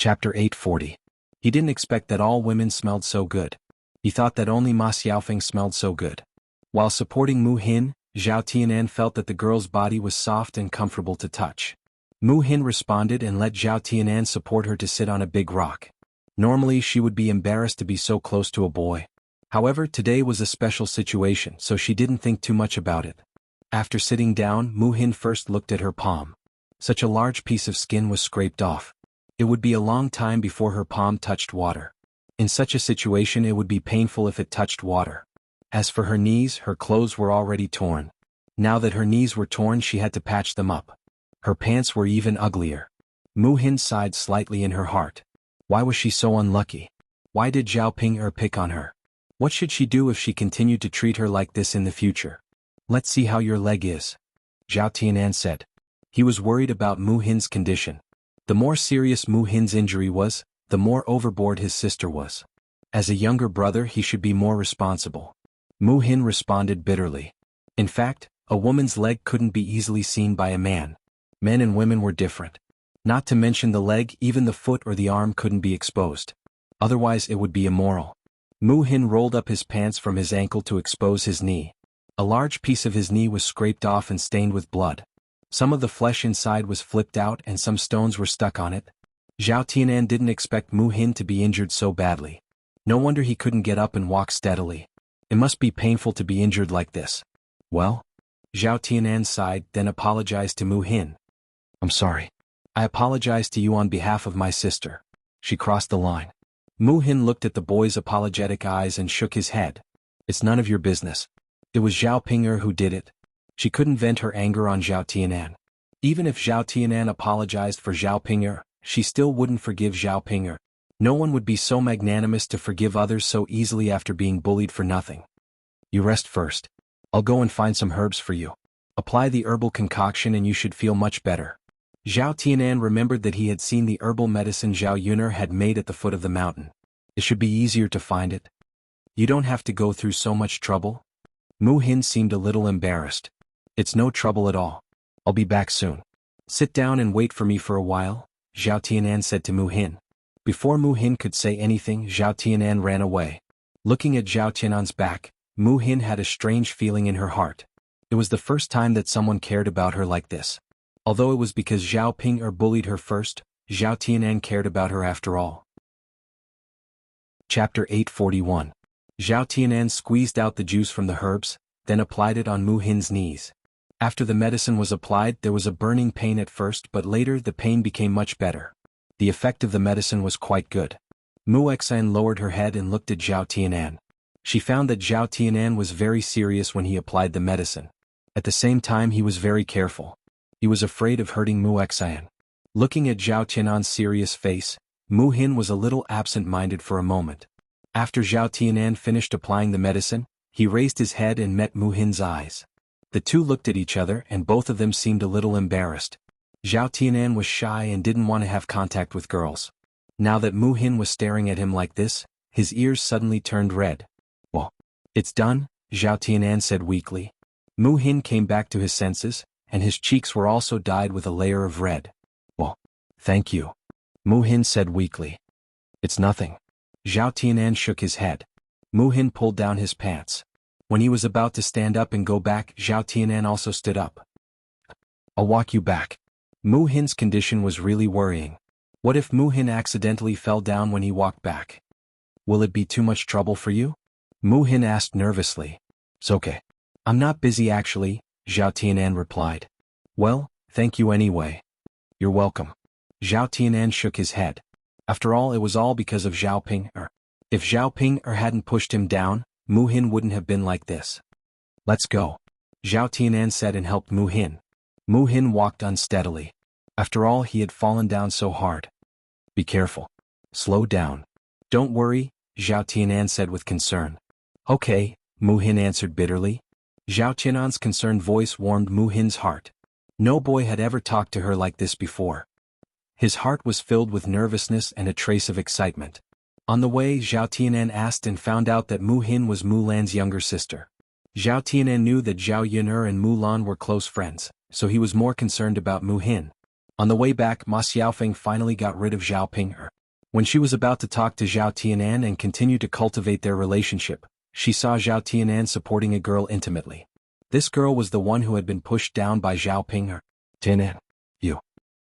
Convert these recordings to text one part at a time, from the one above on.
Chapter 840. He didn't expect that all women smelled so good. He thought that only Ma Xiaofeng smelled so good. While supporting Mu Hin, Zhao Tianan felt that the girl's body was soft and comfortable to touch. Mu Hin responded and let Zhao Tianan support her to sit on a big rock. Normally she would be embarrassed to be so close to a boy. However, today was a special situation, so she didn't think too much about it. After sitting down, Mu Hin first looked at her palm. Such a large piece of skin was scraped off. It would be a long time before her palm touched water. In such a situation it would be painful if it touched water. As for her knees, her clothes were already torn. Now that her knees were torn, she had to patch them up. Her pants were even uglier. Mu Hin sighed slightly in her heart. Why was she so unlucky? Why did Zhao Ping pick on her? What should she do if she continued to treat her like this in the future? Let's see how your leg is, Zhao Tianan said. He was worried about Mu Hin's condition. The more serious Mu Hin's injury was, the more overboard his sister was. As a younger brother he should be more responsible. Mu Hin responded bitterly. In fact, a woman's leg couldn't be easily seen by a man. Men and women were different. Not to mention the leg, even the foot or the arm couldn't be exposed. Otherwise it would be immoral. Mu Hin rolled up his pants from his ankle to expose his knee. A large piece of his knee was scraped off and stained with blood. Some of the flesh inside was flipped out and some stones were stuck on it. Zhao Tianan didn't expect Mu Hin to be injured so badly. No wonder he couldn't get up and walk steadily. It must be painful to be injured like this. Well? Zhao Tianan sighed, then apologized to Mu Hin. I'm sorry. I apologize to you on behalf of my sister. She crossed the line. Mu Hin looked at the boy's apologetic eyes and shook his head. It's none of your business. It was Zhao Ping who did it. She couldn't vent her anger on Zhao Tianan. Even if Zhao Tianan apologized for Zhao Ping, she still wouldn't forgive Zhao Ping. No one would be so magnanimous to forgive others so easily after being bullied for nothing. You rest first. I'll go and find some herbs for you. Apply the herbal concoction and you should feel much better. Zhao Tianan remembered that he had seen the herbal medicine Zhao Yuner had made at the foot of the mountain. It should be easier to find it. You don't have to go through so much trouble. Mu Hin seemed a little embarrassed. It's no trouble at all. I'll be back soon. Sit down and wait for me for a while, Zhao Tianan said to Mu Hin. Before Mu Hin could say anything, Zhao Tianan ran away. Looking at Zhao Tianan's back, Mu Hin had a strange feeling in her heart. It was the first time that someone cared about her like this. Although it was because Zhao Ping bullied her first, Zhao Tianan cared about her after all. Chapter 841. Zhao Tianan squeezed out the juice from the herbs, then applied it on Mu Hin's knees. After the medicine was applied, there was a burning pain at first, but later the pain became much better. The effect of the medicine was quite good. Mu Xian lowered her head and looked at Zhao Tianan. She found that Zhao Tianan was very serious when he applied the medicine. At the same time he was very careful. He was afraid of hurting Mu Xian. Looking at Zhao Tianan's serious face, Mu Hin was a little absent-minded for a moment. After Zhao Tianan finished applying the medicine, he raised his head and met Mu Hin's eyes. The two looked at each other and both of them seemed a little embarrassed. Zhao Tianan was shy and didn't want to have contact with girls. Now that Mu Hin was staring at him like this, his ears suddenly turned red. Well, it's done, Zhao Tianan said weakly. Mu Hin came back to his senses, and his cheeks were also dyed with a layer of red. Well, thank you, Mu Hin said weakly. It's nothing. Zhao Tianan shook his head. Mu Hin pulled down his pants. When he was about to stand up and go back, Zhao Tianan also stood up. I'll walk you back. Mu Hin's condition was really worrying. What if Mu Hin accidentally fell down when he walked back? Will it be too much trouble for you? Mu Hin asked nervously. It's okay. I'm not busy actually, Zhao Tianan replied. Well, thank you anyway. You're welcome. Zhao Tianan shook his head. After all, it was all because of Zhao Ping. If Zhao Ping hadn't pushed him down, Mu Hin wouldn't have been like this. Let's go, Zhao Tianan said and helped Mu Hin. Mu Hin walked unsteadily. After all, he had fallen down so hard. Be careful. Slow down. Don't worry, Zhao Tianan said with concern. Okay, Mu Hin answered bitterly. Zhao Tianan's concerned voice warmed Mu Hin's heart. No boy had ever talked to her like this before. His heart was filled with nervousness and a trace of excitement. On the way, Zhao Tianan asked and found out that Mu Hin was Mu Lan's younger sister. Zhao Tianan knew that Zhao Yuner and Mu Lan were close friends, so he was more concerned about Mu Hin. On the way back, Ma Xiaofeng finally got rid of Zhao Ping. When she was about to talk to Zhao Tianan and continue to cultivate their relationship, she saw Zhao Tianan supporting a girl intimately. This girl was the one who had been pushed down by Zhao Ping or Tianan. You.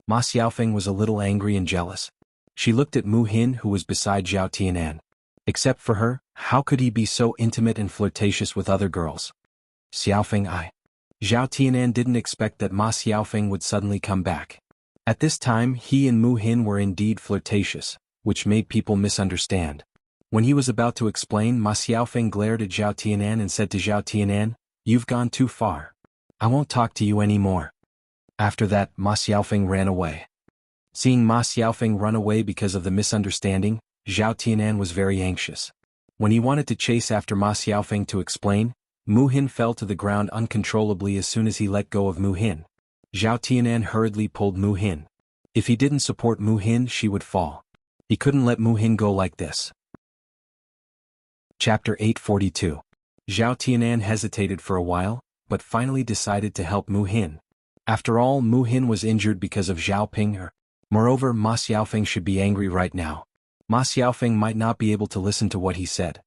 Ma Xiaofeng was a little angry and jealous. She looked at Mu Hin who was beside Zhao Tianan. Except for her, how could he be so intimate and flirtatious with other girls? Xiaofeng Zhao Tianan didn't expect that Ma Xiaofeng would suddenly come back. At this time he and Mu Hin were indeed flirtatious, which made people misunderstand. When he was about to explain, Ma Xiaofeng glared at Zhao Tianan and said to Zhao Tianan, "You've gone too far. I won't talk to you anymore." After that, Ma Xiaofeng ran away. Seeing Ma Xiaofeng run away because of the misunderstanding, Zhao Tianan was very anxious. When he wanted to chase after Ma Xiaofeng to explain, Mu Hin fell to the ground uncontrollably as soon as he let go of Mu Hin. Zhao Tianan hurriedly pulled Mu Hin. If he didn't support Mu Hin, she would fall. He couldn't let Mu Hin go like this. Chapter 842. Zhao Tianan hesitated for a while, but finally decided to help Mu Hin. After all, Mu Hin was injured because of Zhao Ping. Moreover, Ma Xiaofeng should be angry right now. Ma Xiaofeng might not be able to listen to what he said.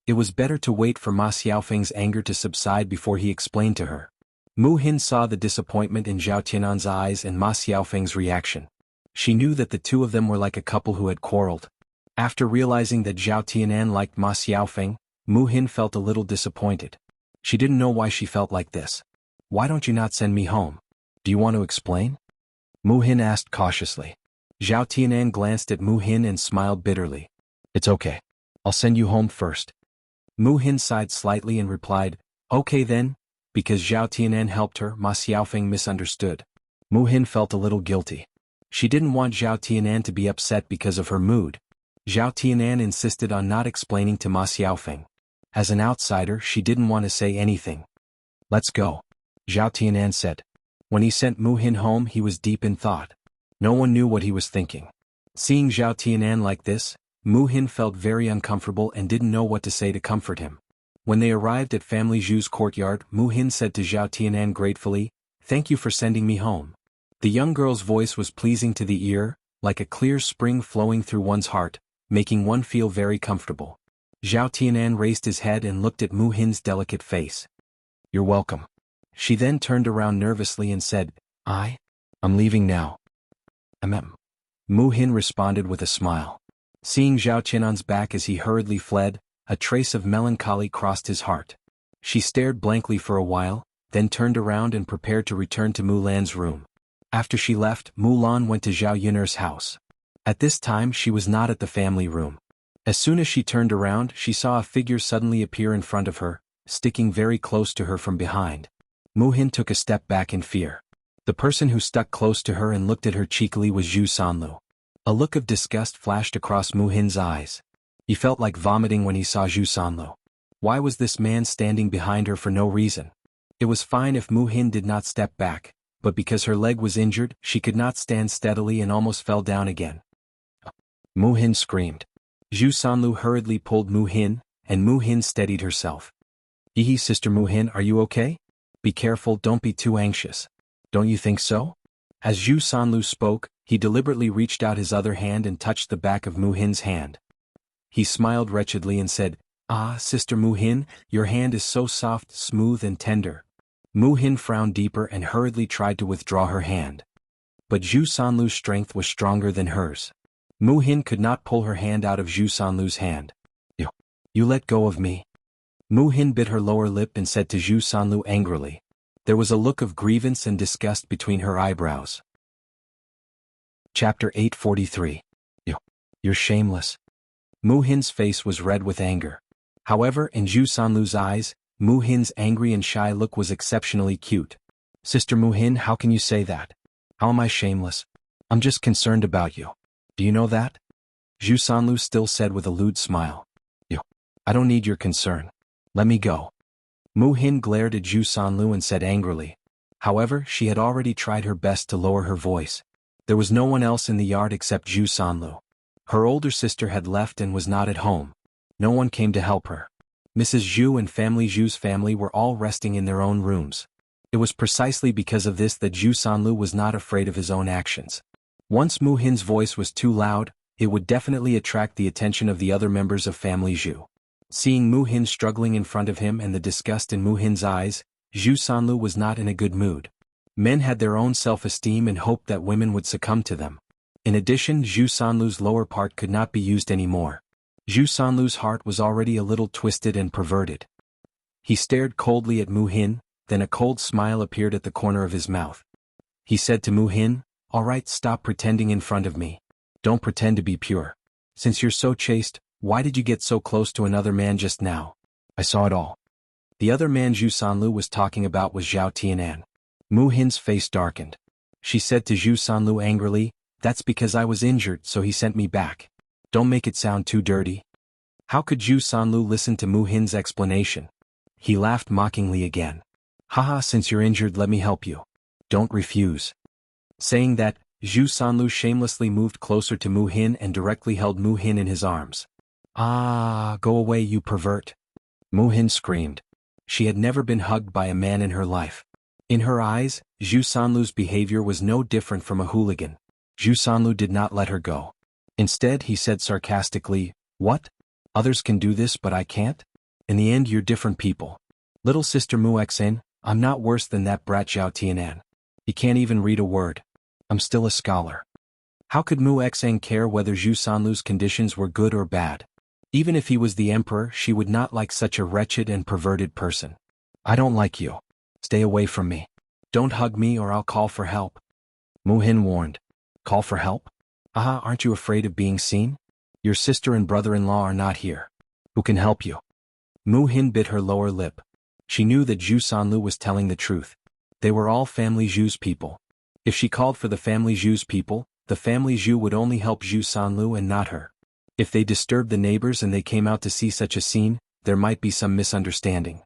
It was better to wait for Ma Xiaofeng's anger to subside before he explained to her. Mu Hin saw the disappointment in Zhao Tianan's eyes and Ma Xiaofeng's reaction. She knew that the two of them were like a couple who had quarreled. After realizing that Zhao Tianan liked Ma Xiaofeng, Mu Hin felt a little disappointed. She didn't know why she felt like this. "Why don't you not send me home? Do you want to explain?" Mu Hin asked cautiously. Zhao Tianan glanced at Mu Hin and smiled bitterly. "It's okay. I'll send you home first." Mu Hin sighed slightly and replied, "Okay then." Because Zhao Tianan helped her, Ma Xiaofeng misunderstood. Mu Hin felt a little guilty. She didn't want Zhao Tianan to be upset because of her mood. Zhao Tianan insisted on not explaining to Ma Xiaofeng. As an outsider, she didn't want to say anything. "Let's go," Zhao Tianan said. When he sent Mu Hin home, he was deep in thought. No one knew what he was thinking. Seeing Zhao Tianan like this, Mu Hin felt very uncomfortable and didn't know what to say to comfort him. When they arrived at Family Zhu's courtyard, Mu Hin said to Zhao Tianan gratefully, "Thank you for sending me home." The young girl's voice was pleasing to the ear, like a clear spring flowing through one's heart, making one feel very comfortable. Zhao Tianan raised his head and looked at Mu Hin's delicate face. "You're welcome." She then turned around nervously and said, I'm leaving now." Mu Hin responded with a smile. Seeing Zhao Tianan's back as he hurriedly fled, a trace of melancholy crossed his heart. She stared blankly for a while, then turned around and prepared to return to Mulan's room. After she left, Mulan went to Zhao Yun'er's house. At this time she was not at the family room. As soon as she turned around, she saw a figure suddenly appear in front of her, sticking very close to her from behind. Mu Hin took a step back in fear. The person who stuck close to her and looked at her cheekily was Zhu Sanlu. A look of disgust flashed across Mu Hin's eyes. He felt like vomiting when he saw Zhu Sanlu. Why was this man standing behind her for no reason? It was fine if Mu Hin did not step back, but because her leg was injured, she could not stand steadily and almost fell down again. Mu Hin screamed. Zhu Sanlu hurriedly pulled Mu Hin, and Mu Hin steadied herself. "Hehe, Sister Mu Hin, are you okay? Be careful, don't be too anxious. Don't you think so?" As Zhu Sanlu spoke, he deliberately reached out his other hand and touched the back of Mu Hin's hand. He smiled wretchedly and said, "Ah, Sister Mu Hin, your hand is so soft, smooth and tender." Mu Hin frowned deeper and hurriedly tried to withdraw her hand. But Zhu Sanlu's strength was stronger than hers. Mu Hin could not pull her hand out of Zhu Sanlu's hand. You let go of me." Mu Hin bit her lower lip and said to Zhu Sanlu angrily. There was a look of grievance and disgust between her eyebrows. Chapter 843. You're shameless. Mu Hin's face was red with anger. However, in Zhu Sanlu's eyes, Mu Hin's angry and shy look was exceptionally cute. "Sister Mu Hin, how can you say that? How am I shameless? I'm just concerned about you. Do you know that?" Zhu Sanlu still said with a lewd smile. I don't need your concern. Let me go." Mu Hin glared at Zhu Sanlu and said angrily. However, she had already tried her best to lower her voice. There was no one else in the yard except Zhu Sanlu. Her older sister had left and was not at home. No one came to help her. Mrs. Zhu and Family Zhu's family were all resting in their own rooms. It was precisely because of this that Zhu Sanlu was not afraid of his own actions. Once Mu Hin's voice was too loud, it would definitely attract the attention of the other members of family Zhu. Seeing Mu Hin struggling in front of him and the disgust in Mu Hin's eyes, Zhu Sanlu was not in a good mood. Men had their own self-esteem and hoped that women would succumb to them. In addition, Zhu Sanlu's lower part could not be used anymore. Zhu Sanlu's heart was already a little twisted and perverted. He stared coldly at Mu Hin, then a cold smile appeared at the corner of his mouth. He said to Mu Hin, "All right, stop pretending in front of me. Don't pretend to be pure. Since you're so chaste, why did you get so close to another man just now? I saw it all." The other man Zhu Sanlu was talking about was Zhao Tianan. Mu Hin's face darkened. She said to Zhu Sanlu angrily, "That's because I was injured, so he sent me back. Don't make it sound too dirty." How could Zhu Sanlu listen to Mu Hin's explanation? He laughed mockingly again. "Haha, since you're injured, let me help you. Don't refuse." Saying that, Zhu Sanlu shamelessly moved closer to Mu Hin and directly held Mu Hin in his arms. "Ah, go away, you pervert." Mu Hin screamed. She had never been hugged by a man in her life. In her eyes, Zhu Sanlu's behavior was no different from a hooligan. Zhu Sanlu did not let her go. Instead, he said sarcastically, "What? Others can do this but I can't? In the end, you're different people. Little sister Mu Xen, I'm not worse than that brat Zhao Tianan. He can't even read a word. I'm still a scholar." How could Mu Xen care whether Zhu Sanlu's conditions were good or bad? Even if he was the emperor, she would not like such a wretched and perverted person. "I don't like you. Stay away from me. Don't hug me or I'll call for help." Mu Hin warned. "Call for help? Aha, aren't you afraid of being seen? Your sister and brother-in-law are not here. Who can help you?" Mu Hin bit her lower lip. She knew that Zhu Sanlu was telling the truth. They were all family Zhu's people. If she called for the family Zhu's people, the family Zhu would only help Zhu Sanlu and not her. If they disturbed the neighbors and they came out to see such a scene, there might be some misunderstanding.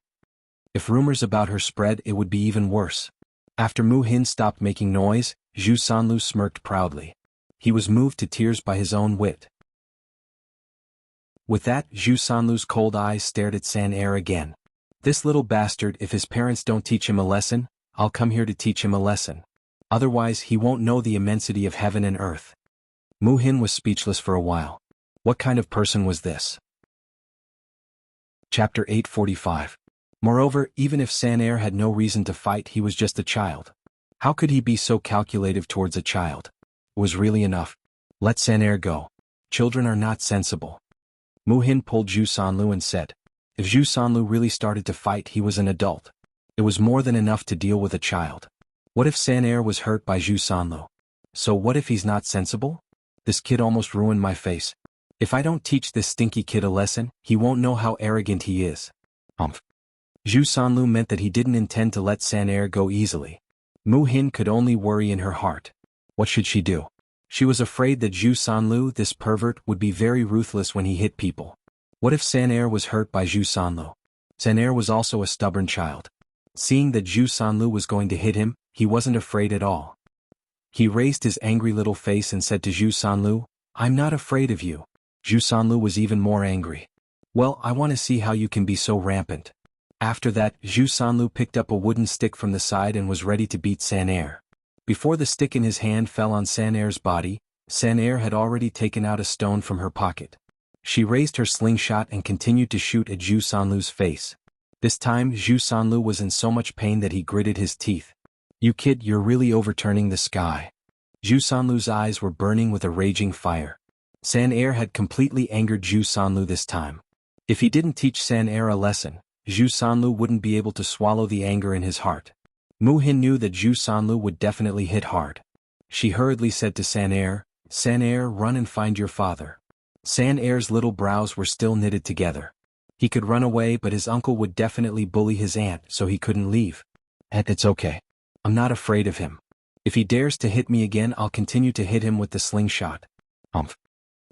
If rumors about her spread, it would be even worse. After Mu Hin stopped making noise, Zhu Sanlu smirked proudly. He was moved to tears by his own wit. With that, Zhu Sanlu's cold eyes stared at San Er again. "This little bastard, if his parents don't teach him a lesson, I'll come here to teach him a lesson. Otherwise, he won't know the immensity of heaven and earth." Mu Hin was speechless for a while. What kind of person was this? Chapter 845. Moreover, even if San Er had no reason to fight, he was just a child. How could he be so calculative towards a child? It was really enough. Let San Er go. Children are not sensible. Mu Hin pulled Zhu Sanlu and said, if Zhu Sanlu really started to fight, he was an adult. It was more than enough to deal with a child. What if San Er was hurt by Zhu Sanlu? So what if he's not sensible? This kid almost ruined my face. If I don't teach this stinky kid a lesson, he won't know how arrogant he is. Zhu Sanlu meant that he didn't intend to let San Er go easily. Mu Hin could only worry in her heart. What should she do? She was afraid that Zhu Sanlu, this pervert, would be very ruthless when he hit people. What if San Er was hurt by Zhu Sanlu? San Er was also a stubborn child. Seeing that Zhu Sanlu was going to hit him, he wasn't afraid at all. He raised his angry little face and said to Zhu Sanlu, I'm not afraid of you. Zhu Sanlu was even more angry. Well, I want to see how you can be so rampant. After that, Zhu Sanlu picked up a wooden stick from the side and was ready to beat San Er. Before the stick in his hand fell on San Er's body, San Er had already taken out a stone from her pocket. She raised her slingshot and continued to shoot at Zhu Sanlu's face. This time, Zhu Sanlu was in so much pain that he gritted his teeth. You kid, you're really overturning the sky. Zhu Sanlu's eyes were burning with a raging fire. San Er had completely angered Zhu Sanlu this time. If he didn't teach San Er a lesson, Zhu Sanlu wouldn't be able to swallow the anger in his heart. Mu Hin knew that Zhu Sanlu would definitely hit hard. She hurriedly said to San Er, run and find your father. San Er's little brows were still knitted together. He could run away, but his uncle would definitely bully his aunt, so he couldn't leave. And it's okay. I'm not afraid of him. If he dares to hit me again, I'll continue to hit him with the slingshot.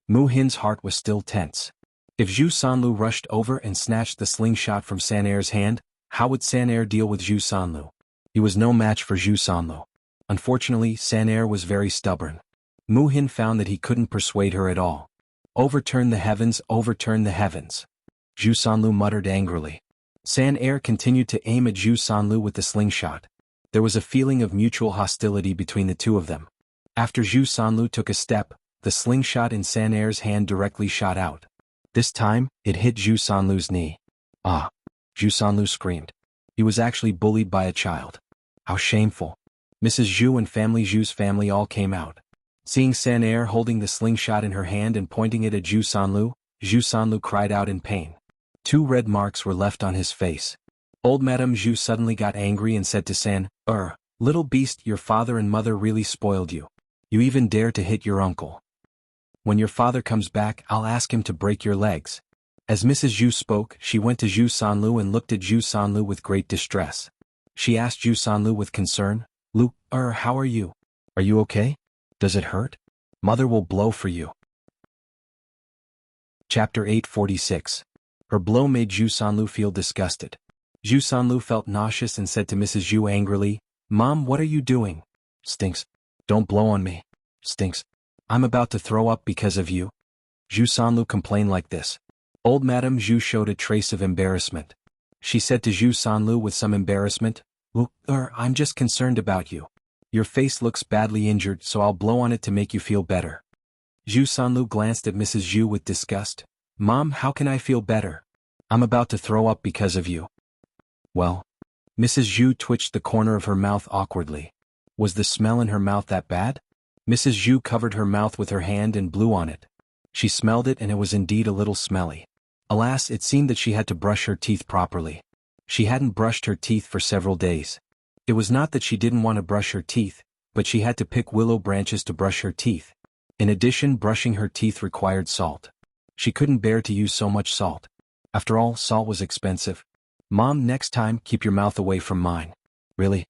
Mu Hin's heart was still tense. If Zhu Sanlu rushed over and snatched the slingshot from San Er's hand, how would San Er deal with Zhu Sanlu? He was no match for Zhu Sanlu. Unfortunately, San Er was very stubborn. Mu Hin found that he couldn't persuade her at all. Overturn the heavens, overturn the heavens. Zhu Sanlu muttered angrily. San Er continued to aim at Zhu Sanlu with the slingshot. There was a feeling of mutual hostility between the two of them. After Zhu Sanlu took a step, the slingshot in San Er's hand directly shot out. This time, it hit Zhu Sanlu's knee. Ah! Zhu Sanlu screamed. He was actually bullied by a child. How shameful. Mrs. Zhu and Zhu's family all came out. Seeing San Er holding the slingshot in her hand and pointing it at Zhu Sanlu cried out in pain. 2 red marks were left on his face. Old Madame Zhu suddenly got angry and said to San Er, "Little beast, your father and mother really spoiled you. You even dare to hit your uncle. When your father comes back, I'll ask him to break your legs." As Mrs. Zhu spoke, she went to Zhu Sanlu and looked at Zhu Sanlu with great distress. She asked Zhu Sanlu with concern, how are you? Are you okay? Does it hurt? Mother will blow for you." Chapter 846. Her blow made Zhu Sanlu feel disgusted. Zhu Sanlu felt nauseous and said to Mrs. Zhu angrily, "Mom, what are you doing? Stinks. Don't blow on me. Stinks. I'm about to throw up because of you." Zhu Sanlu complained like this. Old Madame Zhu showed a trace of embarrassment. She said to Zhu Sanlu with some embarrassment, I'm just concerned about you. Your face looks badly injured, so I'll blow on it to make you feel better." Zhu Sanlu glanced at Mrs. Zhu with disgust. "Mom, how can I feel better? I'm about to throw up because of you." Well, Mrs. Zhu twitched the corner of her mouth awkwardly. Was the smell in her mouth that bad? Mrs. Zhu covered her mouth with her hand and blew on it. She smelled it and it was indeed a little smelly. Alas, it seemed that she had to brush her teeth properly. She hadn't brushed her teeth for several days. It was not that she didn't want to brush her teeth, but she had to pick willow branches to brush her teeth. In addition, brushing her teeth required salt. She couldn't bear to use so much salt. After all, salt was expensive. "Mom, next time, keep your mouth away from mine." "Really?"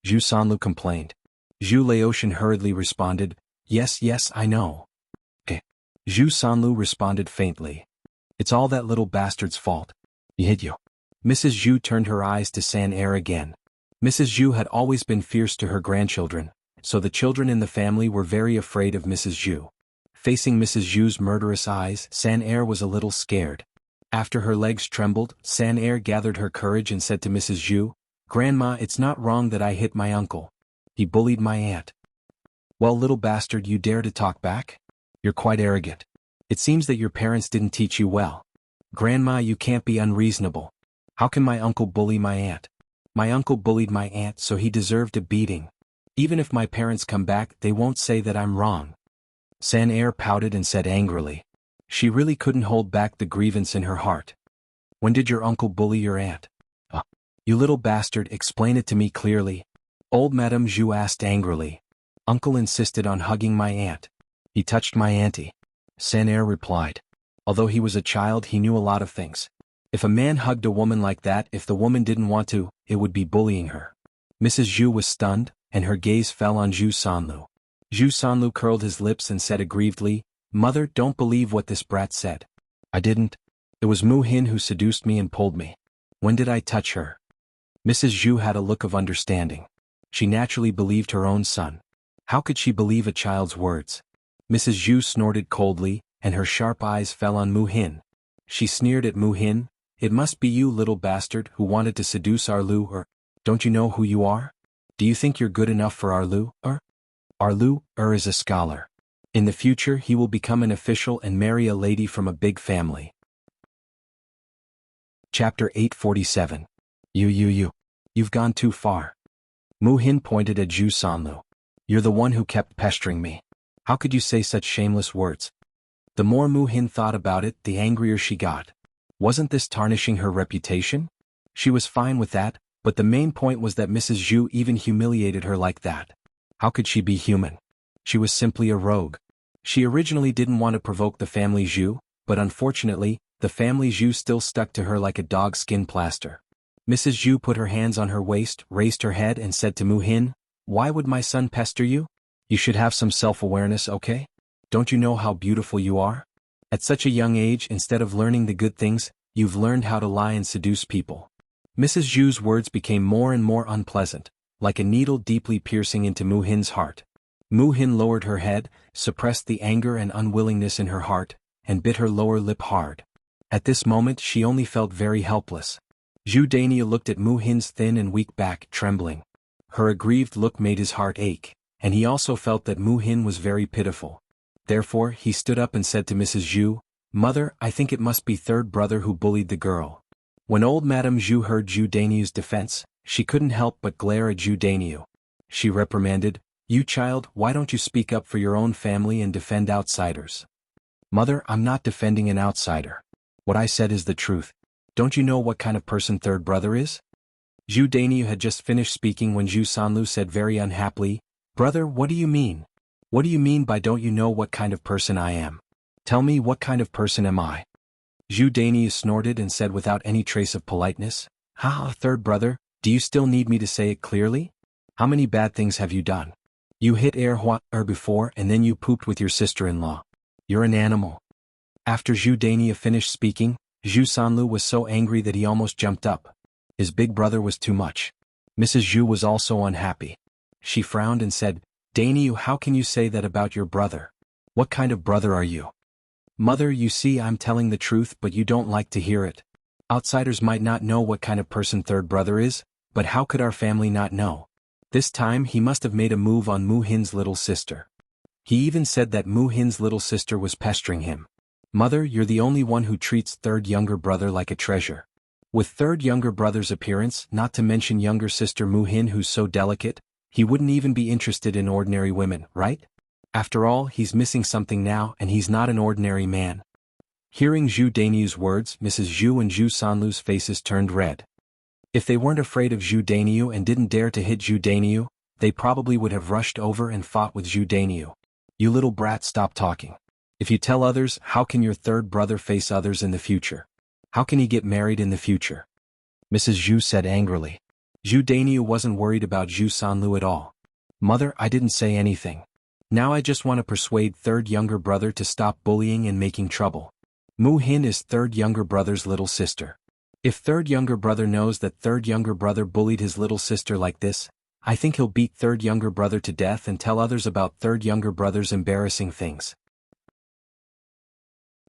Zhu Sanlu complained. Zhu Laotian hurriedly responded, Yes, I know." "Okay." Zhu Sanlu responded faintly. "It's all that little bastard's fault. He hit you." Mrs. Zhu turned her eyes to San Er again. Mrs. Zhu had always been fierce to her grandchildren, so the children in the family were very afraid of Mrs. Zhu. Facing Mrs. Zhu's murderous eyes, San Er was a little scared. After her legs trembled, San Er gathered her courage and said to Mrs. Zhu, "Grandma, it's not wrong that I hit my uncle. He bullied my aunt." "Well, little bastard, you dare to talk back? You're quite arrogant. It seems that your parents didn't teach you well. Grandma, you can't be unreasonable. How can my uncle bully my aunt? My uncle bullied my aunt, so he deserved a beating. Even if my parents come back, they won't say that I'm wrong." San Er pouted and said angrily. She really couldn't hold back the grievance in her heart. "When did your uncle bully your aunt?" You little bastard, explain it to me clearly." Old Madame Zhu asked angrily. "Uncle insisted on hugging my aunt. He touched my auntie." San Er replied. Although he was a child, he knew a lot of things. If a man hugged a woman like that, if the woman didn't want to, it would be bullying her. Mrs. Zhu was stunned, and her gaze fell on Zhu Sanlu. Zhu Sanlu curled his lips and said aggrievedly, "Mother, don't believe what this brat said. I didn't. It was Mu Hin who seduced me and pulled me. When did I touch her?" Mrs. Zhu had a look of understanding. She naturally believed her own son. How could she believe a child's words? Mrs. Zhu snorted coldly, and her sharp eyes fell on Mu Hin. She sneered at Mu Hin. "It must be you, little bastard, who wanted to seduce Arlu, or don't you know who you are? Do you think you're good enough for Arlu, or?" Arlu is a scholar. In the future he will become an official and marry a lady from a big family. Chapter 847. You've gone too far. Mu Hin pointed at Zhu Sanlu. "You're the one who kept pestering me. How could you say such shameless words?" The more Mu Hin thought about it, the angrier she got. Wasn't this tarnishing her reputation? She was fine with that, but the main point was that Mrs. Zhu even humiliated her like that. How could she be human? She was simply a rogue. She originally didn't want to provoke the family Zhu, but unfortunately, the family Zhu still stuck to her like a dog's skin plaster. Mrs. Zhu put her hands on her waist, raised her head and said to Mu Hin, "Why would my son pester you? You should have some self-awareness, okay? Don't you know how beautiful you are? At such a young age, instead of learning the good things, you've learned how to lie and seduce people." Mrs. Zhu's words became more and more unpleasant, like a needle deeply piercing into Mu Hin's heart. Mu Hin lowered her head, suppressed the anger and unwillingness in her heart, and bit her lower lip hard. At this moment she only felt very helpless. Zhu Dania looked at Mu Hin's thin and weak back, trembling. Her aggrieved look made his heart ache, and he also felt that Mu Hin was very pitiful. Therefore, he stood up and said to Mrs. Zhu, "Mother, I think it must be third brother who bullied the girl." When old Madame Zhu heard Zhu Dainiu's defense, she couldn't help but glare at Zhu Dainiu. She reprimanded, "You child, why don't you speak up for your own family and defend outsiders?" "Mother, I'm not defending an outsider. What I said is the truth. Don't you know what kind of person third brother is?" Zhu Dainiu had just finished speaking when Zhu Sanlu said very unhappily, "Brother, what do you mean? What do you mean by don't you know what kind of person I am? Tell me, what kind of person am I?" Zhu Dainiu snorted and said without any trace of politeness, "Ha, third brother, do you still need me to say it clearly? How many bad things have you done? You hit Huan before and then you pooped with your sister-in-law. You're an animal." After Zhu Dainiu finished speaking, Zhu Sanlu was so angry that he almost jumped up. His big brother was too much. Mrs. Zhu was also unhappy. She frowned and said, "Dainiu, how can you say that about your brother? What kind of brother are you?" "Mother, you see, I'm telling the truth, but you don't like to hear it. Outsiders might not know what kind of person third brother is, but how could our family not know? This time he must have made a move on Mu Hin's little sister. He even said that Mu Hin's little sister was pestering him. Mother, you're the only one who treats third younger brother like a treasure. With third younger brother's appearance, not to mention younger sister Mu Hin who's so delicate, he wouldn't even be interested in ordinary women, right? After all, he's missing something now and he's not an ordinary man." Hearing Zhu Dainiu's words, Mrs. Zhu and Zhu Sanlu's faces turned red. If they weren't afraid of Zhu Dainiu and didn't dare to hit Zhu Dainiu, they probably would have rushed over and fought with Zhu Dainiu. "You little brat, stop talking. If you tell others, how can your third brother face others in the future? How can he get married in the future?" Mrs. Zhu said angrily. Zhu Dainiu wasn't worried about Zhu Sanlu at all. "Mother, I didn't say anything. Now I just want to persuade third younger brother to stop bullying and making trouble. Mu Hin is third younger brother's little sister. If third younger brother knows that third younger brother bullied his little sister like this, I think he'll beat third younger brother to death and tell others about third younger brother's embarrassing things."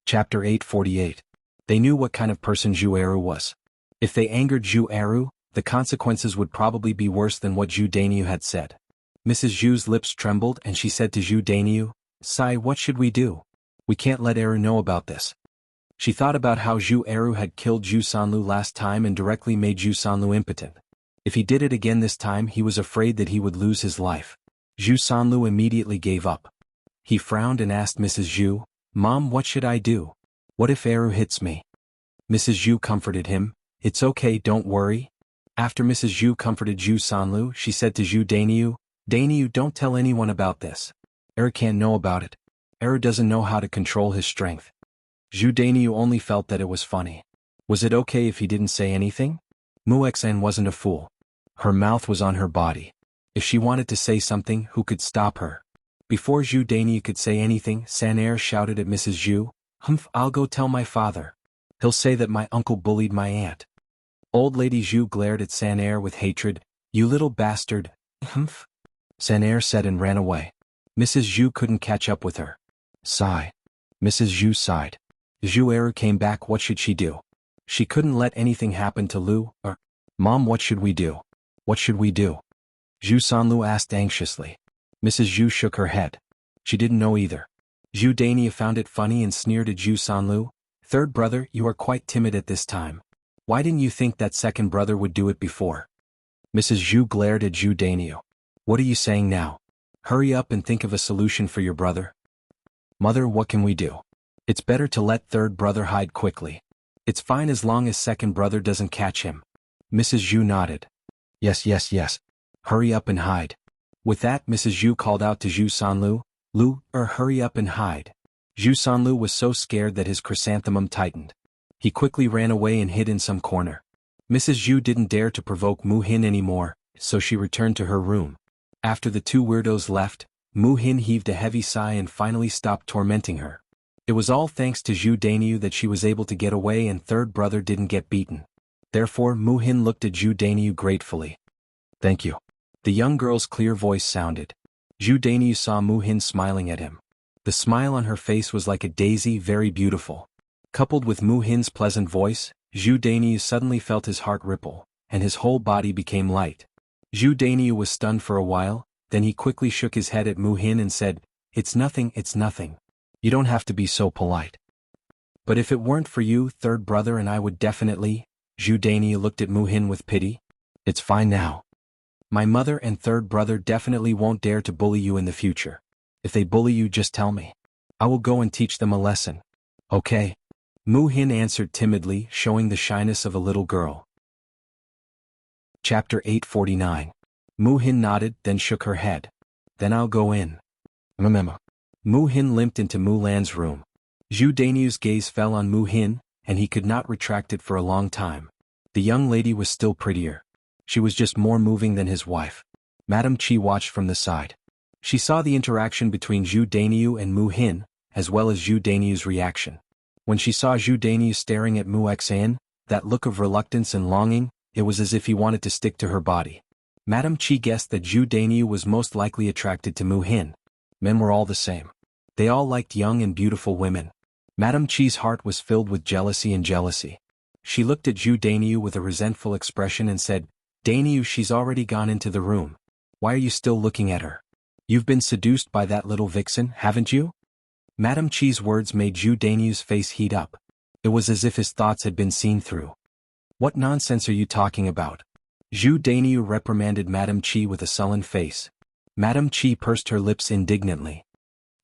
Chapter 848. They knew what kind of person Zhu Eru was. If they angered Zhu Eru, the consequences would probably be worse than what Zhu Dainiu had said. Mrs. Zhu's lips trembled and she said to Zhu Dainiu, "Sai, what should we do? We can't let Eru know about this." She thought about how Zhu Eru had killed Zhu Sanlu last time and directly made Zhu Sanlu impotent. If he did it again this time, he was afraid that he would lose his life. Zhu Sanlu immediately gave up. He frowned and asked Mrs. Zhu, "Mom, what should I do? What if Eru hits me?" Mrs. Zhu comforted him, "It's okay, don't worry." After Mrs. Zhu comforted Zhu Sanlu, she said to Zhu Dainiu, "Dainiu, don't tell anyone about this. Eru can't know about it. Eru doesn't know how to control his strength." Zhu Dainiu only felt that it was funny. Was it okay if he didn't say anything? Mu Xen wasn't a fool. Her mouth was on her body. If she wanted to say something, who could stop her? Before Zhu Dainiu could say anything, Sanair shouted at Mrs. Zhu, "Humph, I'll go tell my father. He'll say that my uncle bullied my aunt." Old Lady Zhu glared at Sanair with hatred. "You little bastard." "Humph," Sanair said and ran away. Mrs. Zhu couldn't catch up with her. Sigh. Mrs. Zhu sighed. Zhu Eru came back. What should she do? She couldn't let anything happen to Lu, or... "Mom, what should we do? What should we do?" Zhu Sanlu asked anxiously. Mrs. Zhu shook her head. She didn't know either. Zhu Dainiu found it funny and sneered at Zhu Sanlu, "Third brother, you are quite timid at this time. Why didn't you think that second brother would do it before?" Mrs. Zhu glared at Zhu Dainiu. "What are you saying now? Hurry up and think of a solution for your brother." "Mother, what can we do? It's better to let third brother hide quickly. It's fine as long as second brother doesn't catch him." Mrs. Zhu nodded. Yes. Hurry up and hide." With that, Mrs. Zhu called out to Zhu Sanlu, Hurry up and hide." Zhu Sanlu was so scared that his chrysanthemum tightened. He quickly ran away and hid in some corner. Mrs. Zhu didn't dare to provoke Mu Hin anymore, so she returned to her room. After the two weirdos left, Mu Hin heaved a heavy sigh and finally stopped tormenting her. It was all thanks to Zhu Dainiu that she was able to get away and third brother didn't get beaten. Therefore, Mu Hin looked at Zhu Dainiu gratefully. "Thank you." The young girl's clear voice sounded. Zhu Dainiu saw Mu Hin smiling at him. The smile on her face was like a daisy, very beautiful. Coupled with Mu Hin's pleasant voice, Zhu Dainiu suddenly felt his heart ripple, and his whole body became light. Zhu Dainiu was stunned for a while, then he quickly shook his head at Mu Hin and said, It's nothing. You don't have to be so polite. But if it weren't for you, third brother, and I would definitely. Zhu Dainyu looked at Mu Hin with pity. It's fine now. My mother and third brother definitely won't dare to bully you in the future. If they bully you, just tell me. I will go and teach them a lesson. Okay? Mu Hin answered timidly, showing the shyness of a little girl. Chapter 849. Mu Hin nodded, then shook her head. Then I'll go in. Mu Hin limped into Mulan's room. Zhu Dainyu's gaze fell on Mu Hin, and he could not retract it for a long time. The young lady was still prettier. She was just more moving than his wife. Madame Qi watched from the side. She saw the interaction between Zhu Dainyu and Mu Hin, as well as Zhu Dainyu's reaction. When she saw Zhu Dainyu staring at Mu Xian, that look of reluctance and longing, it was as if he wanted to stick to her body. Madame Qi guessed that Zhu Dainyu was most likely attracted to Mu Hin. Men were all the same. They all liked young and beautiful women. Madame Qi's heart was filled with jealousy. She looked at Zhu Dainyu with a resentful expression and said, Dainyu, she's already gone into the room. Why are you still looking at her? You've been seduced by that little vixen, haven't you? Madame Qi's words made Zhu Dainyu's face heat up. It was as if his thoughts had been seen through. What nonsense are you talking about? Zhu Dainyu reprimanded Madame Qi with a sullen face. Madame Qi pursed her lips indignantly.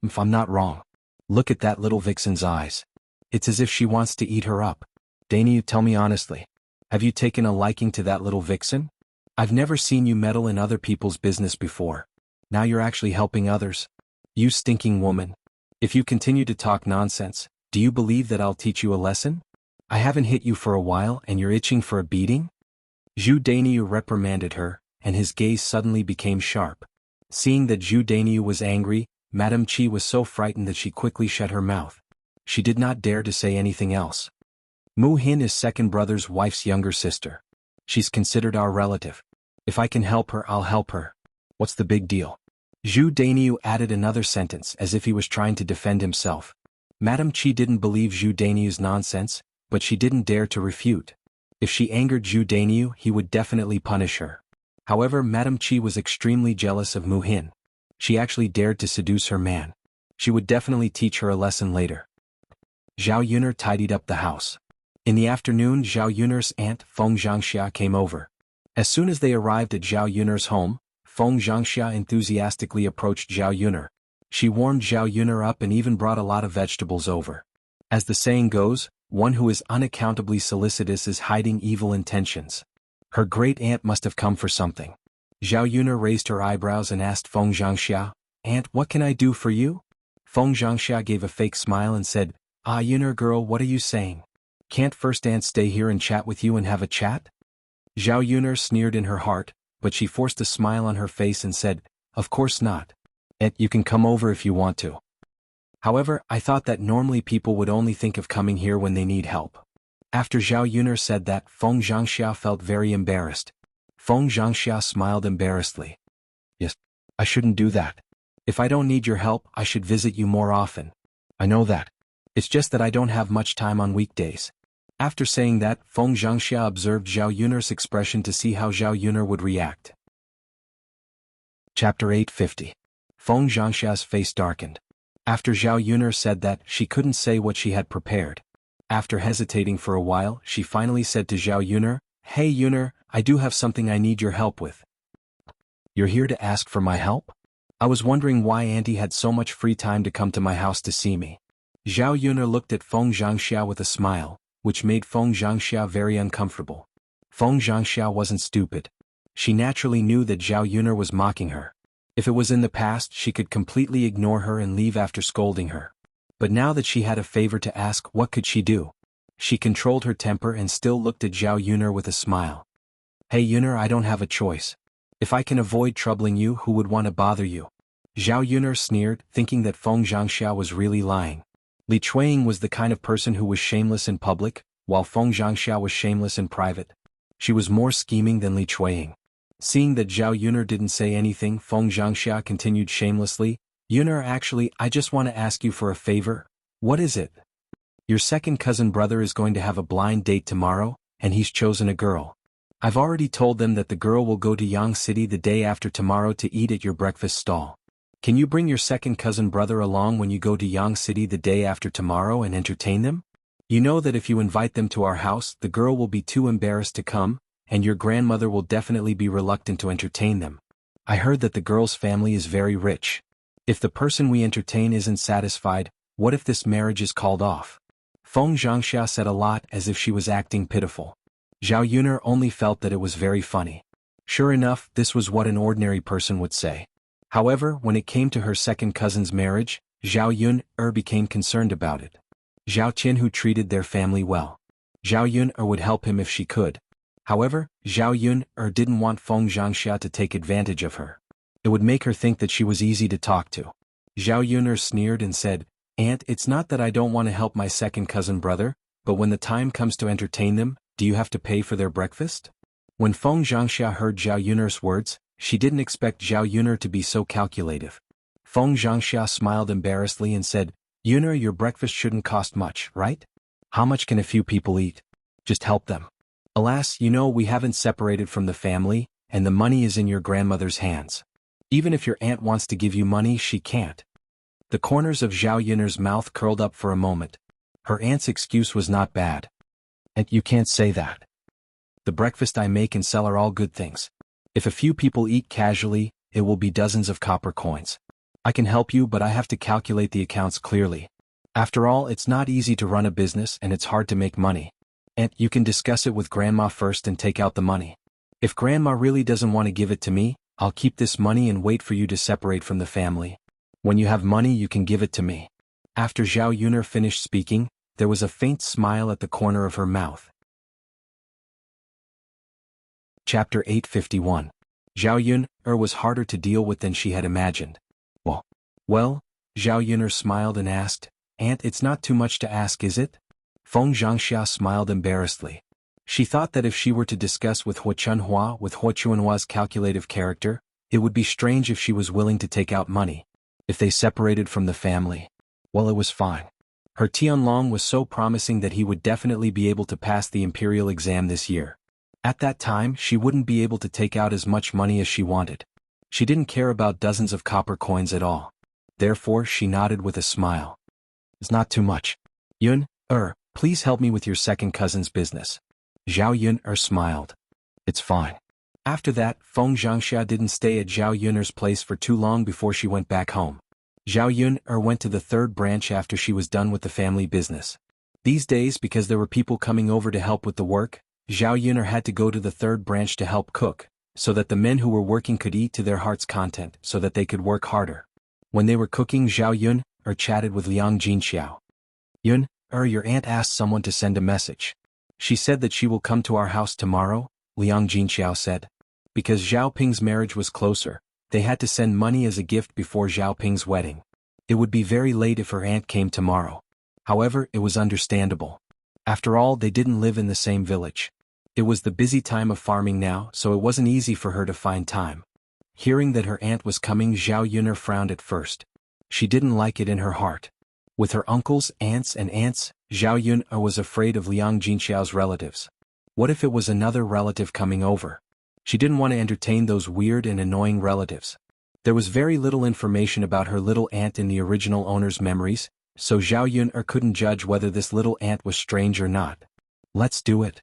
If I'm not wrong. Look at that little vixen's eyes. It's as if she wants to eat her up. Dainyu, tell me honestly. Have you taken a liking to that little vixen? I've never seen you meddle in other people's business before. Now you're actually helping others. You stinking woman. If you continue to talk nonsense, do you believe that I'll teach you a lesson? I haven't hit you for a while and you're itching for a beating? Zhu Dainyu reprimanded her, and his gaze suddenly became sharp. Seeing that Zhu Dainyu was angry, Madame Qi was so frightened that she quickly shut her mouth. She did not dare to say anything else. Mu Hin is second brother's wife's younger sister. She's considered our relative. If I can help her, I'll help her. What's the big deal? Zhu Dainyu added another sentence as if he was trying to defend himself. Madame Qi didn't believe Zhu Dainyu's nonsense, but she didn't dare to refute. If she angered Zhu Dainyu, he would definitely punish her. However, Madame Qi was extremely jealous of Mu Hin. She actually dared to seduce her man. She would definitely teach her a lesson later. Zhao Yuner tidied up the house. In the afternoon, Zhao Yuner's aunt, Feng Xianxia, came over. As soon as they arrived at Zhao Yuner's home, Feng Xianxia enthusiastically approached Zhao Yuner. She warmed Zhao Yuner up and even brought a lot of vegetables over. As the saying goes, one who is unaccountably solicitous is hiding evil intentions. Her great-aunt must have come for something. Zhao Yuner raised her eyebrows and asked Feng Xianxia, Aunt, what can I do for you? Feng Xianxia gave a fake smile and said, Ah, Yuner girl, what are you saying? Can't first aunt stay here and chat with you and have a chat? Zhao Yuner sneered in her heart, but she forced a smile on her face and said, Of course not. Aunt, you can come over if you want to. However, I thought that normally people would only think of coming here when they need help. After Zhao Yuner said that, Feng Xianxia felt very embarrassed. Feng Xianxia smiled embarrassedly. Yes, I shouldn't do that. If I don't need your help, I should visit you more often. I know that. It's just that I don't have much time on weekdays. After saying that, Feng Xianxia observed Zhao Yuner's expression to see how Zhao Yuner would react. Chapter 850. Feng Xianxia's face darkened. After Zhao Yuner said that, she couldn't say what she had prepared. After hesitating for a while, she finally said to Zhao Yuner, Hey Yuner, I do have something I need your help with. You're here to ask for my help? I was wondering why Auntie had so much free time to come to my house to see me. Zhao Yuner looked at Feng Xianxia with a smile, which made Feng Xianxia very uncomfortable. Feng Xianxia wasn't stupid. She naturally knew that Zhao Yuner was mocking her. If it was in the past, she could completely ignore her and leave after scolding her. But now that she had a favor to ask, what could she do? She controlled her temper and still looked at Zhao Yuner with a smile. Hey Yuner, I don't have a choice. If I can avoid troubling you, who would want to bother you? Zhao Yuner sneered, thinking that Feng Xianxia was really lying. Li Chuiying was the kind of person who was shameless in public, while Feng Xianxia was shameless in private. She was more scheming than Li Chuiying. Seeing that Zhao Yuner didn't say anything, Feng Xianxia continued shamelessly, Yuner, actually, I just want to ask you for a favor. What is it? Your second cousin brother is going to have a blind date tomorrow, and he's chosen a girl. I've already told them that the girl will go to Yang City the day after tomorrow to eat at your breakfast stall. Can you bring your second cousin brother along when you go to Yang City the day after tomorrow and entertain them? You know that if you invite them to our house, the girl will be too embarrassed to come, and your grandmother will definitely be reluctant to entertain them. I heard that the girl's family is very rich. If the person we entertain isn't satisfied, what if this marriage is called off? Feng Xianxia said a lot as if she was acting pitiful. Zhao Yuner only felt that it was very funny. Sure enough, this was what an ordinary person would say. However, when it came to her second cousin's marriage, Zhao Yuner became concerned about it. Zhao Qianhu treated their family well. Zhao Yuner would help him if she could. However, Zhao Yuner didn't want Feng Xianxia to take advantage of her. It would make her think that she was easy to talk to. Zhao Yuner sneered and said, "Aunt, it's not that I don't want to help my second cousin brother, but when the time comes to entertain them, do you have to pay for their breakfast?" When Feng Xianxia heard Zhao Yuner's words, she didn't expect Zhao Yuner to be so calculative. Feng Xianxia smiled embarrassedly and said, "Yuner, your breakfast shouldn't cost much, right? How much can a few people eat? Just help them. Alas, you know we haven't separated from the family, and the money is in your grandmother's hands. Even if your aunt wants to give you money, she can't." The corners of Zhao Yuner's mouth curled up for a moment. Her aunt's excuse was not bad. "And you can't say that. The breakfast I make and sell are all good things. If a few people eat casually, it will be dozens of copper coins. I can help you, but I have to calculate the accounts clearly. After all, it's not easy to run a business and it's hard to make money. And you can discuss it with Grandma first and take out the money. If Grandma really doesn't want to give it to me, I'll keep this money and wait for you to separate from the family. When you have money, you can give it to me." After Zhao Yuner finished speaking, there was a faint smile at the corner of her mouth. Chapter 851. Zhao Yuner was harder to deal with than she had imagined. Well, Zhao Yuner smiled and asked, "Aunt, it's not too much to ask, is it?" Feng Xianxia smiled embarrassedly. She thought that if she were to discuss with xuanhuan with xuanhuan's calculative character, it would be strange if she was willing to take out money. If they separated from the family, well, it was fine. Her Tianlong was so promising that he would definitely be able to pass the imperial exam this year. At that time, she wouldn't be able to take out as much money as she wanted. She didn't care about dozens of copper coins at all. Therefore, she nodded with a smile. "It's not too much. Yuner, please help me with your second cousin's business." Zhao Yuner smiled. "It's fine." After that, Feng Xianxia didn't stay at Zhao Yuner's place for too long before she went back home. Zhao Yuner went to the third branch after she was done with the family business. These days, because there were people coming over to help with the work, Zhao Yuner had to go to the third branch to help cook, so that the men who were working could eat to their heart's content so that they could work harder. When they were cooking, Zhao Yuner chatted with Liang Jinxiao. "Yuner, your aunt asked someone to send a message. She said that she will come to our house tomorrow," Liang Jinxiao said. Because Zhao Ping's marriage was closer, they had to send money as a gift before Zhao Ping's wedding. It would be very late if her aunt came tomorrow. However, it was understandable. After all, they didn't live in the same village. It was the busy time of farming now, so it wasn't easy for her to find time. Hearing that her aunt was coming, Zhao Yuner frowned at first. She didn't like it in her heart. With her uncles, aunts, Zhao Yuner was afraid of Liang Jinxiao's relatives. What if it was another relative coming over? She didn't want to entertain those weird and annoying relatives. There was very little information about her little aunt in the original owner's memories, so Zhao Yuner couldn't judge whether this little aunt was strange or not. "Let's do it,"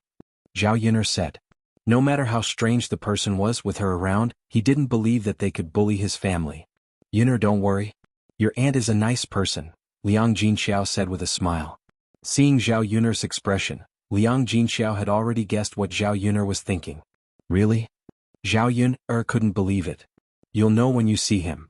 Zhao Yuner said. No matter how strange the person was with her around, he didn't believe that they could bully his family. "Yuner, don't worry. Your aunt is a nice person," Liang Jinxiao said with a smile. Seeing Zhao Yuner's expression, Liang Jinxiao had already guessed what Zhao Yuner was thinking. "Really?" Zhao Yuner couldn't believe it. "You'll know when you see him."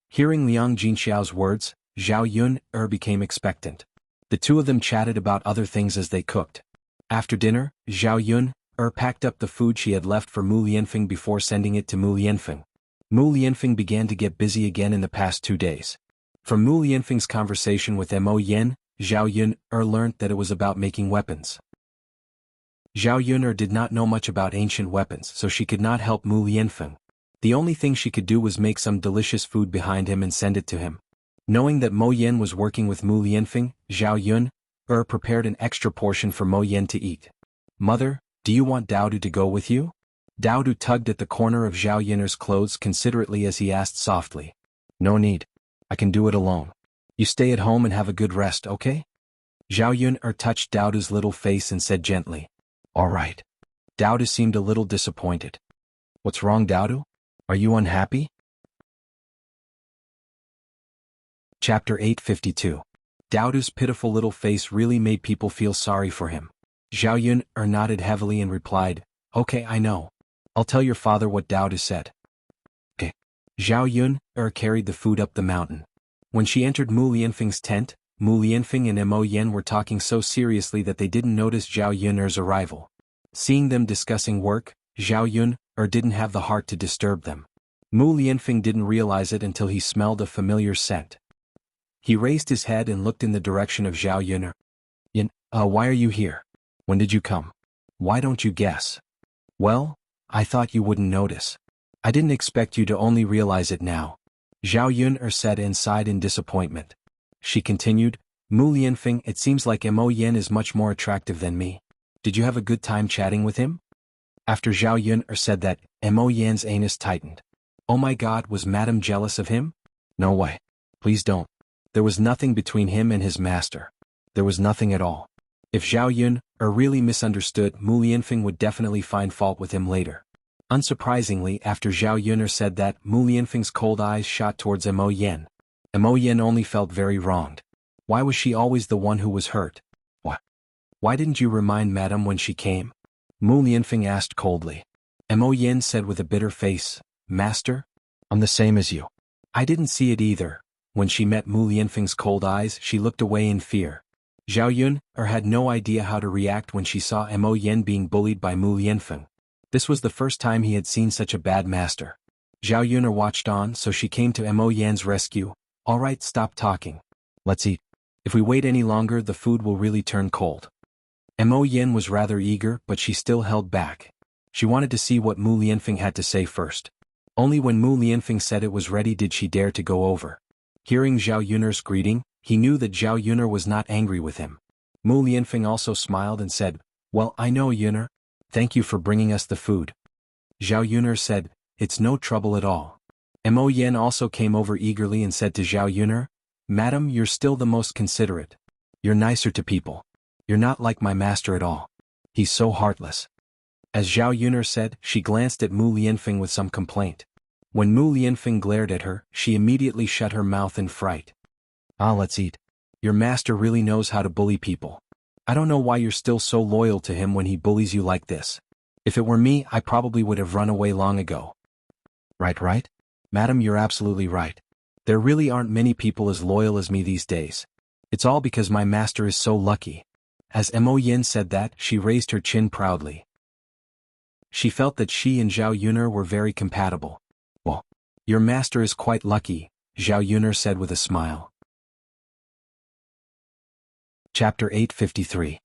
Hearing Liang Jinxiao's words, Zhao Yuner became expectant. The two of them chatted about other things as they cooked. After dinner, Zhao Yuner packed up the food she had left for Mu Lianfeng before sending it to Mu Lianfeng. Mu Lianfeng began to get busy again in the past 2 days. From Mu Lianfeng's conversation with Mo Yen, Zhao Yuner learned that it was about making weapons. Zhao Yuner did not know much about ancient weapons, so she could not help Mu Lianfeng. The only thing she could do was make some delicious food behind him and send it to him. Knowing that Mo Yen was working with Mu Lianfeng, Zhao Yuner prepared an extra portion for Mo Yen to eat. "Mother, do you want Daodu to go with you?" Daodu tugged at the corner of Zhao Yuner's clothes considerately as he asked softly. No need. I can do it alone. You stay at home and have a good rest, okay? Zhao Yun touched Daodu's little face and said gently, All right. Daodu seemed a little disappointed. What's wrong, Daodu? Are you unhappy? Chapter 852. Daodu's pitiful little face really made people feel sorry for him. Zhao Yun nodded heavily and replied, Okay, I know. I'll tell your father what Daodu said. Okay. Zhao Yun carried the food up the mountain. When she entered Mu Lianfeng's tent, Mu Lianfeng and Mo Yen were talking so seriously that they didn't notice Zhao Yun's arrival. Seeing them discussing work, Zhao Yun didn't have the heart to disturb them. Mu Lianfeng didn't realize it until he smelled a familiar scent. He raised his head and looked in the direction of Zhao Yun. Yin, why are you here? When did you come? Why don't you guess? Well, I thought you wouldn't notice. I didn't expect you to only realize it now. Zhao Yun said inside in disappointment. She continued, Mu Lianfeng, it seems like Mo Yen is much more attractive than me. Did you have a good time chatting with him? After Zhao Yun said that, Mo Yan's anus tightened. Oh my god, was Madame jealous of him? No way. Please don't. There was nothing between him and his master. There was nothing at all. If Zhao Yun really misunderstood, Mu Lianfeng would definitely find fault with him later. Unsurprisingly, after Zhao Yun said that, Mu Lianfeng's cold eyes shot towards Mo Yen. Mo Yen only felt very wronged. Why was she always the one who was hurt? What? Why didn't you remind Madame when she came? Mu Lianfeng asked coldly. Mo Yen said with a bitter face, Master? I'm the same as you. I didn't see it either. When she met Mu Lianfeng's cold eyes, she looked away in fear. Zhao Yun had no idea how to react when she saw Mo Yen being bullied by Mu Lianfeng. This was the first time he had seen such a bad master. Zhao Yun watched on, so she came to Mo Yan's rescue. All right, stop talking. Let's eat. If we wait any longer, the food will really turn cold. Mo Yen was rather eager, but she still held back. She wanted to see what Mu Lianfeng had to say first. Only when Mu Lianfeng said it was ready did she dare to go over. Hearing Zhao Yun's greeting, he knew that Zhao Yun was not angry with him. Mu Lianfeng also smiled and said, Well, I know Yun. Thank you for bringing us the food. Zhao Yun said, It's no trouble at all. Mo Yen also came over eagerly and said to Zhao Yun, Madam, you're still the most considerate. You're nicer to people. You're not like my master at all. He's so heartless. As Zhao Yun said, she glanced at Mu Lianfeng with some complaint. When Mu Lianfeng glared at her, she immediately shut her mouth in fright. Let's eat. Your master really knows how to bully people. I don't know why you're still so loyal to him when he bullies you like this. If it were me, I probably would have run away long ago. Right? Madam, you're absolutely right. There really aren't many people as loyal as me these days. It's all because my master is so lucky. As Mo Yen said that, she raised her chin proudly. She felt that she and Zhao Yun were very compatible. Well, your master is quite lucky, Zhao Yun said with a smile. Chapter 853.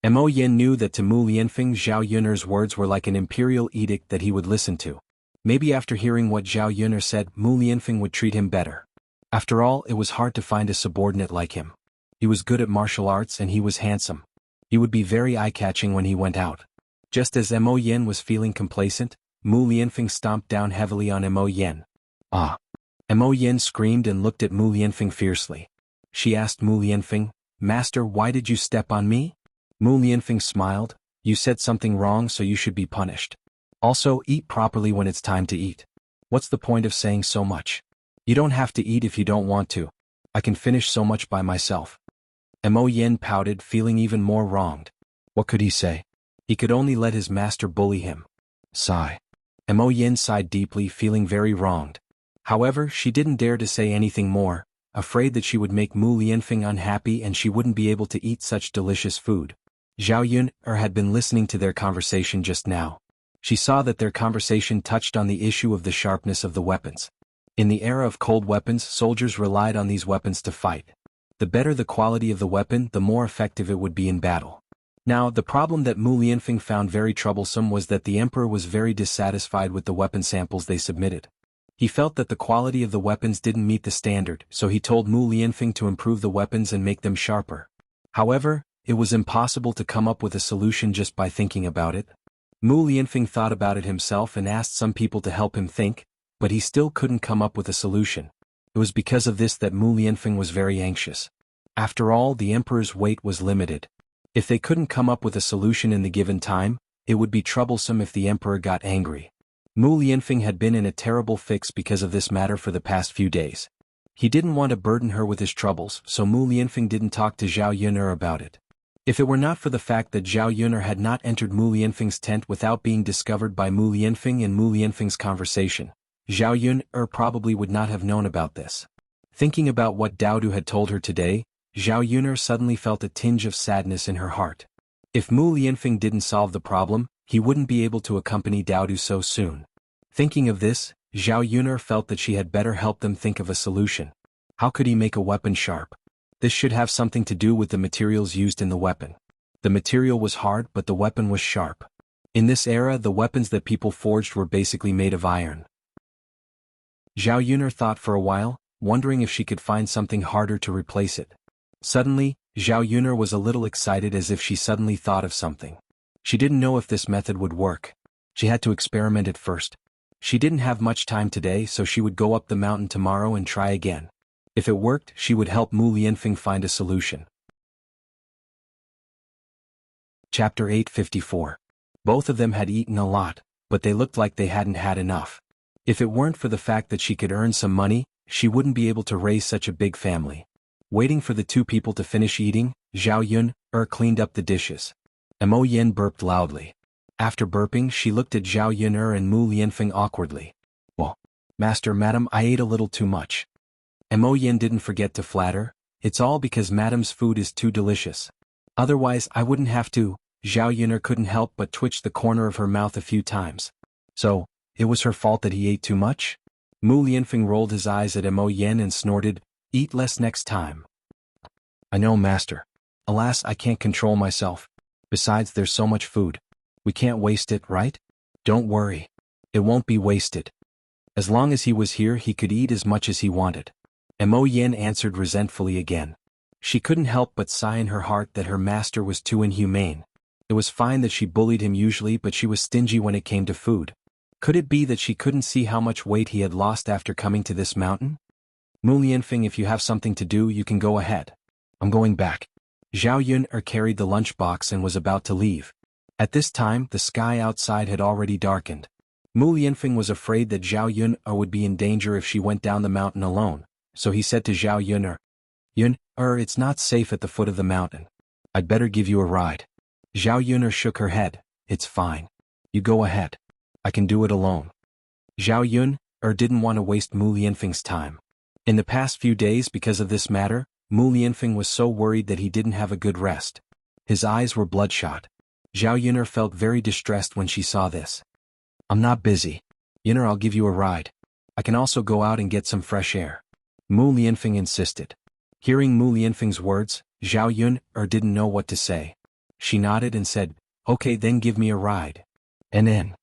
Mo Yen knew that to Mu Lianfeng Zhao Yun's words were like an imperial edict that he would listen to. Maybe after hearing what Zhao Yun said, Mu Lianfeng would treat him better. After all, it was hard to find a subordinate like him. He was good at martial arts and he was handsome. He would be very eye-catching when he went out. Just as Mo Yen was feeling complacent, Mu Lianfeng stomped down heavily on Mo Yen. Mo Yen screamed and looked at Mu Lianfeng fiercely. She asked Mu Lianfeng, Master, why did you step on me? Mu Lianfeng smiled, You said something wrong so you should be punished. Also, eat properly when it's time to eat. What's the point of saying so much? You don't have to eat if you don't want to. I can finish so much by myself. Mo Yen pouted, feeling even more wronged. What could he say? He could only let his master bully him. Sigh. Mo Yen sighed deeply, feeling very wronged. However, she didn't dare to say anything more, afraid that she would make Mu Lianfeng unhappy and she wouldn't be able to eat such delicious food. Zhao Yun had been listening to their conversation just now. She saw that their conversation touched on the issue of the sharpness of the weapons. In the era of cold weapons, soldiers relied on these weapons to fight. The better the quality of the weapon, the more effective it would be in battle. Now, the problem that Mu Lianfeng found very troublesome was that the emperor was very dissatisfied with the weapon samples they submitted. He felt that the quality of the weapons didn't meet the standard, so he told Mu Lianfeng to improve the weapons and make them sharper. However, it was impossible to come up with a solution just by thinking about it. Mu Lianfeng thought about it himself and asked some people to help him think, but he still couldn't come up with a solution. It was because of this that Mu Lianfeng was very anxious. After all, the emperor's weight was limited. If they couldn't come up with a solution in the given time, it would be troublesome if the emperor got angry. Mu Lianfeng had been in a terrible fix because of this matter for the past few days. He didn't want to burden her with his troubles, so Mu Lianfeng didn't talk to Zhao Yun'er about it. If it were not for the fact that Zhao Yun'er had not entered Mu Lianfeng's tent without being discovered by Mu Lianfeng in Mu Lianfeng's conversation, Zhao Yun'er probably would not have known about this. Thinking about what Daodu had told her today, Zhao Yun'er suddenly felt a tinge of sadness in her heart. If Mu Lianfeng didn't solve the problem, he wouldn't be able to accompany Daodu so soon. Thinking of this, Zhao Yun'er felt that she had better help them think of a solution. How could he make a weapon sharp? This should have something to do with the materials used in the weapon. The material was hard, but the weapon was sharp. In this era, the weapons that people forged were basically made of iron. Zhao Yun'er thought for a while, wondering if she could find something harder to replace it. Suddenly, Zhao Yun'er was a little excited, as if she suddenly thought of something. She didn't know if this method would work. She had to experiment it first. She didn't have much time today, so she would go up the mountain tomorrow and try again. If it worked, she would help Mu Lianfeng find a solution. Chapter 854. Both of them had eaten a lot, but they looked like they hadn't had enough. If it weren't for the fact that she could earn some money, she wouldn't be able to raise such a big family. Waiting for the two people to finish eating, Zhao Yun'er cleaned up the dishes. Mo Yin burped loudly. After burping, she looked at Zhao Yun'er and Mu Lianfeng awkwardly. "Well, Master, Madam, I ate a little too much." Mo Yin didn't forget to flatter. "It's all because Madam's food is too delicious. Otherwise I wouldn't have to." Zhao Yun'er couldn't help but twitch the corner of her mouth a few times. "So, it was her fault that he ate too much?" Mu Lianfeng rolled his eyes at Mo Yin and snorted, "Eat less next time." "I know, Master. Alas, I can't control myself. Besides, there's so much food. We can't waste it, right?" "Don't worry. It won't be wasted. As long as he was here, he could eat as much as he wanted." Mo Yin answered resentfully again. She couldn't help but sigh in her heart that her master was too inhumane. It was fine that she bullied him usually, but she was stingy when it came to food. Could it be that she couldn't see how much weight he had lost after coming to this mountain? "Mu Lianfeng, if you have something to do, you can go ahead. I'm going back." Zhao Yun'er carried the lunchbox and was about to leave. At this time, the sky outside had already darkened. Mu Lianfeng was afraid that Zhao Yun'er would be in danger if she went down the mountain alone, so he said to Zhao Yun'er, "Yun'er, it's not safe at the foot of the mountain. I'd better give you a ride." Zhao Yun'er shook her head. "It's fine. You go ahead. I can do it alone." Zhao Yun'er didn't want to waste Mu Lianfeng's time. In the past few days, because of this matter, Mu Lianfeng was so worried that he didn't have a good rest. His eyes were bloodshot. Zhao Yun'er felt very distressed when she saw this. "I'm not busy. Yun'er, I'll give you a ride. I can also go out and get some fresh air." Mu Lianfeng insisted. Hearing Mu Lianfeng's words, Zhao Yun'er didn't know what to say. She nodded and said, "Okay, then give me a ride." And then,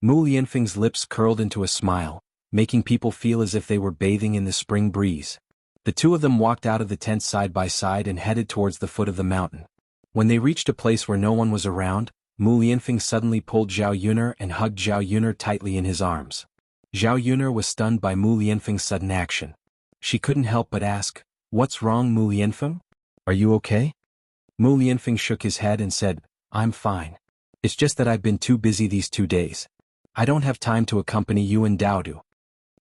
Mu Lianfeng's lips curled into a smile, making people feel as if they were bathing in the spring breeze. The two of them walked out of the tent side by side and headed towards the foot of the mountain. When they reached a place where no one was around, Mu Lianfeng suddenly pulled Zhao Yun'er and hugged Zhao Yun'er tightly in his arms. Zhao Yun'er was stunned by Mu Lianfeng's sudden action. She couldn't help but ask, "What's wrong, Mu Lianfeng? Are you okay?" Mu Lianfeng shook his head and said, "I'm fine. It's just that I've been too busy these 2 days. I don't have time to accompany you and Daodu."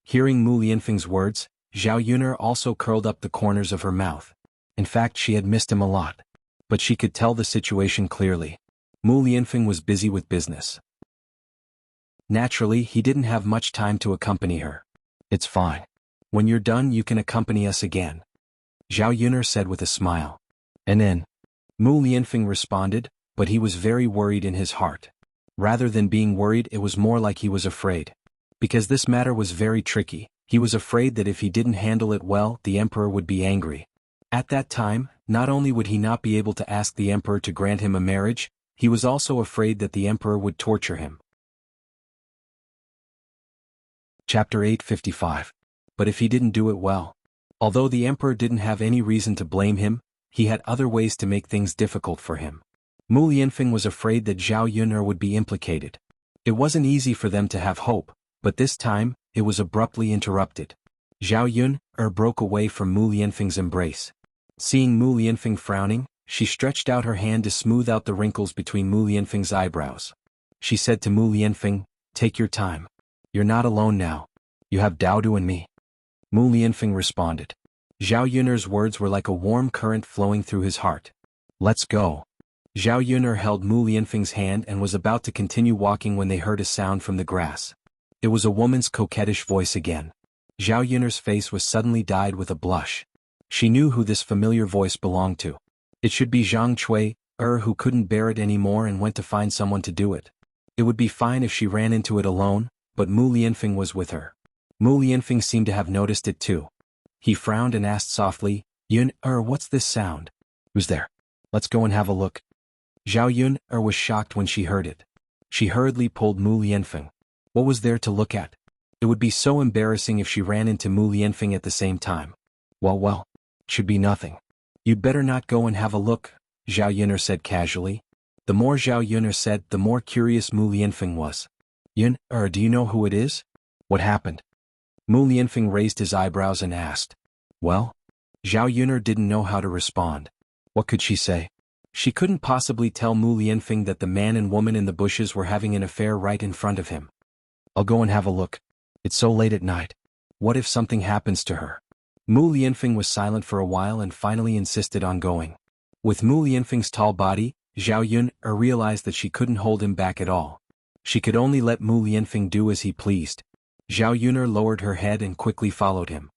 Hearing Mu Lianfeng's words, Zhao Yun'er also curled up the corners of her mouth. In fact, she had missed him a lot. But she could tell the situation clearly. Mu Lianfeng was busy with business. Naturally, he didn't have much time to accompany her. "It's fine. When you're done, you can accompany us again," Zhao Yun'er said with a smile. And then, Mu Lianfeng responded, but he was very worried in his heart. Rather than being worried, it was more like he was afraid. Because this matter was very tricky, he was afraid that if he didn't handle it well, the emperor would be angry. At that time, not only would he not be able to ask the emperor to grant him a marriage, he was also afraid that the emperor would torture him. Chapter 855. But if he didn't do it well? Although the emperor didn't have any reason to blame him, he had other ways to make things difficult for him. Mu Lianfeng was afraid that Zhao Yun'er would be implicated. It wasn't easy for them to have hope, but this time, it was abruptly interrupted. Zhao Yun broke away from Mu Lianfeng's embrace. Seeing Mu Lianfeng frowning, she stretched out her hand to smooth out the wrinkles between Mu Lianfeng's eyebrows. She said to Mu Lianfeng, "Take your time. You're not alone now. You have Daodu and me." Mu Lianfeng responded. Zhao Yun'er's words were like a warm current flowing through his heart. "Let's go." Zhao Yun'er held Mu Lianfeng's hand and was about to continue walking when they heard a sound from the grass. It was a woman's coquettish voice again. Zhao Yun'er's face was suddenly dyed with a blush. She knew who this familiar voice belonged to. It should be Zhang Cui, who couldn't bear it anymore and went to find someone to do it. It would be fine if she ran into it alone, but Mu Lianfeng was with her. Mu Lianfeng seemed to have noticed it too. He frowned and asked softly, "Yun, what's this sound? Who's there? Let's go and have a look." Zhao Yun was shocked when she heard it. She hurriedly pulled Mu Lianfeng. What was there to look at? It would be so embarrassing if she ran into Mu Lianfeng at the same time. Well, should be nothing. "You'd better not go and have a look," Zhao Yun'er said casually. The more Zhao Yun'er said, the more curious Mu Lianfeng was. "Yun, do you know who it is? What happened?" Mu Lianfeng raised his eyebrows and asked. "Well?" Zhao Yun'er didn't know how to respond. What could she say? She couldn't possibly tell Mu Lianfeng that the man and woman in the bushes were having an affair right in front of him. "I'll go and have a look. It's so late at night. What if something happens to her?" Mu Lianfeng was silent for a while and finally insisted on going. With Mu Lianfeng's tall body, Zhao Yun realized that she couldn't hold him back at all. She could only let Mu Lianfeng do as he pleased. Zhao Yun'er lowered her head and quickly followed him.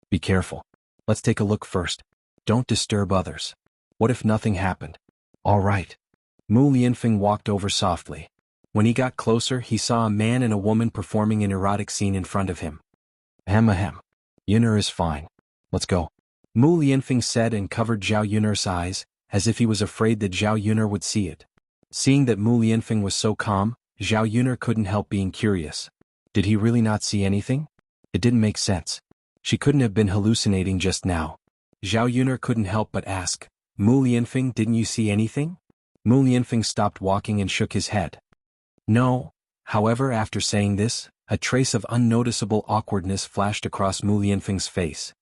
"Be careful. Let's take a look first. Don't disturb others. What if nothing happened?" "All right." Mu Lianfeng walked over softly. When he got closer, he saw a man and a woman performing an erotic scene in front of him. Ahem. Yun'er is fine. Let's go." Mu Lianfeng said and covered Zhao Yun'er's eyes, as if he was afraid that Zhao Yun'er would see it. Seeing that Mu Lianfeng was so calm, Zhao Yun'er couldn't help being curious. Did he really not see anything? It didn't make sense. She couldn't have been hallucinating just now. Zhao Yun'er couldn't help but ask, "Mu Lianfeng, didn't you see anything?" Mu Lianfeng stopped walking and shook his head. "No." However, after saying this, a trace of unnoticeable awkwardness flashed across Mu Lianfeng's face.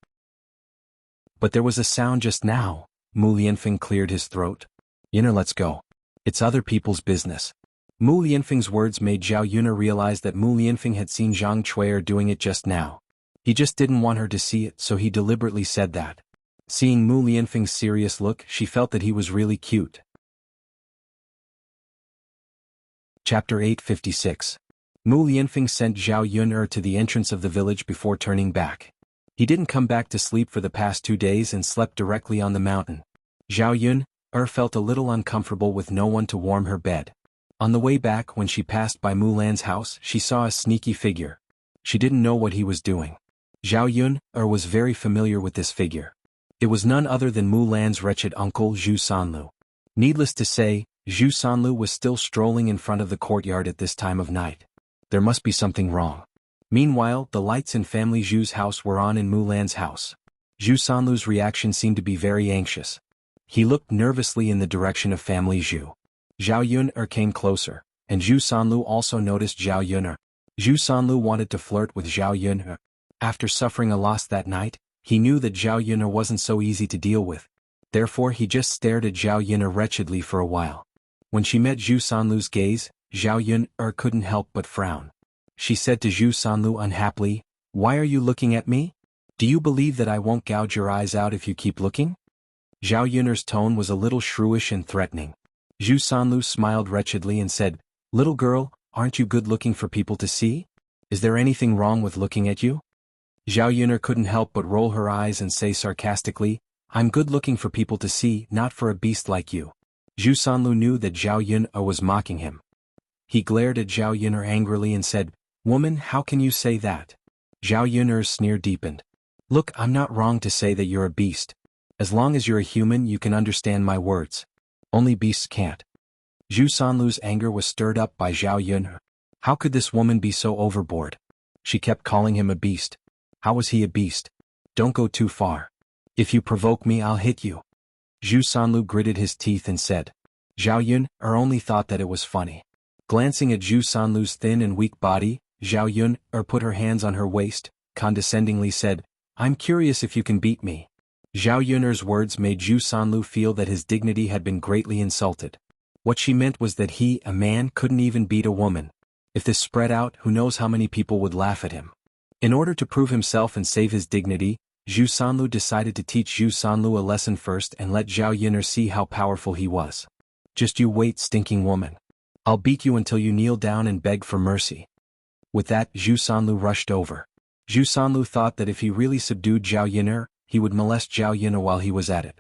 "But there was a sound just now." Mu Lianfeng cleared his throat. "Yun'er, let's go. It's other people's business." Mu Lianfeng's words made Zhao Yun'er realize that Mu Lianfeng had seen Zhang Cui doing it just now. He just didn't want her to see it, so he deliberately said that. Seeing Mu Lianfeng's serious look, she felt that he was really cute. Chapter 856. Mu Lianfeng sent Zhao Yun'er to the entrance of the village before turning back. He didn't come back to sleep for the past 2 days and slept directly on the mountain. Zhao Yun'er felt a little uncomfortable with no one to warm her bed. On the way back, when she passed by Mulan's house, she saw a sneaky figure. She didn't know what he was doing. Zhao Yun'er was very familiar with this figure. It was none other than Mulan's wretched uncle Zhu Sanlu. Needless to say, Zhu Sanlu was still strolling in front of the courtyard at this time of night. There must be something wrong. Meanwhile, the lights in family Zhu's house were on in Mulan's house. Zhu Sanlu's reaction seemed to be very anxious. He looked nervously in the direction of family Zhu. Zhao Yun'er came closer, and Zhu Sanlu also noticed Zhao Yun'er. Zhu Sanlu wanted to flirt with Zhao Yun'er. After suffering a loss that night, he knew that Zhao Yun'er wasn't so easy to deal with. Therefore he just stared at Zhao Yun'er wretchedly for a while. When she met Zhu Sanlu's gaze, Zhao Yun'er couldn't help but frown. She said to Zhu Sanlu unhappily, "Why are you looking at me? Do you believe that I won't gouge your eyes out if you keep looking?" Zhao Yun'er's tone was a little shrewish and threatening. Zhu Sanlu smiled wretchedly and said, "Little girl, aren't you good looking for people to see? Is there anything wrong with looking at you?" Zhao Yun'er couldn't help but roll her eyes and say sarcastically, "I'm good looking for people to see, not for a beast like you." Zhu Sanlu knew that Zhao Yun'er was mocking him. He glared at Zhao Yun'er angrily and said, "Woman, how can you say that?" Zhao Yun'er's sneer deepened. "Look, I'm not wrong to say that you're a beast. As long as you're a human, you can understand my words. Only beasts can't." Zhu Sanlu's anger was stirred up by Zhao Yun'er. How could this woman be so overboard? She kept calling him a beast. How was he a beast? Don't go too far. If you provoke me, I'll hit you. Zhu Sanlu gritted his teeth and said. Zhao Yun'er only thought that it was funny. Glancing at Zhu Sanlu's thin and weak body, Zhao Yun'er put her hands on her waist, condescendingly said, "I'm curious if you can beat me." Zhao Yun'er's words made Zhu Sanlu feel that his dignity had been greatly insulted. What she meant was that he, a man, couldn't even beat a woman. If this spread out, who knows how many people would laugh at him. In order to prove himself and save his dignity, Zhu Sanlu decided to teach Zhu Sanlu a lesson first and let Zhao Yun'er see how powerful he was. "Just you wait, stinking woman. I'll beat you until you kneel down and beg for mercy." With that, Zhu Sanlu rushed over. Zhu Sanlu thought that if he really subdued Zhao Yun'er, he would molest Zhao Yun'er while he was at it.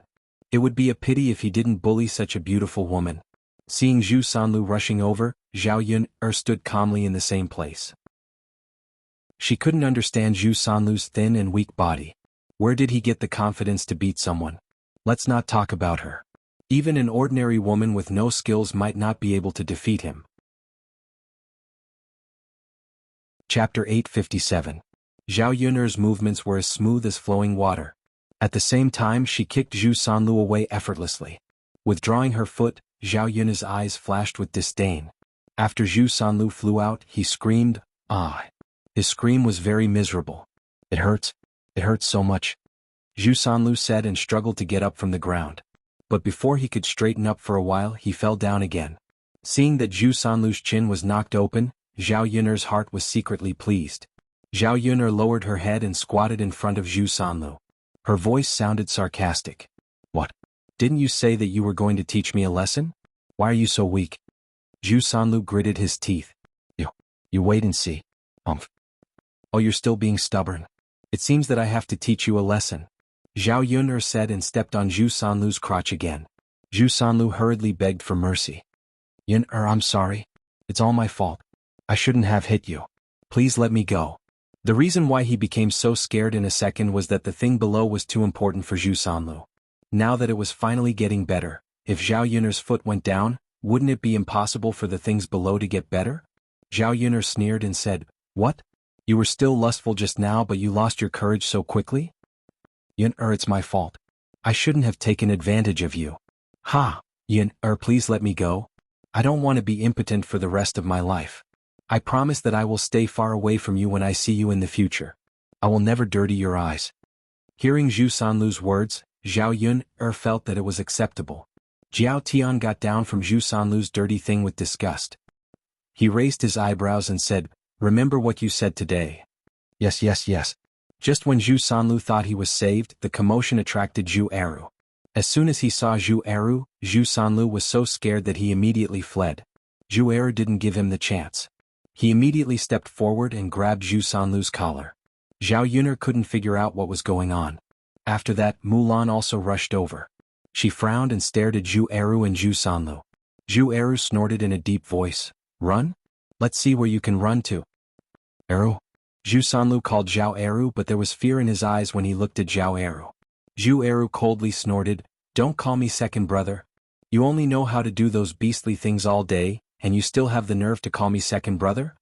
It would be a pity if he didn't bully such a beautiful woman. Seeing Zhu Sanlu rushing over, Zhao Yun'er stood calmly in the same place. She couldn't understand Zhu Sanlu's thin and weak body. Where did he get the confidence to beat someone? Let's not talk about her. Even an ordinary woman with no skills might not be able to defeat him. Chapter 857. Zhao Yun'er's movements were as smooth as flowing water. At the same time she kicked Zhu Sanlu away effortlessly. Withdrawing her foot, Zhao Yun'er's eyes flashed with disdain. After Zhu Sanlu flew out, he screamed, "Ah!" His scream was very miserable. It hurts so much," Zhu Sanlu said and struggled to get up from the ground. But before he could straighten up for a while, he fell down again. Seeing that Zhu Sanlu's chin was knocked open, Zhao Yun'er's heart was secretly pleased. Zhao Yun'er lowered her head and squatted in front of Zhu Sanlu. Her voice sounded sarcastic. "What? Didn't you say that you were going to teach me a lesson? Why are you so weak?" Zhu Sanlu gritted his teeth. You wait and see. Oh, you're still being stubborn. It seems that I have to teach you a lesson," Zhao Yun'er said and stepped on Zhu Sanlu's crotch again. Zhu Sanlu hurriedly begged for mercy. "Yun'er, I'm sorry. It's all my fault. I shouldn't have hit you. Please let me go." The reason why he became so scared in a second was that the thing below was too important for Zhu Sanlu. Now that it was finally getting better, if Zhao Yun'er's foot went down, wouldn't it be impossible for the things below to get better? Zhao Yun'er sneered and said, "What? You were still lustful just now but you lost your courage so quickly?" "Yun'er, it's my fault. I shouldn't have taken advantage of you." "Ha! Yun'er, please let me go. I don't want to be impotent for the rest of my life. I promise that I will stay far away from you when I see you in the future. I will never dirty your eyes." Hearing Zhu Sanlu's words, Zhao Yun'er felt that it was acceptable. Jiao Tian got down from Zhu Sanlu's dirty thing with disgust. He raised his eyebrows and said, "Remember what you said today." Yes. Just when Zhu Sanlu thought he was saved, the commotion attracted Zhu Eru. As soon as he saw Zhu Eru, Zhu Sanlu was so scared that he immediately fled. Zhu Eru didn't give him the chance. He immediately stepped forward and grabbed Zhu Sanlu's collar. Zhao Yun'er couldn't figure out what was going on. After that, Mulan also rushed over. She frowned and stared at Zhu Eru and Zhu Sanlu. Zhu Eru snorted in a deep voice, "Run? Let's see where you can run to." "Eru?" Zhu Sanlu called Zhao Eru, but there was fear in his eyes when he looked at Zhao Eru. Zhu Eru coldly snorted, "Don't call me second brother. You only know how to do those beastly things all day, and you still have the nerve to call me second brother?"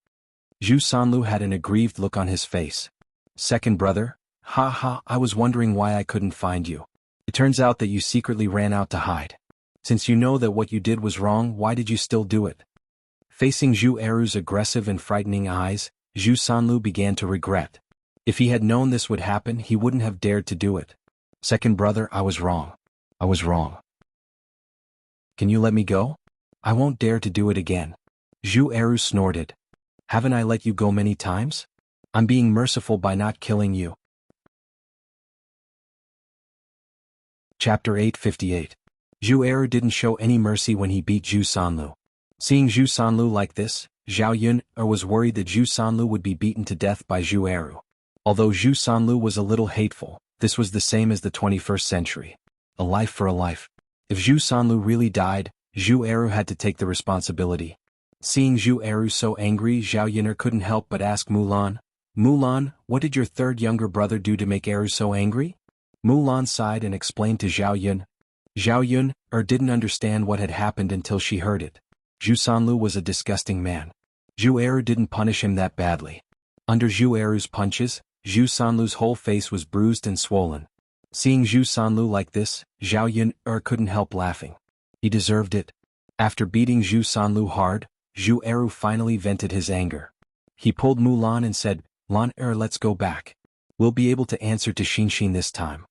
Zhu Sanlu had an aggrieved look on his face. "Second brother? Ha ha, I was wondering why I couldn't find you. It turns out that you secretly ran out to hide. Since you know that what you did was wrong, why did you still do it?" Facing Zhu Eru's aggressive and frightening eyes, Zhu Sanlu began to regret. If he had known this would happen, he wouldn't have dared to do it. "Second brother, I was wrong. Can you let me go? I won't dare to do it again." Zhu Eru snorted. "Haven't I let you go many times? I'm being merciful by not killing you." Chapter 858. Zhu Eru didn't show any mercy when he beat Zhu Sanlu. Seeing Zhu Sanlu like this, Zhao Yun'er was worried that Zhu Sanlu would be beaten to death by Zhu Eru. Although Zhu Sanlu was a little hateful, this was the same as the 21st century. A life for a life. If Zhu Sanlu really died, Zhu Eru had to take the responsibility. Seeing Zhu Eru so angry, Zhao Yun'er couldn't help but ask Mulan, "Mulan, what did your third younger brother do to make Eru so angry?" Mulan sighed and explained to Zhao Yun. Zhao Yun'er didn't understand what had happened until she heard it. Zhu Sanlu was a disgusting man. Zhu Eru didn't punish him that badly. Under Zhu Eru's punches, Zhu Sanlu's whole face was bruised and swollen. Seeing Zhu Sanlu like this, Zhao Yun'er couldn't help laughing. He deserved it. After beating Zhu Sanlu hard, Zhu Eru finally vented his anger. He pulled Mulan and said, "Lan let's go back. We'll be able to answer to Xinxin this time.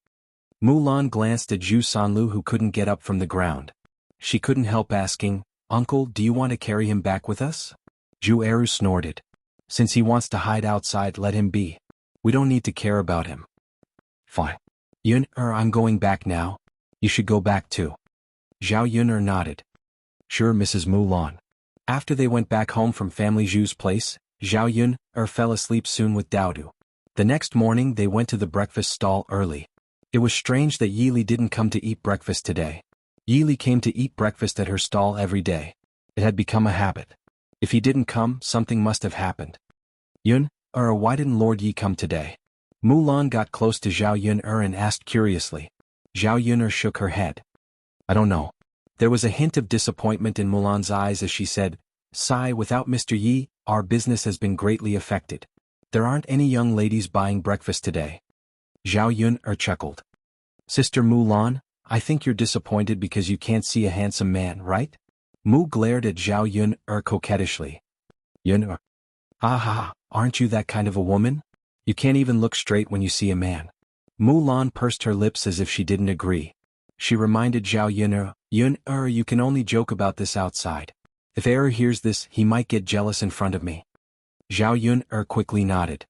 Mulan glanced at Zhu Sanlu, who couldn't get up from the ground. She couldn't help asking, "Uncle, do you want to carry him back with us?" Zhu Eru snorted. "Since he wants to hide outside, let him be. We don't need to care about him." "Fine. I'm going back now. You should go back too." Zhao Yun nodded. "Sure, Mrs. Mulan." After they went back home from family Zhu's place, Zhao Yun fell asleep soon with Daodu. The next morning they went to the breakfast stall early. It was strange that Yili didn't come to eat breakfast today. Yili came to eat breakfast at her stall every day. It had become a habit. If he didn't come, something must have happened. "Yun, why didn't Lord Yi come today?" Mulan got close to Zhao Yun and asked curiously. Zhao Yun shook her head. "I don't know." There was a hint of disappointment in Mulan's eyes as she said, "Sigh, without Mr. Yi, our business has been greatly affected. There aren't any young ladies buying breakfast today." Zhao Yun chuckled. "Sister Mulan, I think you're disappointed because you can't see a handsome man, right?" Mu glared at Zhao Yun coquettishly. "Yun, aren't you that kind of a woman? You can't even look straight when you see a man." Mulan pursed her lips as if she didn't agree. She reminded Zhao Yun, you can only joke about this outside. If hears this, he might get jealous in front of me." Zhao Yun quickly nodded.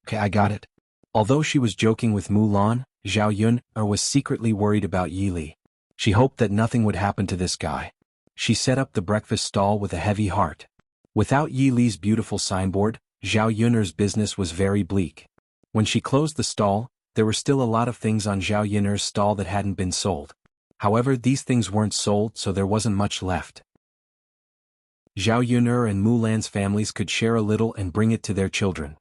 "Okay, I got it." Although she was joking with Mulan, Zhao Yun was secretly worried about Yi Li. She hoped that nothing would happen to this guy. She set up the breakfast stall with a heavy heart. Without Yi Li's beautiful signboard, Zhao Yun's business was very bleak. When she closed the stall, there were still a lot of things on Zhao Yun's stall that hadn't been sold. However, these things weren't sold, so there wasn't much left. Zhao Yun and Mulan's families could share a little and bring it to their children.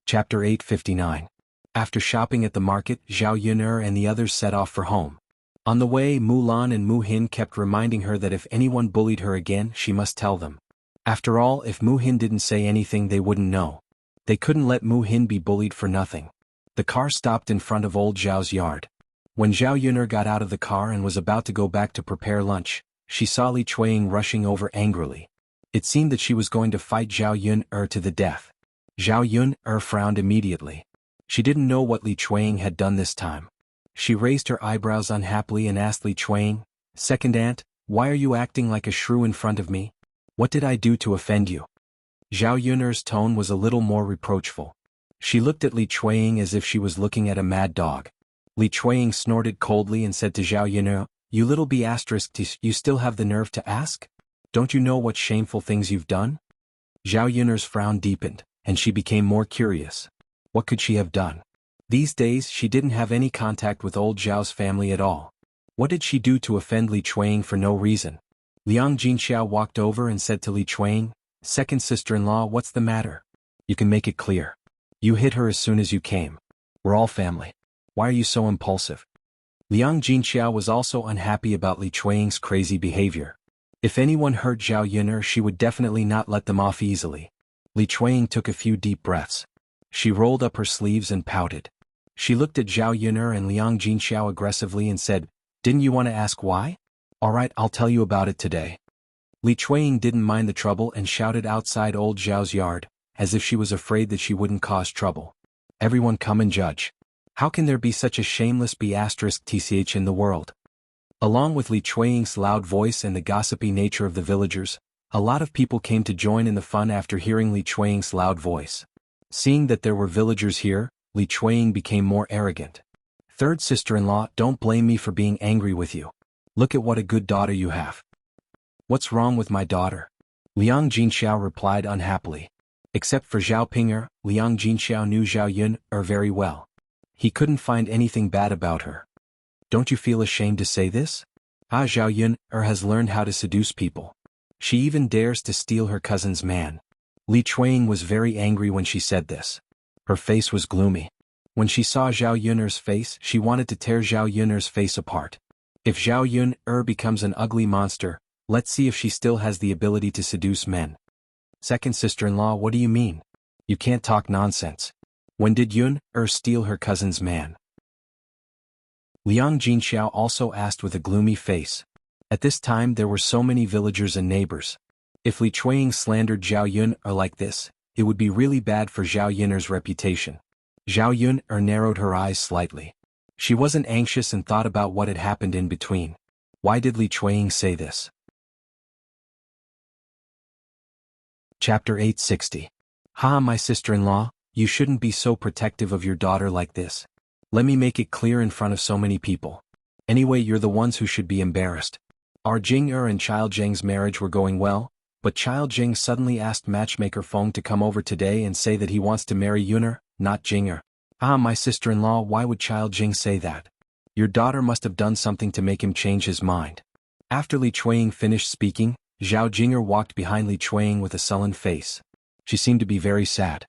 Chapter 859. After shopping at the market, Zhao Yun and the others set off for home. On the way, Mulan and Mu Hin kept reminding her that if anyone bullied her again, she must tell them. After all, if Mu Hin didn't say anything, they wouldn't know. They couldn't let Mu Hin be bullied for nothing. The car stopped in front of old Zhao's yard. When Zhao Yun got out of the car and was about to go back to prepare lunch, she saw Li Chuiying rushing over angrily. It seemed that she was going to fight Zhao Yun to the death. Zhao Yun frowned immediately. She didn't know what Li Chuiying had done this time. She raised her eyebrows unhappily and asked Li Chuiying, "Second aunt, why are you acting like a shrew in front of me? What did I do to offend you?" Zhao Yun's tone was a little more reproachful. She looked at Li Chuiying as if she was looking at a mad dog. Li Chuiying snorted coldly and said to Zhao Yun, "You little b****, you still have the nerve to ask? Don't you know what shameful things you've done?" Zhao Yun's frown deepened, and she became more curious. What could she have done? These days she didn't have any contact with old Zhao's family at all. What did she do to offend Li Chuiying for no reason? Liang Jinxiao walked over and said to Li Chuiying, "Second sister-in-law, what's the matter? You can make it clear. You hit her as soon as you came. We're all family. Why are you so impulsive?" Liang Jinxiao was also unhappy about Li Chuiying's crazy behavior. If anyone hurt Zhao Yun, she would definitely not let them off easily. Li Chuiying took a few deep breaths. She rolled up her sleeves and pouted. She looked at Zhao Yun and Liang Jinxiao aggressively and said, "Didn't you want to ask why? All right, I'll tell you about it today." Li Chuiying didn't mind the trouble and shouted outside old Zhao's yard, as if she was afraid that she wouldn't cause trouble. "Everyone come and judge. How can there be such a shameless b****th in the world?" Along with Li Chuiying's loud voice and the gossipy nature of the villagers, a lot of people came to join in the fun after hearing Li Chuiying's loud voice. Seeing that there were villagers here, Li Chuiying became more arrogant. "Third sister-in-law, don't blame me for being angry with you. Look at what a good daughter you have." "What's wrong with my daughter?" Liang Jinxiao replied unhappily. Except for Zhao Ping'er, Liang Jinxiao knew Zhao Yun very well. He couldn't find anything bad about her. "Don't you feel ashamed to say this? Zhao Yun has learned how to seduce people. She even dares to steal her cousin's man." Li Chuiying was very angry when she said this. Her face was gloomy. When she saw Zhao Yun's face, she wanted to tear Zhao Yun's face apart. If Zhao Yun becomes an ugly monster, let's see if she still has the ability to seduce men. "Second sister-in-law, what do you mean? You can't talk nonsense. When did Yun steal her cousin's man?" Liang Jinxiao also asked with a gloomy face. At this time there were so many villagers and neighbors. If Li Chuiying slandered Zhao Yun like this, it would be really bad for Zhao Yun'er's reputation. Zhao Yun'er narrowed her eyes slightly. She wasn't anxious and thought about what had happened in between. Why did Li Chuanying say this? Chapter 860. My sister-in-law, you shouldn't be so protective of your daughter like this. Let me make it clear in front of so many people. Anyway, you're the ones who should be embarrassed. Our Jing'er and Child Zheng's marriage were going well, but Child Zheng suddenly asked matchmaker Feng to come over today and say that he wants to marry Yun'er, not Jing'er. My sister-in-law, why would Child Zheng say that? Your daughter must have done something to make him change his mind. After Li Chuanying finished speaking, Zhao Jing'er walked behind Li Chuanying with a sullen face. She seemed to be very sad.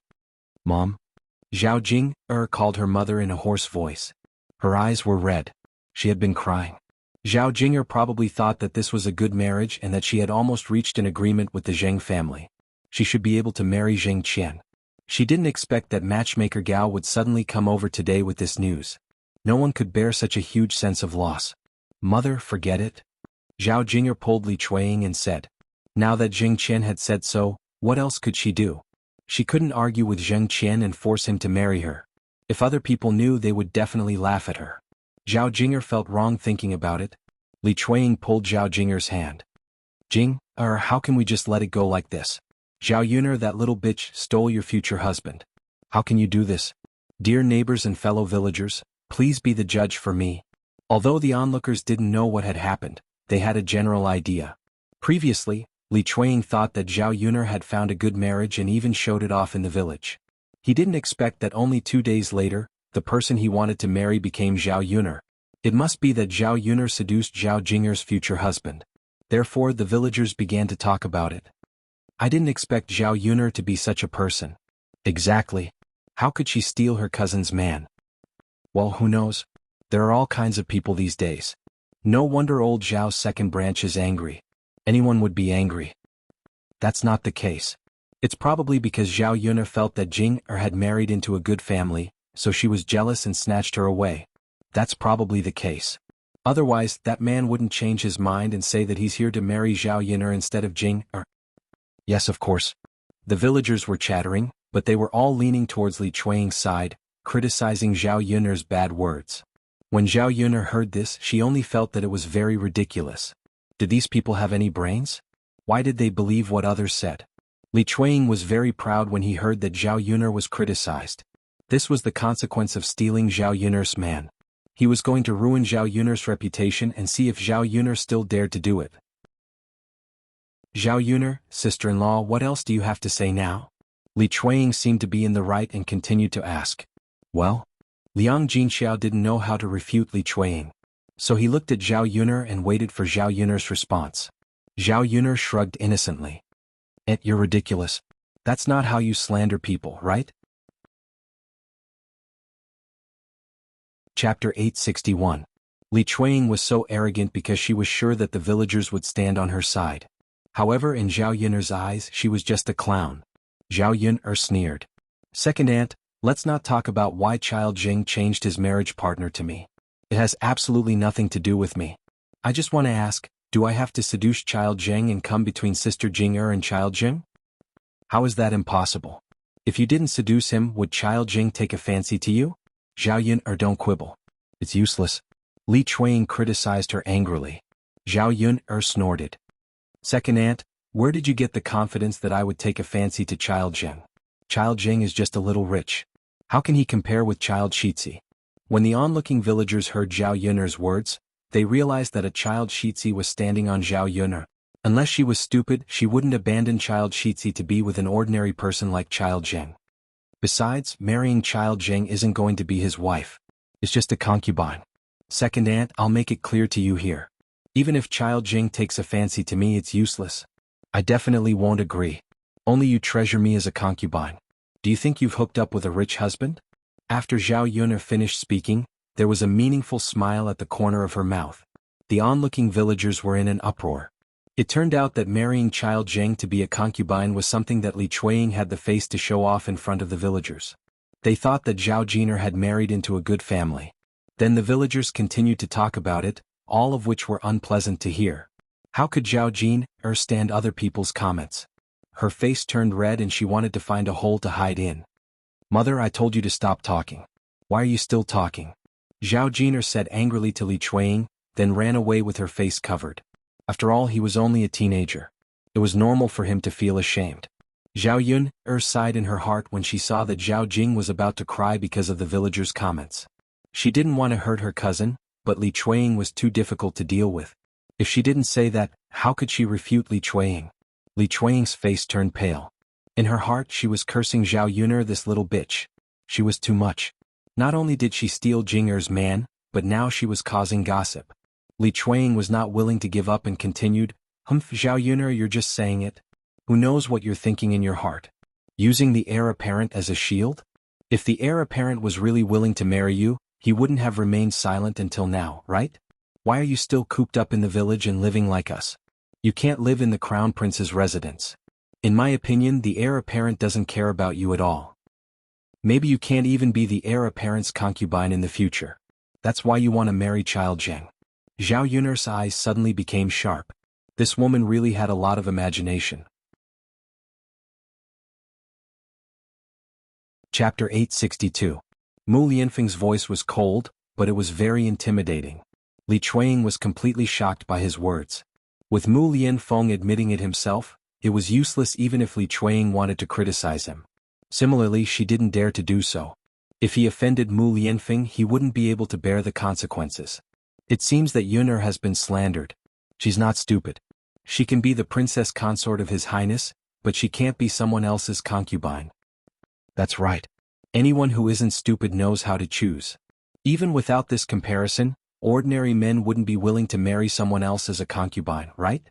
Mom? Zhao Jing'er called her mother in a hoarse voice. Her eyes were red. She had been crying. Zhao Jing'er probably thought that this was a good marriage and that she had almost reached an agreement with the Zheng family. She should be able to marry Zheng Qian. She didn't expect that matchmaker Gao would suddenly come over today with this news. No one could bear such a huge sense of loss. Mother, forget it. Zhao Jing'er pulled Li Chuanying and said. Now that Zheng Qian had said so, what else could she do? She couldn't argue with Zheng Qian and force him to marry her. If other people knew, they would definitely laugh at her. Zhao Jing'er felt wrong thinking about it. Li Chuanying pulled Zhao Jing'er's hand. How can we just let it go like this? Zhao Yun'er, that little bitch, stole your future husband. How can you do this? Dear neighbors and fellow villagers, please be the judge for me. Although the onlookers didn't know what had happened, they had a general idea. Previously, Li Chuanying thought that Zhao Yun'er had found a good marriage and even showed it off in the village. He didn't expect that only 2 days later, the person he wanted to marry became Zhao Yun'er. It must be that Zhao Yun'er seduced Zhao Jing'er's future husband. Therefore, the villagers began to talk about it. I didn't expect Zhao Yun'er to be such a person. Exactly. How could she steal her cousin's man? Well, who knows? There are all kinds of people these days. No wonder old Zhao's second branch is angry. Anyone would be angry. That's not the case. It's probably because Zhao Yun'er felt that Jing'er had married into a good family, so she was jealous and snatched her away. That's probably the case. Otherwise, that man wouldn't change his mind and say that he's here to marry Zhao Yun'er instead of Jing'er. Yes, of course. The villagers were chattering, but they were all leaning towards Li Chuanying's side, criticizing Zhao Yun'er's bad words. When Zhao Yun'er heard this, she only felt that it was very ridiculous. Did these people have any brains? Why did they believe what others said? Li Chuanying was very proud when he heard that Zhao Yun'er was criticized. This was the consequence of stealing Zhao Yun'er's man. He was going to ruin Zhao Yun'er's reputation and see if Zhao Yun'er still dared to do it. Zhao Yun'er, sister-in-law, what else do you have to say now? Li Chuanying seemed to be in the right and continued to ask. Well? Liang Jinxiao didn't know how to refute Li Chuanying. So he looked at Zhao Yun'er and waited for Zhao Yun'er's response. Zhao Yun'er shrugged innocently. You're ridiculous. That's not how you slander people, right? Chapter 861. Li Chuanying was so arrogant because she was sure that the villagers would stand on her side. However, in Zhao Yun'er's eyes, she was just a clown. Zhao Yun'er sneered. Second aunt, let's not talk about why Child Zheng changed his marriage partner to me. It has absolutely nothing to do with me. I just want to ask, do I have to seduce Child Zheng and come between Sister Jing'er and Child Zheng? How is that impossible? If you didn't seduce him, would Child Zheng take a fancy to you? Zhao Yun'er, don't quibble. It's useless. Li Chuanying criticized her angrily. Zhao Yun'er snorted. Second aunt, where did you get the confidence that I would take a fancy to Child Zheng? Child Zheng is just a little rich. How can he compare with Child Shitzi? When the onlooking villagers heard Zhao Yun'er's words, they realized that a Child Shitzi was standing on Zhao Yun'er. Unless she was stupid, she wouldn't abandon Child Shitzi to be with an ordinary person like Child Zheng. Besides, marrying Child Zheng isn't going to be his wife. It's just a concubine. Second aunt, I'll make it clear to you here. Even if Child Zheng takes a fancy to me, it's useless. I definitely won't agree. Only you treasure me as a concubine. Do you think you've hooked up with a rich husband? After Zhao Yun'er finished speaking, there was a meaningful smile at the corner of her mouth. The onlooking villagers were in an uproar. It turned out that marrying Child Zheng to be a concubine was something that Li Chuanying had the face to show off in front of the villagers. They thought that Zhao Jing'er had married into a good family. Then the villagers continued to talk about it, all of which were unpleasant to hear. How could Zhao Jing'er stand other people's comments? Her face turned red and she wanted to find a hole to hide in. "Mother, I told you to stop talking. Why are you still talking?" Zhao Jiner said angrily to Li Chuang, then ran away with her face covered. After all, he was only a teenager. It was normal for him to feel ashamed. Zhao Yun sighed in her heart when she saw that Zhao Jing was about to cry because of the villagers' comments. She didn't want to hurt her cousin, but Li Chuang was too difficult to deal with. If she didn't say that, how could she refute Li Chuang? Li Chuang's face turned pale. In her heart she was cursing Zhao Yuner, this little bitch. She was too much. Not only did she steal Jinger's man, but now she was causing gossip. Li Chuang was not willing to give up and continued, "Humph, Zhao Yuner, you're just saying it. Who knows what you're thinking in your heart? Using the heir apparent as a shield? If the heir apparent was really willing to marry you, he wouldn't have remained silent until now, right? Why are you still cooped up in the village and living like us? You can't live in the crown prince's residence. In my opinion, the heir apparent doesn't care about you at all. Maybe you can't even be the heir apparent's concubine in the future. That's why you want to marry Child Zheng." Zhao Yuner's eyes suddenly became sharp. This woman really had a lot of imagination. Chapter 862. Mu Lianfeng's voice was cold, but it was very intimidating. Li Chuang was completely shocked by his words. With Mu Lianfeng admitting it himself, it was useless even if Li Chuang wanted to criticize him. Similarly, she didn't dare to do so. If he offended Mu Lianfeng, he wouldn't be able to bear the consequences. It seems that Yuner has been slandered. She's not stupid. She can be the princess consort of His Highness, but she can't be someone else's concubine. That's right. Anyone who isn't stupid knows how to choose. Even without this comparison, ordinary men wouldn't be willing to marry someone else as a concubine, right?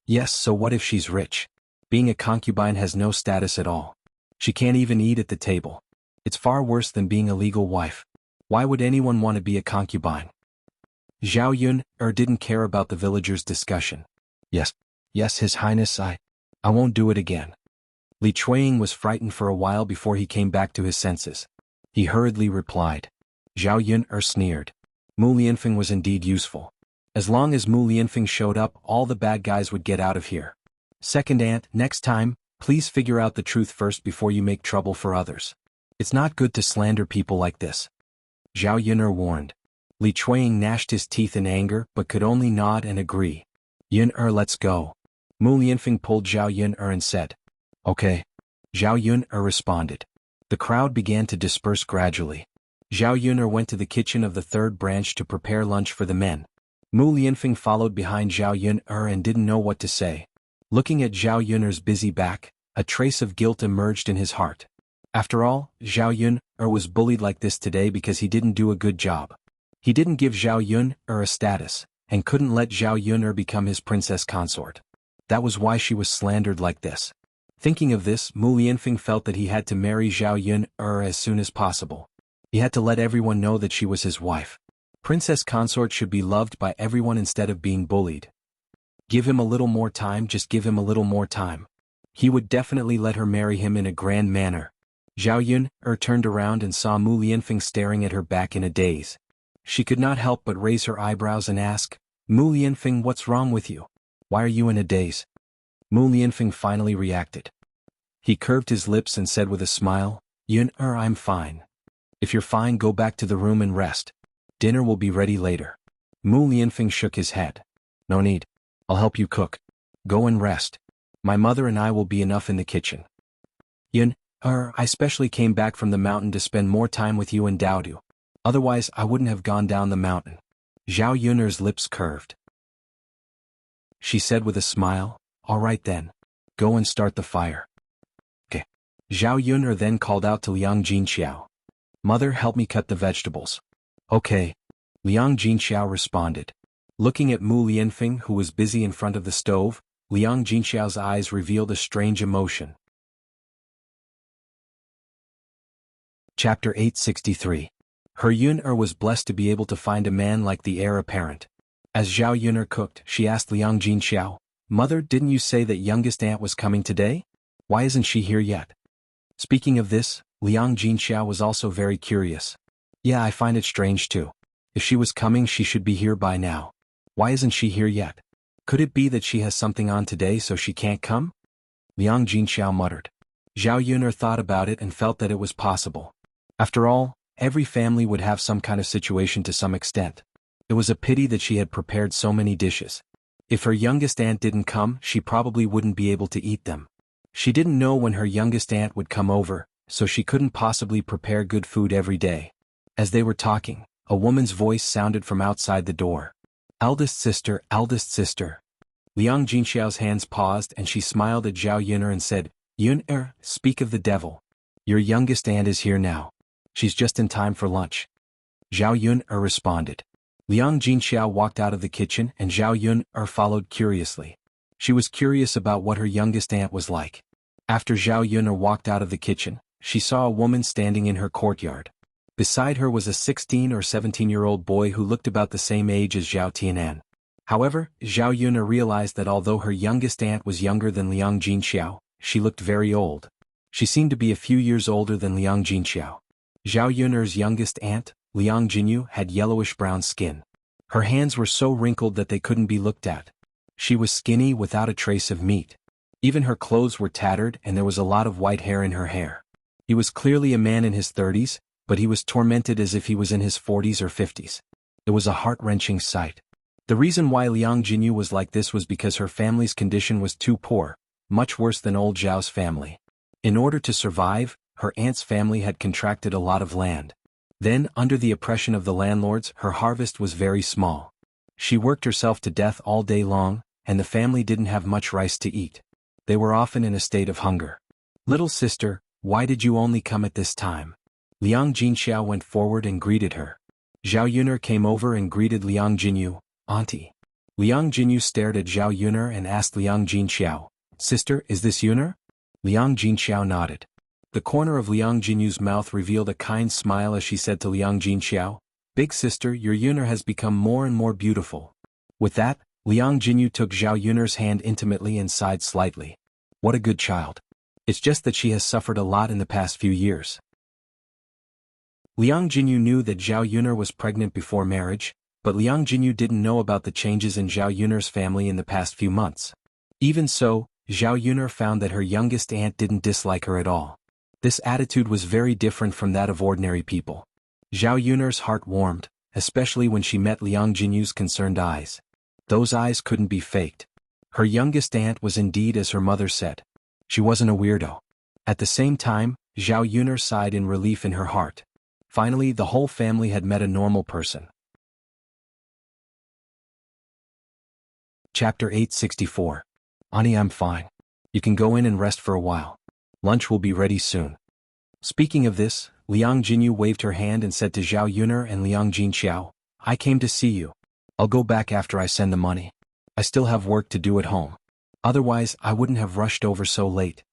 Yes, so what if she's rich? Being a concubine has no status at all. She can't even eat at the table. It's far worse than being a legal wife. Why would anyone want to be a concubine? Zhao Yun didn't care about the villagers' discussion. Yes, His Highness, I won't do it again. Li Chuang was frightened for a while before he came back to his senses. He hurriedly replied. Zhao Yun sneered. Mu Lianfeng was indeed useful. As long as Mu Lianfeng showed up, all the bad guys would get out of here. Second aunt, next time, please figure out the truth first before you make trouble for others. It's not good to slander people like this. Zhao Yuner warned. Li Chuang gnashed his teeth in anger but could only nod and agree. Yuner, let's go. Mu Lianfeng pulled Zhao Yuner and said. Okay. Zhao Yuner responded. The crowd began to disperse gradually. Zhao Yuner went to the kitchen of the third branch to prepare lunch for the men. Mu Lianfeng followed behind Zhao Yuner and didn't know what to say. Looking at Zhao Yuner's busy back, a trace of guilt emerged in his heart. After all, Zhao Yuner was bullied like this today because he didn't do a good job. He didn't give Zhao Yuner a status, and couldn't let Zhao Yuner become his princess consort. That was why she was slandered like this. Thinking of this, Mu Lianfeng felt that he had to marry Zhao Yuner as soon as possible. He had to let everyone know that she was his wife. Princess consort should be loved by everyone instead of being bullied. Give him a little more time, just give him a little more time. He would definitely let her marry him in a grand manner. Zhao Yuner turned around and saw Mu Lianfeng staring at her back in a daze. She could not help but raise her eyebrows and ask, Mu Lianfeng, what's wrong with you? Why are you in a daze? Mu Lianfeng finally reacted. He curved his lips and said with a smile, Yuner, I'm fine. If you're fine, go back to the room and rest. Dinner will be ready later. Mu Lianfeng shook his head. No need. I'll help you cook. Go and rest. My mother and I will be enough in the kitchen. Yuner, I specially came back from the mountain to spend more time with you and Daodu. Otherwise, I wouldn't have gone down the mountain. Zhao Yuner's lips curved. She said with a smile, all right then. Go and start the fire. Okay. Zhao Yuner then called out to Liang Jinxiao. Mother, help me cut the vegetables. Okay. Liang Jinxiao responded. Looking at Mu Lianfeng, who was busy in front of the stove, Liang Jinxiao's eyes revealed a strange emotion. Chapter 863. Her Yuner was blessed to be able to find a man like the heir apparent. As Zhao Yuner cooked, she asked Liang Jinxiao, Mother, didn't you say that youngest aunt was coming today? Why isn't she here yet? Speaking of this, Liang Jinxiao was also very curious. Yeah, I find it strange too. If she was coming, she should be here by now. Why isn't she here yet? Could it be that she has something on today so she can't come? Liang Jinxiao muttered. Zhao Yuner thought about it and felt that it was possible. After all, every family would have some kind of situation to some extent. It was a pity that she had prepared so many dishes. If her youngest aunt didn't come, she probably wouldn't be able to eat them. She didn't know when her youngest aunt would come over, so she couldn't possibly prepare good food every day. As they were talking, a woman's voice sounded from outside the door. Eldest sister, eldest sister. Liang Jinxiao's hands paused and she smiled at Zhao Yuner and said, Yuner, speak of the devil. Your youngest aunt is here now. She's just in time for lunch. Zhao Yuner responded. Liang Jinxiao walked out of the kitchen and Zhao Yuner followed curiously. She was curious about what her youngest aunt was like. After Zhao Yuner walked out of the kitchen, she saw a woman standing in her courtyard. Beside her was a 16 or 17-year-old boy who looked about the same age as Zhao Tianan. However, Zhao Yuner realized that although her youngest aunt was younger than Liang Jinxiao, she looked very old. She seemed to be a few years older than Liang Jinxiao. Zhao Yuner's youngest aunt, Liang Jinyu, had yellowish-brown skin. Her hands were so wrinkled that they couldn't be looked at. She was skinny without a trace of meat. Even her clothes were tattered and there was a lot of white hair in her hair. He was clearly a man in his 30s, but he was tormented as if he was in his 40s or 50s. It was a heart-wrenching sight. The reason why Liang Jinyu was like this was because her family's condition was too poor, much worse than old Zhao's family. In order to survive, her aunt's family had contracted a lot of land. Then, under the oppression of the landlords, her harvest was very small. She worked herself to death all day long, and the family didn't have much rice to eat. They were often in a state of hunger. Little sister, why did you only come at this time? Liang Jinxiao went forward and greeted her. Zhao Yuner came over and greeted Liang Jinyu, Auntie. Liang Jinyu stared at Zhao Yuner and asked Liang Jinxiao, Sister, is this Yuner? Liang Jinxiao nodded. The corner of Liang Jinyu's mouth revealed a kind smile as she said to Liang Jinxiao, Big sister, your Yuner has become more and more beautiful. With that, Liang Jinyu took Zhao Yuner's hand intimately and sighed slightly. What a good child. It's just that she has suffered a lot in the past few years. Liang Jinyu knew that Zhao Yuner was pregnant before marriage, but Liang Jinyu didn't know about the changes in Zhao Yuner's family in the past few months. Even so, Zhao Yuner found that her youngest aunt didn't dislike her at all. This attitude was very different from that of ordinary people. Zhao Yuner's heart warmed, especially when she met Liang Jinyu's concerned eyes. Those eyes couldn't be faked. Her youngest aunt was indeed as her mother said. She wasn't a weirdo. At the same time, Zhao Yuner sighed in relief in her heart. Finally, the whole family had met a normal person. Chapter 864. Ani, I'm fine. You can go in and rest for a while. Lunch will be ready soon. Speaking of this, Liang Jinyu waved her hand and said to Zhao Yuner and Liang Jinxiao, I came to see you. I'll go back after I send the money. I still have work to do at home. Otherwise, I wouldn't have rushed over so late.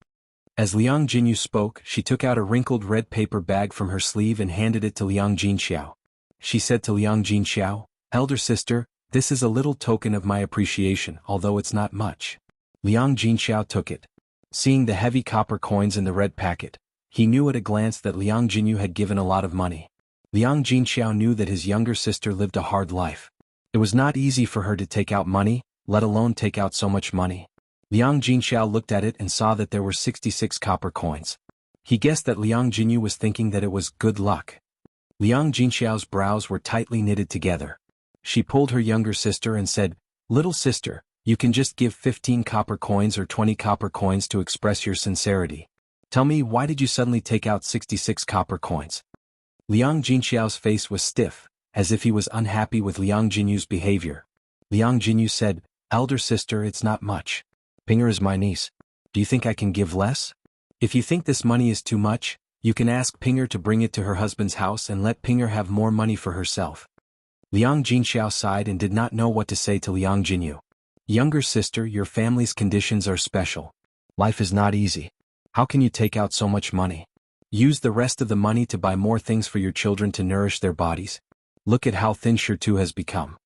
As Liang Jinyu spoke, she took out a wrinkled red paper bag from her sleeve and handed it to Liang Jinxiao. She said to Liang Jinxiao, Elder sister, this is a little token of my appreciation, although it's not much. Liang Jinxiao took it. Seeing the heavy copper coins in the red packet, he knew at a glance that Liang Jinyu had given a lot of money. Liang Jinxiao knew that his younger sister lived a hard life. It was not easy for her to take out money, let alone take out so much money. Liang Jinxiao looked at it and saw that there were 66 copper coins. He guessed that Liang Jinyu was thinking that it was good luck. Liang Jinxiao's brows were tightly knitted together. She pulled her younger sister and said, Little sister, you can just give 15 copper coins or 20 copper coins to express your sincerity. Tell me, why did you suddenly take out 66 copper coins? Liang Jinxiao's face was stiff, as if he was unhappy with Liang Jinyu's behavior. Liang Jinyu said, Elder sister, it's not much. Pinger is my niece. Do you think I can give less? If you think this money is too much, you can ask Pinger to bring it to her husband's house and let Pinger have more money for herself. Liang Jinxiao sighed and did not know what to say to Liang Jinyu. Younger sister, your family's conditions are special. Life is not easy. How can you take out so much money? Use the rest of the money to buy more things for your children to nourish their bodies. Look at how thin Shirtu has become.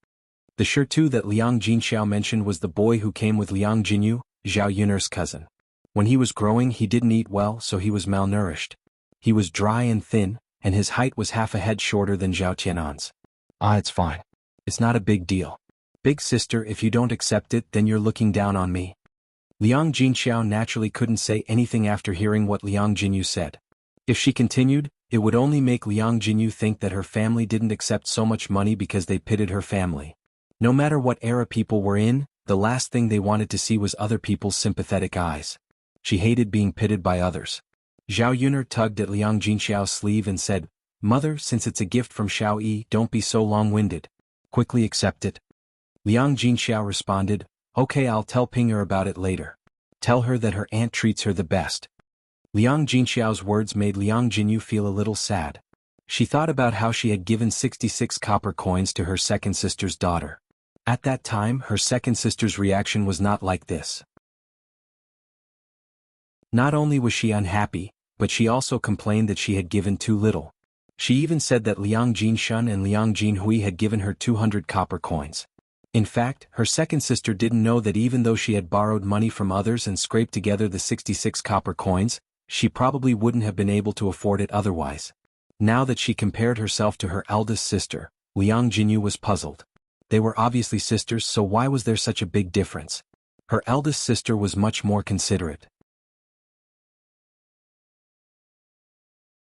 The Shirtu that Liang Jinxiao mentioned was the boy who came with Liang Jinyu, Zhao Yuner's cousin. When he was growing, he didn't eat well, so he was malnourished. He was dry and thin, and his height was half a head shorter than Zhao Tianan's. It's fine. It's not a big deal. Big sister, if you don't accept it, then you're looking down on me. Liang Jinxiao naturally couldn't say anything after hearing what Liang Jinyu said. If she continued, it would only make Liang Jinyu think that her family didn't accept so much money because they pitted her family. No matter what era people were in, the last thing they wanted to see was other people's sympathetic eyes. She hated being pitted by others. Zhao Yuner tugged at Liang Jinxiao's sleeve and said, "Mother, since it's a gift from Xiao Yi, don't be so long-winded. Quickly accept it." Liang Jinxiao responded, "Okay, I'll tell Ping'er about it later. Tell her that her aunt treats her the best." Liang Jinxiao's words made Liang Jinyu feel a little sad. She thought about how she had given 66 copper coins to her second sister's daughter. At that time, her second sister's reaction was not like this. Not only was she unhappy, but she also complained that she had given too little. She even said that Liang Jinshun and Liang Jinhui had given her 200 copper coins. In fact, her second sister didn't know that even though she had borrowed money from others and scraped together the 66 copper coins, she probably wouldn't have been able to afford it otherwise. Now that she compared herself to her eldest sister, Liang Jinyu was puzzled. They were obviously sisters, so why was there such a big difference? Her eldest sister was much more considerate.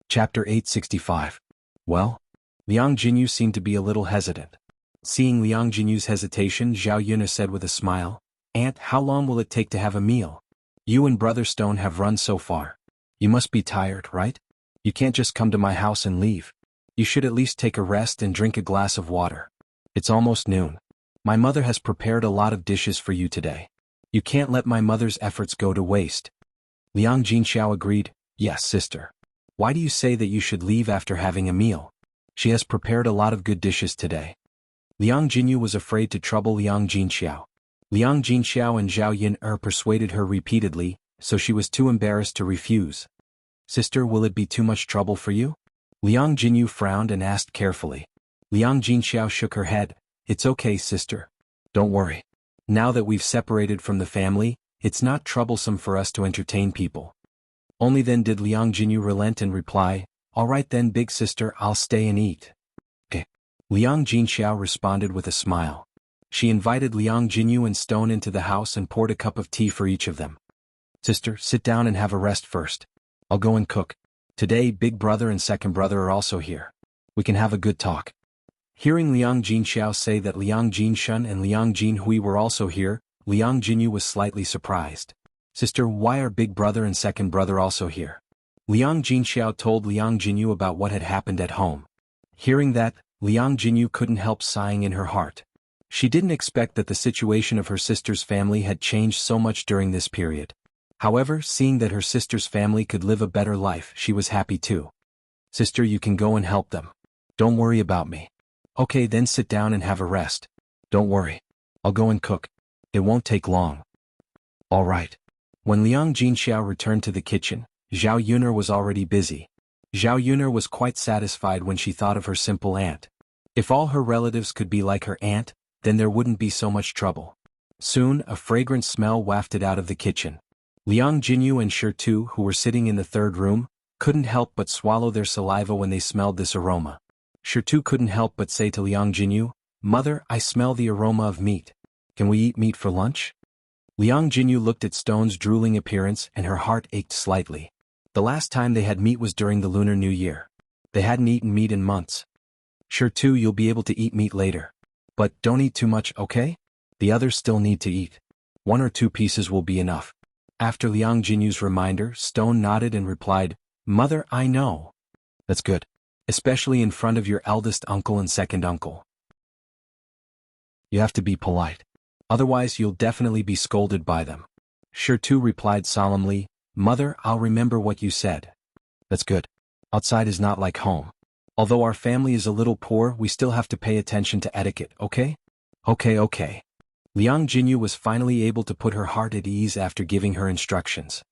Chapter 865. Well? Liang Jinyu seemed to be a little hesitant. Seeing Liang Jinyu's hesitation, Zhao Yuna said with a smile, "Aunt, how long will it take to have a meal? You and Brother Stone have run so far. You must be tired, right? You can't just come to my house and leave. You should at least take a rest and drink a glass of water. It's almost noon. My mother has prepared a lot of dishes for you today. You can't let my mother's efforts go to waste." Liang Jinxiao agreed, "Yes, sister. Why do you say that you should leave after having a meal? She has prepared a lot of good dishes today." Liang Jinyu was afraid to trouble Liang Jinxiao. Liang Jinxiao and Zhao Yin persuaded her repeatedly, so she was too embarrassed to refuse. "Sister, will it be too much trouble for you?" Liang Jinyu frowned and asked carefully. Liang Jinxiao shook her head, "It's okay, sister. Don't worry. Now that we've separated from the family, it's not troublesome for us to entertain people." Only then did Liang Jinyu relent and reply, "All right then, big sister, I'll stay and eat." "Okay." Liang Jinxiao responded with a smile. She invited Liang Jinyu and Stone into the house and poured a cup of tea for each of them. "Sister, sit down and have a rest first. I'll go and cook. Today, big brother and second brother are also here. We can have a good talk." Hearing Liang Jinxiao say that Liang Jinshun and Liang Jinhui were also here, Liang Jinyu was slightly surprised. "Sister, why are big brother and second brother also here?" Liang Jinxiao told Liang Jinyu about what had happened at home. Hearing that, Liang Jinyu couldn't help sighing in her heart. She didn't expect that the situation of her sister's family had changed so much during this period. However, seeing that her sister's family could live a better life, she was happy too. "Sister, you can go and help them. Don't worry about me." "Okay, then sit down and have a rest. Don't worry. I'll go and cook. It won't take long." "All right." When Liang Jinxiao returned to the kitchen, Zhao Yuner was already busy. Zhao Yuner was quite satisfied when she thought of her simple aunt. If all her relatives could be like her aunt, then there wouldn't be so much trouble. Soon, a fragrant smell wafted out of the kitchen. Liang Jinyu and Shirtu, who were sitting in the third room, couldn't help but swallow their saliva when they smelled this aroma. Shirtu couldn't help but say to Liang Jinyu, "Mother, I smell the aroma of meat. Can we eat meat for lunch?" Liang Jinyu looked at Stone's drooling appearance and her heart ached slightly. The last time they had meat was during the Lunar New Year. They hadn't eaten meat in months. "Shirtu, you'll be able to eat meat later. But don't eat too much, okay? The others still need to eat. 1 or 2 pieces will be enough." After Liang Jinyu's reminder, Stone nodded and replied, "Mother, I know." "That's good. Especially in front of your eldest uncle and second uncle. You have to be polite. Otherwise you'll definitely be scolded by them." Shirtu replied solemnly, "Mother, I'll remember what you said." "That's good. Outside is not like home. Although our family is a little poor, we still have to pay attention to etiquette, okay?" Okay. Liang Jinyu was finally able to put her heart at ease after giving her instructions.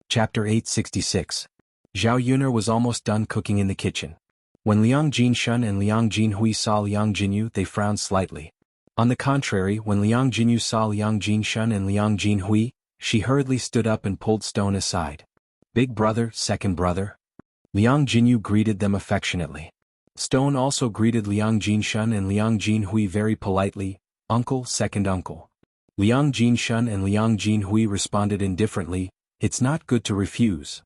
Chapter 866. Zhao Yuner was almost done cooking in the kitchen. When Liang Jinshun and Liang Jinhui saw Liang Jinyu, they frowned slightly. On the contrary, when Liang Jinyu saw Liang Jinshun and Liang Jinhui, she hurriedly stood up and pulled Stone aside. "Big brother, second brother." Liang Jinyu greeted them affectionately. Stone also greeted Liang Jinshun and Liang Jinhui very politely. uncle, second uncle. Liang Jinshan and Liang Jinhui responded indifferently, it's not good to refuse.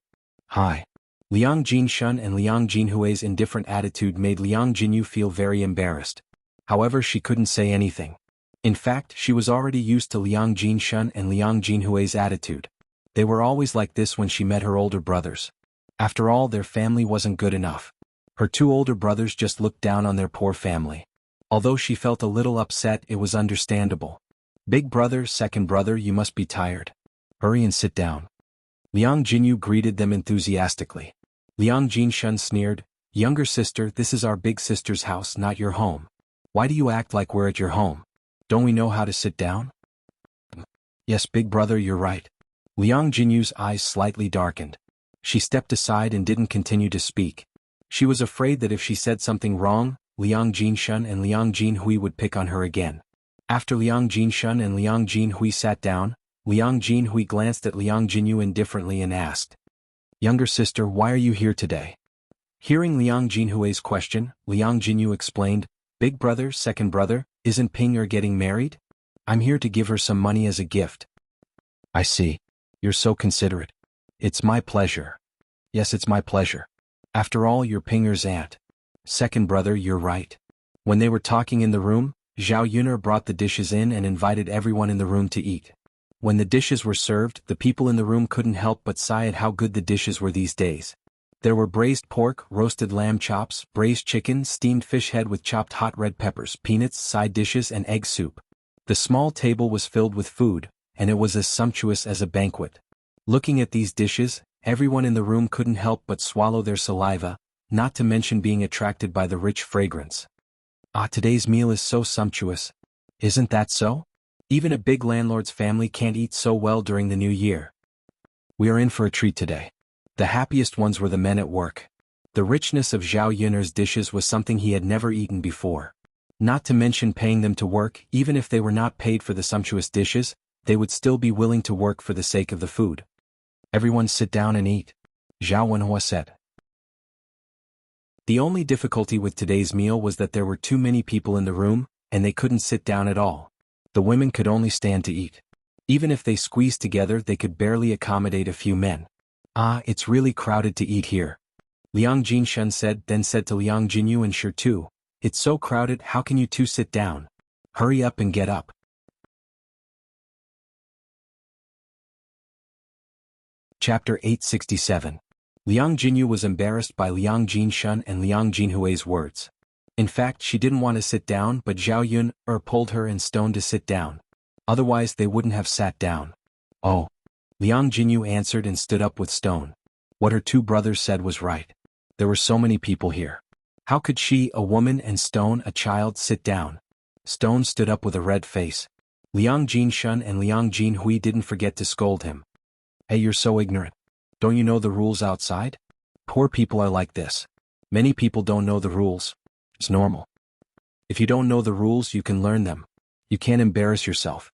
Hi. Liang Jinshan and Liang Jinhui's indifferent attitude made Liang Jinyu feel very embarrassed. However, she couldn't say anything. In fact, she was already used to Liang Jinshan and Liang Jinhui's attitude. They were always like this when she met her older brothers. After all, their family wasn't good enough. Her two older brothers just looked down on their poor family. Although she felt a little upset, it was understandable. Big brother, second brother, you must be tired. Hurry and sit down. Liang Jinyu greeted them enthusiastically. Liang Jinshan sneered, younger sister, this is our big sister's house, not your home. Why do you act like we're at your home? Don't we know how to sit down? Yes, big brother, you're right. Liang Jinyu's eyes slightly darkened. She stepped aside and didn't continue to speak. She was afraid that if she said something wrong, Liang Jinshan and Liang Jinhui would pick on her again. After Liang Jinshan and Liang Jinhui sat down, Liang Jinhui glanced at Liang Jinyu indifferently and asked, younger sister, why are you here today? Hearing Liang Jinhui's question, Liang Jinyu explained, big brother, second brother, isn't Ping getting married? I'm here to give her some money as a gift. I see. You're so considerate. It's my pleasure. Yes, it's my pleasure. After all, you're Pinger's aunt. Second brother, you're right. When they were talking in the room, Zhao Yuner brought the dishes in and invited everyone in the room to eat. When the dishes were served, the people in the room couldn't help but sigh at how good the dishes were these days. There were braised pork, roasted lamb chops, braised chicken, steamed fish head with chopped hot red peppers, peanuts, side dishes, and egg soup. The small table was filled with food, and it was as sumptuous as a banquet. Looking at these dishes, everyone in the room couldn't help but swallow their saliva, not to mention being attracted by the rich fragrance. Ah, today's meal is so sumptuous. Isn't that so? Even a big landlord's family can't eat so well during the new year. We are in for a treat today. The happiest ones were the men at work. The richness of Zhao Yuner's dishes was something he had never eaten before. Not to mention paying them to work, even if they were not paid for the sumptuous dishes, they would still be willing to work for the sake of the food. Everyone sit down and eat, xuanhuan said. The only difficulty with today's meal was that there were too many people in the room, and they couldn't sit down at all. The women could only stand to eat. Even if they squeezed together, they could barely accommodate a few men. Ah, it's really crowded to eat here. Liang Jinshan said, then said to Liang Jinyu and Shi Tu, it's so crowded, how can you two sit down? Hurry up and get up. Chapter 867. Liang Jinyu was embarrassed by Liang Jinshan and Liang Jinhui's words. In fact, she didn't want to sit down, but Zhao Yuner pulled her and Stone to sit down. Otherwise they wouldn't have sat down. Oh. Liang Jinyu answered and stood up with Stone. What her two brothers said was right. There were so many people here. How could she, a woman, and Stone, a child, sit down? Stone stood up with a red face. Liang Jinshan and Liang Jinhui didn't forget to scold him. Hey, you're so ignorant. Don't you know the rules outside? Poor people are like this. Many people don't know the rules. It's normal. If you don't know the rules, you can learn them. You can't embarrass yourself.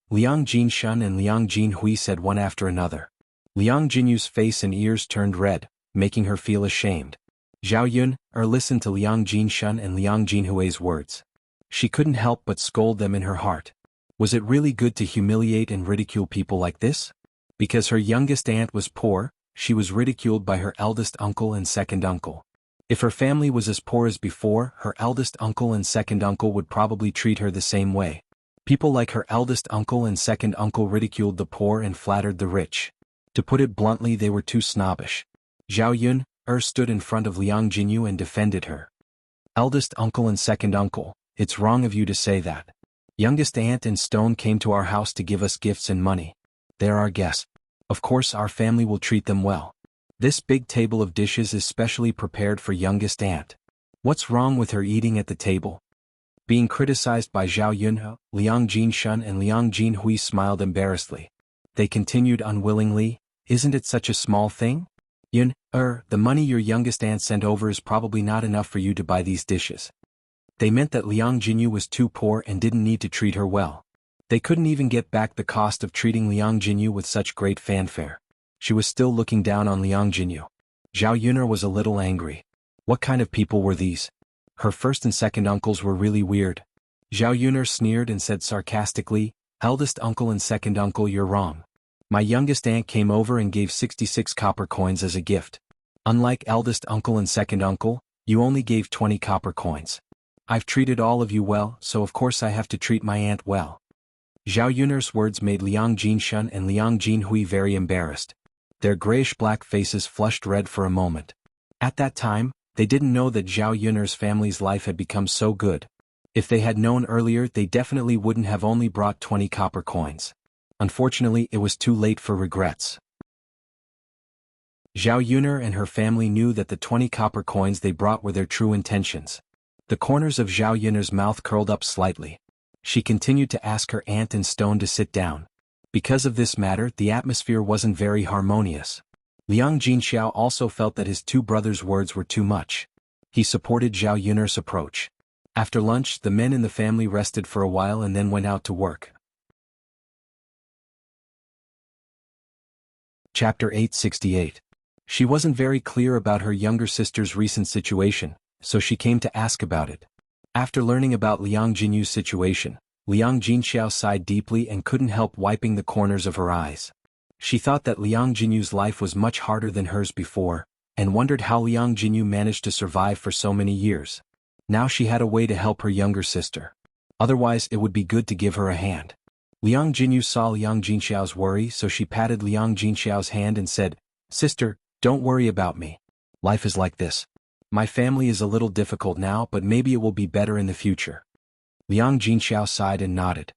Liang Jinshan and Liang Jinhui said one after another. Liang Jinyu's face and ears turned red, making her feel ashamed. Zhao Yuner listened to Liang Jinshan and Liang Jinhui's words. She couldn't help but scold them in her heart. Was it really good to humiliate and ridicule people like this? Because her youngest aunt was poor, she was ridiculed by her eldest uncle and second uncle. If her family was as poor as before, her eldest uncle and second uncle would probably treat her the same way. People like her eldest uncle and second uncle ridiculed the poor and flattered the rich. To put it bluntly, they were too snobbish. Zhao Yuner stood in front of Liang Jinyu and defended her. Eldest uncle and second uncle, it's wrong of you to say that. Youngest aunt and Stone came to our house to give us gifts and money. They're our guests. Of course our family will treat them well. This big table of dishes is specially prepared for youngest aunt. What's wrong with her eating at the table? Being criticized by Zhao Yuner, Liang Jinshan and Liang Jinhui smiled embarrassedly. They continued unwillingly, isn't it such a small thing? Yuner, the money your youngest aunt sent over is probably not enough for you to buy these dishes. They meant that Liang Jinyu was too poor and didn't need to treat her well. They couldn't even get back the cost of treating Liang Jinyu with such great fanfare. She was still looking down on Liang Jinyu. Zhao Yuner was a little angry. What kind of people were these? Her first and second uncles were really weird. Zhao Yuner sneered and said sarcastically, "Eldest uncle and second uncle, you're wrong. My youngest aunt came over and gave 66 copper coins as a gift. Unlike eldest uncle and second uncle, you only gave 20 copper coins. I've treated all of you well, so of course I have to treat my aunt well." Zhao Yuner's words made Liang Jinshun and Liang Jinhui very embarrassed. Their grayish-black faces flushed red for a moment. At that time, they didn't know that Zhao Yuner's family's life had become so good. If they had known earlier, they definitely wouldn't have only brought 20 copper coins. Unfortunately, it was too late for regrets. Zhao Yuner and her family knew that the 20 copper coins they brought were their true intentions. The corners of Zhao Yuner's mouth curled up slightly. She continued to ask her aunt and Stone to sit down. Because of this matter, the atmosphere wasn't very harmonious. Liang Jinxiao also felt that his two brothers' words were too much. He supported Zhao Yuner's approach. After lunch, the men in the family rested for a while and then went out to work. Chapter 868. She wasn't very clear about her younger sister's recent situation, so she came to ask about it. After learning about Liang Jinyu's situation, Liang Jinxiao sighed deeply and couldn't help wiping the corners of her eyes. She thought that Liang Jinyu's life was much harder than hers before, and wondered how Liang Jinyu managed to survive for so many years. Now she had a way to help her younger sister. Otherwise, it would be good to give her a hand. Liang Jinyu saw Liang Jinxiao's worry, so she patted Liang Jinxiao's hand and said, "Sister, don't worry about me. Life is like this. My family is a little difficult now, but maybe it will be better in the future." Liang Jinxiao sighed and nodded.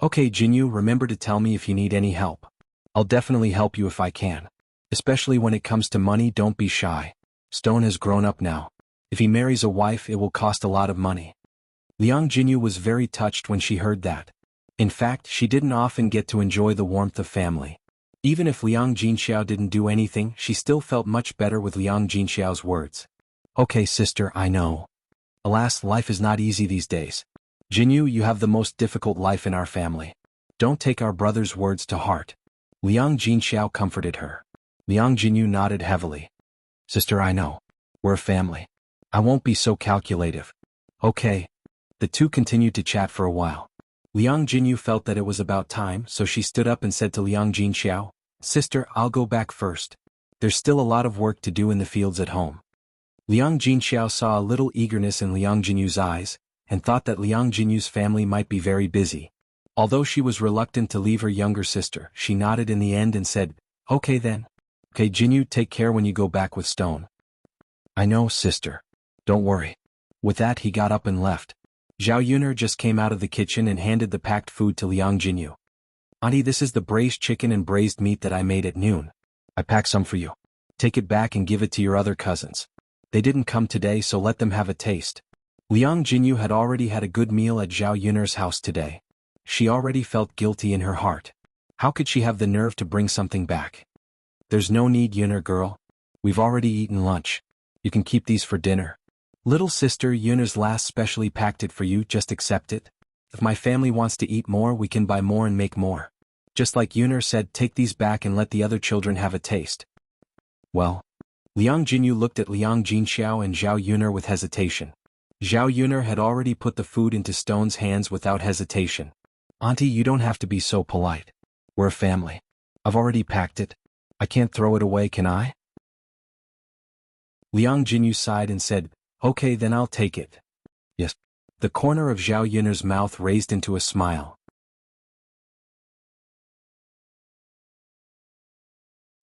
"Okay, Jinyu, remember to tell me if you need any help. I'll definitely help you if I can. Especially when it comes to money, don't be shy. Stone has grown up now. If he marries a wife, it will cost a lot of money." Liang Jinyu was very touched when she heard that. In fact, she didn't often get to enjoy the warmth of family. Even if Liang Jinxiao didn't do anything, she still felt much better with Liang Jinxiao's words. "Okay, sister, I know. Alas, life is not easy these days. Jinyu, you have the most difficult life in our family. Don't take our brother's words to heart." Liang Jinxiao comforted her. Liang Jinyu nodded heavily. "Sister, I know. We're a family. I won't be so calculative." "Okay." The two continued to chat for a while. Liang Jinyu felt that it was about time, so she stood up and said to Liang Jinxiao, "Sister, I'll go back first. There's still a lot of work to do in the fields at home." Liang Jinxiao saw a little eagerness in Liang Jinyu's eyes, and thought that Liang Jinyu's family might be very busy. Although she was reluctant to leave her younger sister, she nodded in the end and said, "Okay then. Okay, Jinyu, take care when you go back with Stone." "I know, sister. Don't worry." With that, he got up and left. Zhao Yuner just came out of the kitchen and handed the packed food to Liang Jinyu. "Auntie, this is the braised chicken and braised meat that I made at noon. I packed some for you. Take it back and give it to your other cousins. They didn't come today, so let them have a taste." Liang Jinyu had already had a good meal at Zhao Yuner's house today. She already felt guilty in her heart. How could she have the nerve to bring something back? "There's no need, Yuner girl. We've already eaten lunch. You can keep these for dinner. Little sister, Yuner's last specially packed it for you, just accept it. If my family wants to eat more, we can buy more and make more. Just like Yuner said, take these back and let the other children have a taste." "Well." Liang Jinyu looked at Liang Jinxiao and Zhao Yuner with hesitation. Zhao Yuner had already put the food into Stone's hands without hesitation. "Auntie, you don't have to be so polite. We're a family. I've already packed it. I can't throw it away, can I?" Liang Jinyu sighed and said, "Okay, then I'll take it." "Yes." The corner of Zhao Yuner's mouth raised into a smile.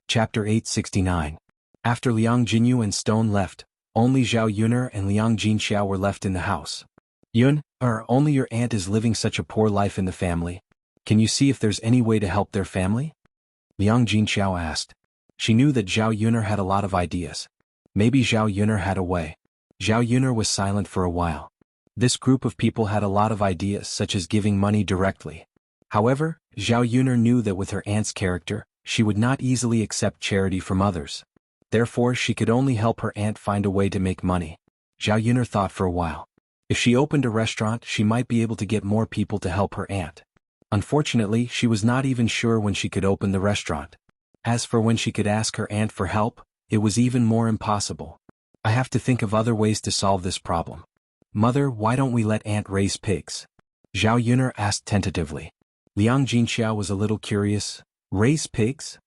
Chapter 869. After Liang Jinyu and Stone left, only Zhao Yuner and Liang Jinxiao were left in the house. Only your aunt is living such a poor life in the family. Can you see if there's any way to help their family?" Liang Jinxiao asked. She knew that Zhao Yuner had a lot of ideas. Maybe Zhao Yuner had a way. Zhao Yuner was silent for a while. This group of people had a lot of ideas, such as giving money directly. However, Zhao Yuner knew that with her aunt's character, she would not easily accept charity from others. Therefore, she could only help her aunt find a way to make money. Zhao Yuner thought for a while. If she opened a restaurant, she might be able to get more people to help her aunt. Unfortunately, she was not even sure when she could open the restaurant. As for when she could ask her aunt for help, it was even more impossible. "I have to think of other ways to solve this problem. Mother, why don't we let Aunt raise pigs? Zhao Yuner asked tentatively. Liang Jinxiao was a little curious. Raise pigs?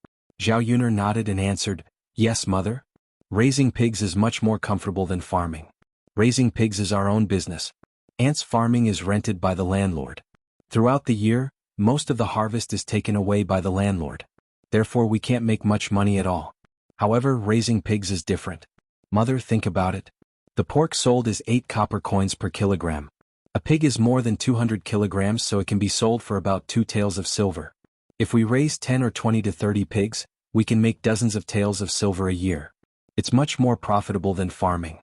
Zhao Yuner nodded and answered, yes, mother. Raising pigs is much more comfortable than farming. Raising pigs is our own business. Ants farming is rented by the landlord. Throughout the year, most of the harvest is taken away by the landlord. Therefore we can't make much money at all. However, raising pigs is different. Mother, think about it. The pork sold is 8 copper coins per kilogram. A pig is more than 200 kilograms, so it can be sold for about 2 taels of silver. If we raise 10 or 20 to 30 pigs, we can make dozens of taels of silver a year. It's much more profitable than farming.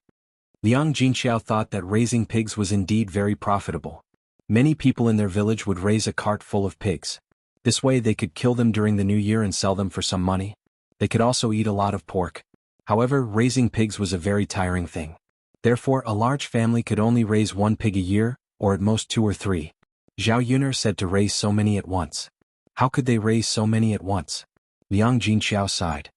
Liang Jinxiao thought that raising pigs was indeed very profitable. Many people in their village would raise a cart full of pigs. This way they could kill them during the new year and sell them for some money. They could also eat a lot of pork. However, raising pigs was a very tiring thing. Therefore, a large family could only raise 1 pig a year, or at most 2 or 3. Zhao Yuner said to raise so many at once. How could they raise so many at once? Liang Jinxiao sighed.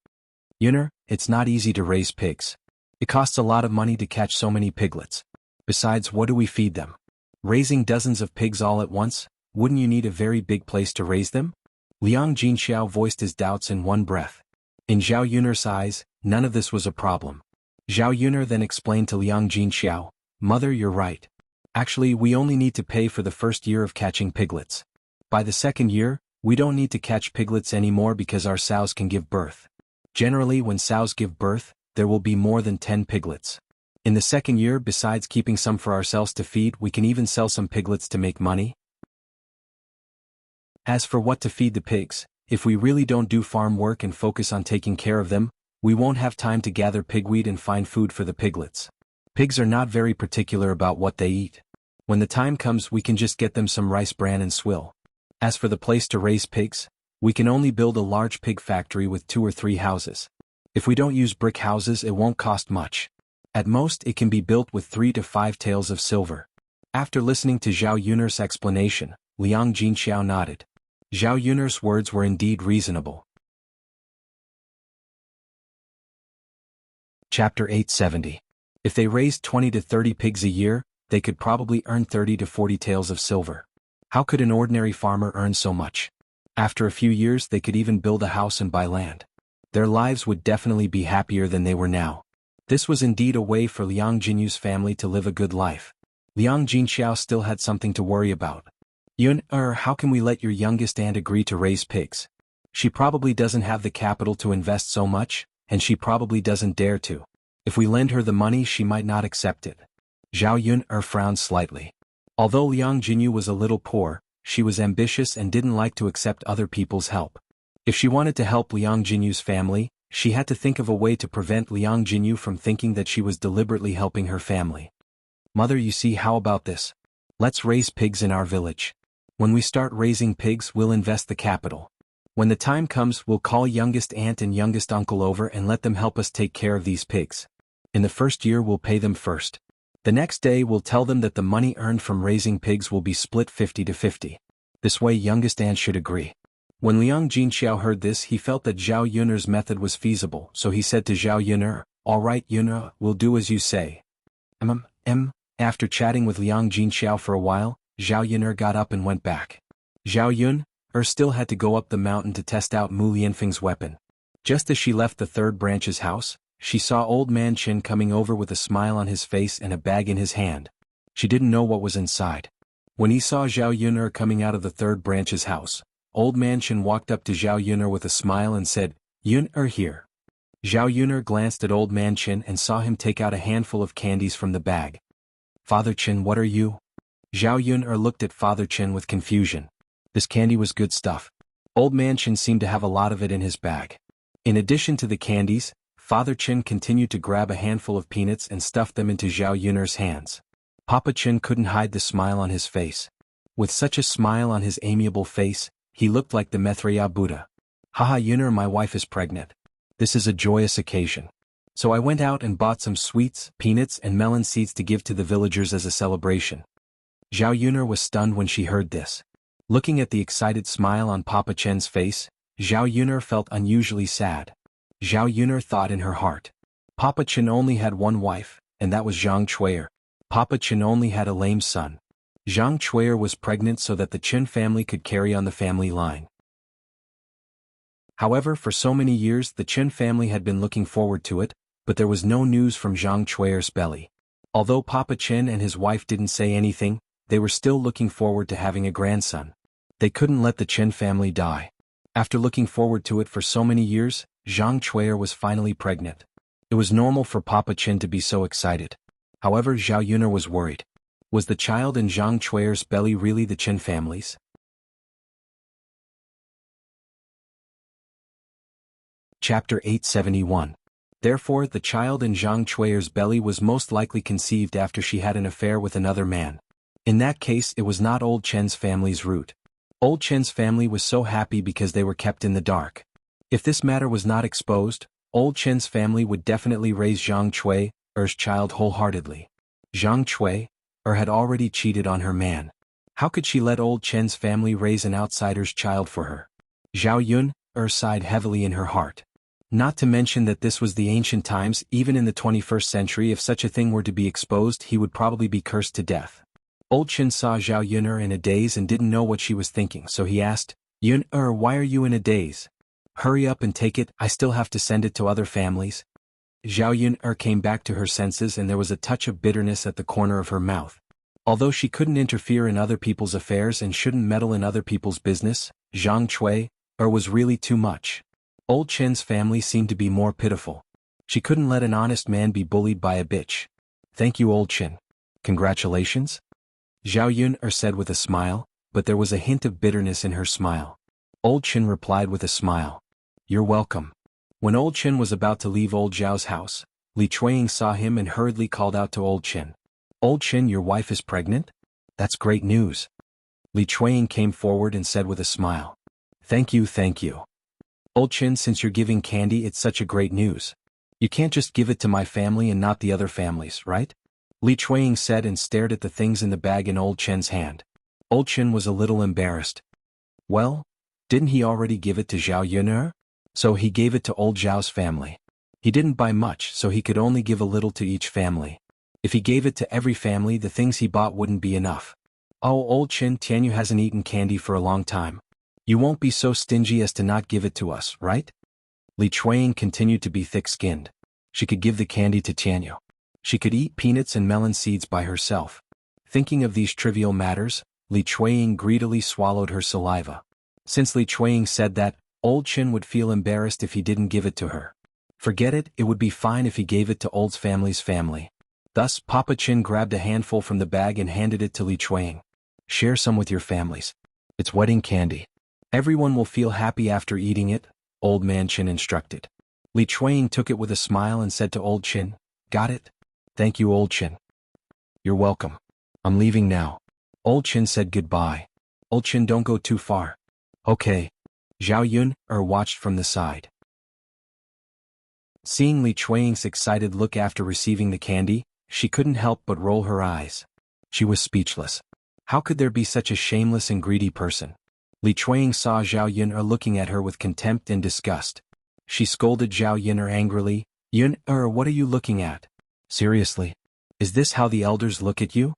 Yuner, it's not easy to raise pigs. It costs a lot of money to catch so many piglets. Besides, what do we feed them? Raising dozens of pigs all at once, wouldn't you need a very big place to raise them? Liang Jinxiao voiced his doubts in one breath. In Zhao Yuner's eyes, none of this was a problem. Zhao Yuner then explained to Liang Jinxiao, Mother, you're right. Actually, we only need to pay for the first year of catching piglets. By the second year, we don't need to catch piglets anymore because our sows can give birth. Generally, when sows give birth, there will be more than 10 piglets. In the second year, besides keeping some for ourselves to feed, we can even sell some piglets to make money. As for what to feed the pigs, if we really don't do farm work and focus on taking care of them, we won't have time to gather pigweed and find food for the piglets. Pigs are not very particular about what they eat. When the time comes, we can just get them some rice bran and swill. As for the place to raise pigs, we can only build a large pig factory with 2 or 3 houses. If we don't use brick houses, it won't cost much. At most, it can be built with 3 to 5 taels of silver. After listening to Zhao Yuner's explanation, Liang Jinxiao nodded. Zhao Yuner's words were indeed reasonable. Chapter 870. If they raised 20 to 30 pigs a year, they could probably earn 30 to 40 taels of silver. How could an ordinary farmer earn so much? After a few years, they could even build a house and buy land. Their lives would definitely be happier than they were now. This was indeed a way for Liang Jinyu's family to live a good life. Liang Jinxiao still had something to worry about. How can we let your youngest aunt agree to raise pigs? She probably doesn't have the capital to invest so much, and she probably doesn't dare to. If we lend her the money, she might not accept it. Zhao Yuner frowned slightly. Although Liang Jinyu was a little poor, she was ambitious and didn't like to accept other people's help. If she wanted to help Liang Jinyu's family, she had to think of a way to prevent Liang Jinyu from thinking that she was deliberately helping her family. Mother, you see, how about this? Let's raise pigs in our village. When we start raising pigs, we'll invest the capital. When the time comes, we'll call youngest aunt and youngest uncle over and let them help us take care of these pigs. In the first year, we'll pay them first. The next day, we'll tell them that the money earned from raising pigs will be split 50 to 50. This way, youngest aunt should agree. When Liang Jinxiao heard this, he felt that Zhao Yuner's method was feasible, so he said to Zhao Yuner, all right, Yuner, we'll do as you say. After chatting with Liang Jinxiao for a while, Zhao Yuner got up and went back. Zhao Yuner still had to go up the mountain to test out Mu Lianfeng's weapon. Just as she left the third branch's house, she saw Old Man Qin coming over with a smile on his face and a bag in his hand. She didn't know what was inside. When he saw Zhao Yuner coming out of the third branch's house, Old Man Qin walked up to Zhao Yuner with a smile and said, Yuner here. Zhao Yuner glanced at Old Man Qin and saw him take out a handful of candies from the bag. Father Qin, what are you? Zhao Yuner looked at Father Qin with confusion. This candy was good stuff. Old Man Qin seemed to have a lot of it in his bag. In addition to the candies, Father Qin continued to grab a handful of peanuts and stuff them into Zhao Yuner's hands. Papa Qin couldn't hide the smile on his face. With such a smile on his amiable face, he looked like the Maitreya Buddha. Haha, Yuner, my wife is pregnant. This is a joyous occasion. So I went out and bought some sweets, peanuts and melon seeds to give to the villagers as a celebration. Zhao Yuner was stunned when she heard this. Looking at the excited smile on Papa Chen's face, Zhao Yuner felt unusually sad. Zhao Yuner thought in her heart. Papa Chen only had one wife, and that was Zhang Chuier. Papa Chen only had a lame son. Xianxia was pregnant so that the Qin family could carry on the family line. However, for so many years the Qin family had been looking forward to it, but there was no news from Xianxia's belly. Although Papa Qin and his wife didn't say anything, they were still looking forward to having a grandson. They couldn't let the Qin family die. After looking forward to it for so many years, Xianxia was finally pregnant. It was normal for Papa Qin to be so excited. However, Xiaoyuner was worried. Was the child in Xianxia's belly really the Qin family's? Chapter 871. Therefore, the child in Xianxia's belly was most likely conceived after she had an affair with another man. In that case, it was not Old Chen's family's root. Old Chen's family was so happy because they were kept in the dark. If this matter was not exposed, Old Chen's family would definitely raise Xianxia's child wholeheartedly. Xianxia had already cheated on her man. How could she let Old Chen's family raise an outsider's child for her? Xiaoyuner sighed heavily in her heart. Not to mention that this was the ancient times. Even in the 21st century, if such a thing were to be exposed, he would probably be cursed to death. Old Chen saw Xiaoyuner in a daze and didn't know what she was thinking, so he asked, "Yun, why are you in a daze? Hurry up and take it, I still have to send it to other families." Xiaoyuner came back to her senses and there was a touch of bitterness at the corner of her mouth. Although she couldn't interfere in other people's affairs and shouldn't meddle in other people's business, Xianxia was really too much. Old Chen's family seemed to be more pitiful. She couldn't let an honest man be bullied by a bitch. "Thank you, Old Chen. Congratulations?" Xiaoyuner said with a smile, but there was a hint of bitterness in her smile. Old Chen replied with a smile. "You're welcome." When Old Chen was about to leave Old Zhao's house, Li Chuanying saw him and hurriedly called out to Old Chen. "Old Chen, your wife is pregnant? That's great news." Li Chuanying came forward and said with a smile. Thank you. Old Chen, since you're giving candy, it's such a great news. You can't just give it to my family and not the other families, right?" Li Chuanying said and stared at the things in the bag in Old Chen's hand. Old Chen was a little embarrassed. Well, didn't he already give it to Xiaoyuner? So he gave it to Old Zhao's family. He didn't buy much, so he could only give a little to each family. If he gave it to every family, the things he bought wouldn't be enough. "Oh, Old Chen, Tianyu hasn't eaten candy for a long time. You won't be so stingy as to not give it to us, right?" Li Chuanying continued to be thick-skinned. She could give the candy to Tianyu. She could eat peanuts and melon seeds by herself. Thinking of these trivial matters, Li Chuanying greedily swallowed her saliva. Since Li Chuanying said that, Old Chen would feel embarrassed if he didn't give it to her. Forget it, it would be fine if he gave it to Old family's family. Thus, Papa Chen grabbed a handful from the bag and handed it to Li Chuanying. "Share some with your families. It's wedding candy. Everyone will feel happy after eating it," Old Man Chen instructed. Li Chuanying took it with a smile and said to Old Chen, "Got it? Thank you, Old Chen." "You're welcome. I'm leaving now." Old Chen said goodbye. "Old Chen, don't go too far." "Okay." Xiaoyuner watched from the side. Seeing Li Chuanying's excited look after receiving the candy, she couldn't help but roll her eyes. She was speechless. How could there be such a shameless and greedy person? Li Chuanying saw Xiaoyuner looking at her with contempt and disgust. She scolded Xiaoyuner angrily, "Yun, what are you looking at? Seriously? Is this how the elders look at you?"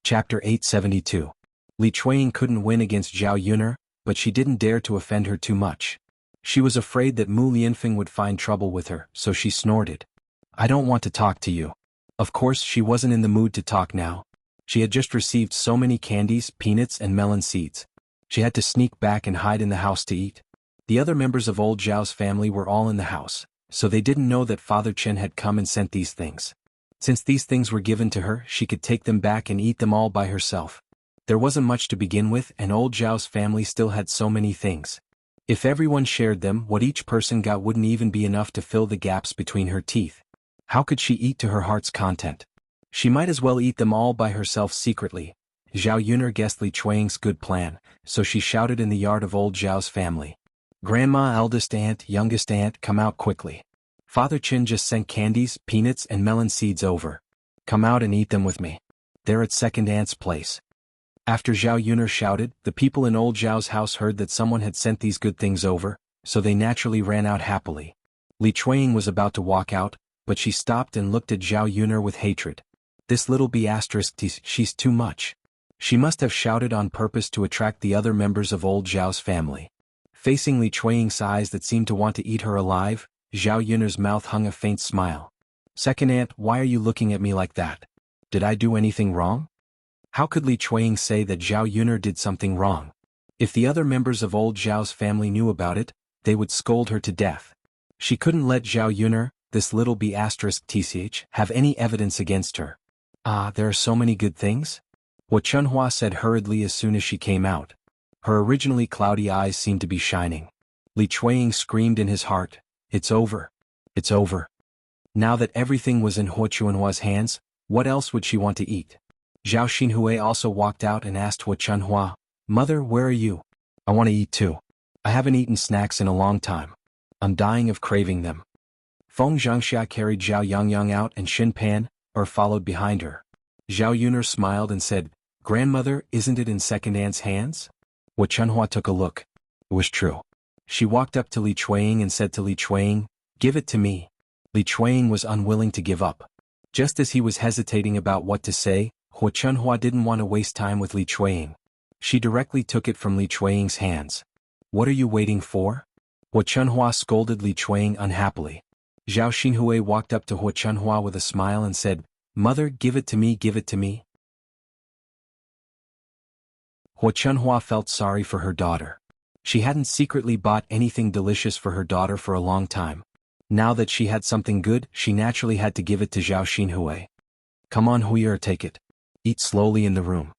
Chapter 872. Li Chuanying couldn't win against Xiaoyuner, but she didn't dare to offend her too much. She was afraid that Mu Lianfeng would find trouble with her, so she snorted. "I don't want to talk to you." Of course, she wasn't in the mood to talk now. She had just received so many candies, peanuts, and melon seeds. She had to sneak back and hide in the house to eat. The other members of Old Zhao's family were all in the house, so they didn't know that Father Chen had come and sent these things. Since these things were given to her, she could take them back and eat them all by herself. There wasn't much to begin with, and Old Zhao's family still had so many things. If everyone shared them, what each person got wouldn't even be enough to fill the gaps between her teeth. How could she eat to her heart's content? She might as well eat them all by herself secretly. Xiaoyuner guessed Li Chuanying's good plan, so she shouted in the yard of Old Zhao's family. "Grandma, eldest aunt, youngest aunt, come out quickly. Father Chen just sent candies, peanuts, and melon seeds over. Come out and eat them with me. They're at second aunt's place." After Xiaoyuner shouted, the people in Old Zhao's house heard that someone had sent these good things over, so they naturally ran out happily. Li Chuanying was about to walk out, but she stopped and looked at Zhao Yuner with hatred. This little b****, she's too much. She must have shouted on purpose to attract the other members of old Zhao's family. Facing Li Chuanying's eyes that seemed to want to eat her alive, Zhao Yuner's mouth hung a faint smile. Second aunt, why are you looking at me like that? Did I do anything wrong? How could Li Chuanying say that Zhao Yuner did something wrong? If the other members of old Zhao's family knew about it, they would scold her to death. She couldn't let Zhao Yuner, this little b****, have any evidence against her. Ah, there are so many good things? What Xuanhuan said hurriedly as soon as she came out. Her originally cloudy eyes seemed to be shining. Li Chuanying screamed in his heart, "It's over. It's over." Now that everything was in Xuanhuan's hands, what else would she want to eat? Zhao Xinhui also walked out and asked Xuanhuan, "Mother, where are you? I want to eat too. I haven't eaten snacks in a long time. I'm dying of craving them." Feng Xianxia carried Zhao Yangyang out and Xin Pan, followed behind her. Zhao Yuner smiled and said, "Grandmother, isn't it in second aunt's hands?" Xuanhuan took a look. It was true. She walked up to Li Chuanying and said to Li Chuanying, "Give it to me." Li Chuanying was unwilling to give up. Just as he was hesitating about what to say, Xuanhuan didn't want to waste time with Li Chuanying. She directly took it from Li Chuanying's hands. "What are you waiting for?" Xuanhuan scolded Li Chuanying unhappily. Zhao Xinhui walked up to Xuanhuan with a smile and said, "Mother, give it to me, give it to me." Xuanhuan felt sorry for her daughter. She hadn't secretly bought anything delicious for her daughter for a long time. Now that she had something good, she naturally had to give it to Zhao Xinhui. "Come on, Huier, take it. Eat slowly in the room."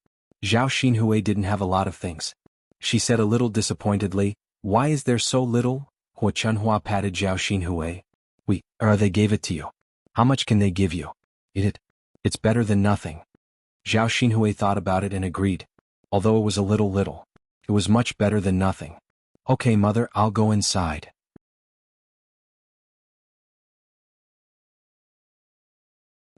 Zhao Xinhui didn't have a lot of things. She said a little disappointedly, "Why is there so little?" Xuanhuan patted Zhao Xinhui. They gave it to you. How much can they give you? Eat it. It's better than nothing." Zhao Xinhui thought about it and agreed. Although it was a little, it was much better than nothing. "Okay, mother, I'll go inside."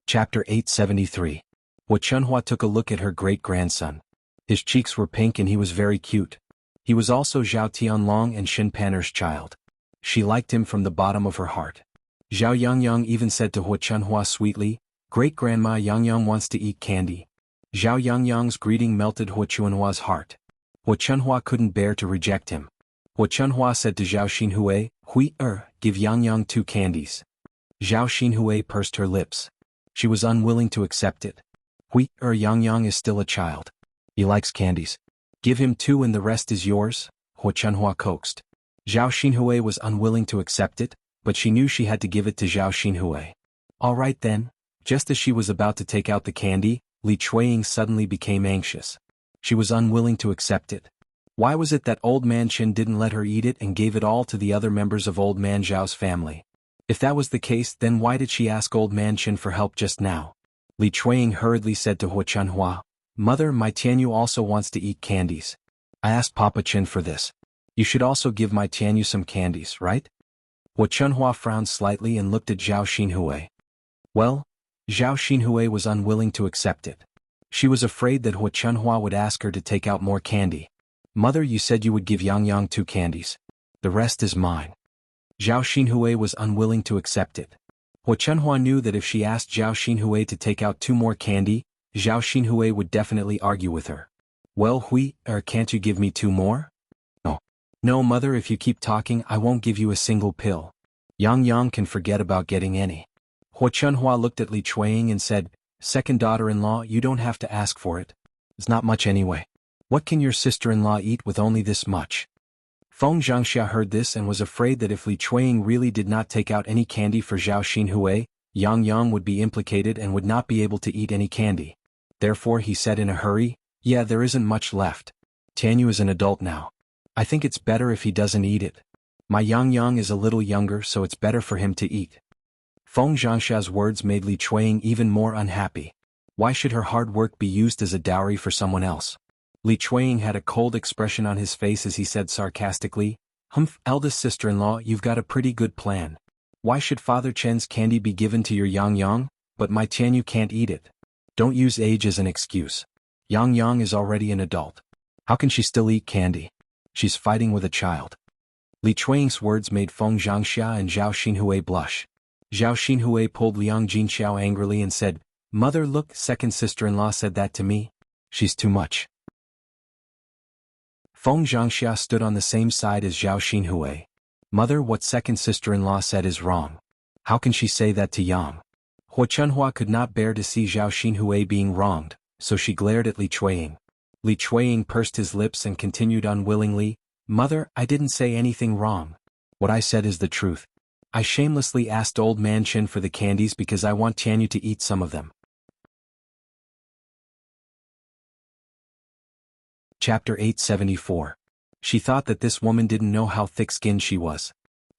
Chapter 873. Xuanhuan took a look at her great-grandson. His cheeks were pink and he was very cute. He was also Zhao Tianlong and Xin Pan'er's child. She liked him from the bottom of her heart. Zhao Yangyang even said to Xuanhuan sweetly, "Great-grandma Yangyang wants to eat candy." Zhao Yangyang's greeting melted Xuanhua's heart. Xuanhuan couldn't bear to reject him. Xuanhuan said to Zhao Xinhui, "Give Yangyang 2 candies." Zhao Xinhui pursed her lips. She was unwilling to accept it. Yangyang is still a child. He likes candies. Give him 2 and the rest is yours," Xuanhuan coaxed. Zhao Xinhui was unwilling to accept it, but she knew she had to give it to Zhao Xinhui. "All right then." Just as she was about to take out the candy, Li Chuanying suddenly became anxious. She was unwilling to accept it. Why was it that Old Man Qin didn't let her eat it and gave it all to the other members of Old Man Zhao's family? If that was the case, then why did she ask Old Man Qin for help just now? Li Chuanying hurriedly said to Xuanhuan, "Mother, my Tianyu also wants to eat candies. I asked Papa Qin for this. You should also give my Tianyu some candies, right?" Xuanhuan frowned slightly and looked at Zhao Xinhui. Well, Zhao Xinhui was unwilling to accept it. She was afraid that Xuanhuan would ask her to take out more candy. "Mother, you said you would give Yangyang 2 candies. The rest is mine." Zhao Xinhui was unwilling to accept it. Xuanhuan knew that if she asked Zhao Xinhui to take out 2 more candy, Zhao Xinhui would definitely argue with her. "Well, can't you give me 2 more?" No, mother, if you keep talking, I won't give you a single pill. Yangyang can forget about getting any." Xuanhuan looked at Li Chuanying and said, "Second daughter-in-law, you don't have to ask for it. It's not much anyway. What can your sister-in-law eat with only this much?" Feng Xianxia heard this and was afraid that if Li Chuanying really did not take out any candy for Zhao Xinhui, Yangyang would be implicated and would not be able to eat any candy. Therefore he said in a hurry, "Yeah, there isn't much left. Tianyu is an adult now. I think it's better if he doesn't eat it. My Yangyang is a little younger, so it's better for him to eat." Feng Xianxia's words made Li Chuanying even more unhappy. Why should her hard work be used as a dowry for someone else? Li Chuanying had a cold expression on his face as he said sarcastically, "Eldest sister-in-law, you've got a pretty good plan. Why should Father Chen's candy be given to your Yangyang, but my Tianyu can't eat it? Don't use age as an excuse. Yangyang is already an adult. How can she still eat candy? She's fighting with a child." Li Chuanying's words made Feng Xianxia and Zhao Xinhui blush. Zhao Xinhui pulled Liang Jinxiao angrily and said, "Mother, look, second sister-in-law said that to me. She's too much." Feng Xianxia stood on the same side as Zhao Xinhui. "Mother, what second sister-in-law said is wrong. How can she say that to Yang?" Xuanhuan could not bear to see Zhao Xinhui being wronged, so she glared at Li Chuiying. Li Chuiying pursed his lips and continued unwillingly, "Mother, I didn't say anything wrong. What I said is the truth. I shamelessly asked old man Chen for the candies because I want Tianyu to eat some of them." Chapter 874. She thought that this woman didn't know how thick-skinned she was.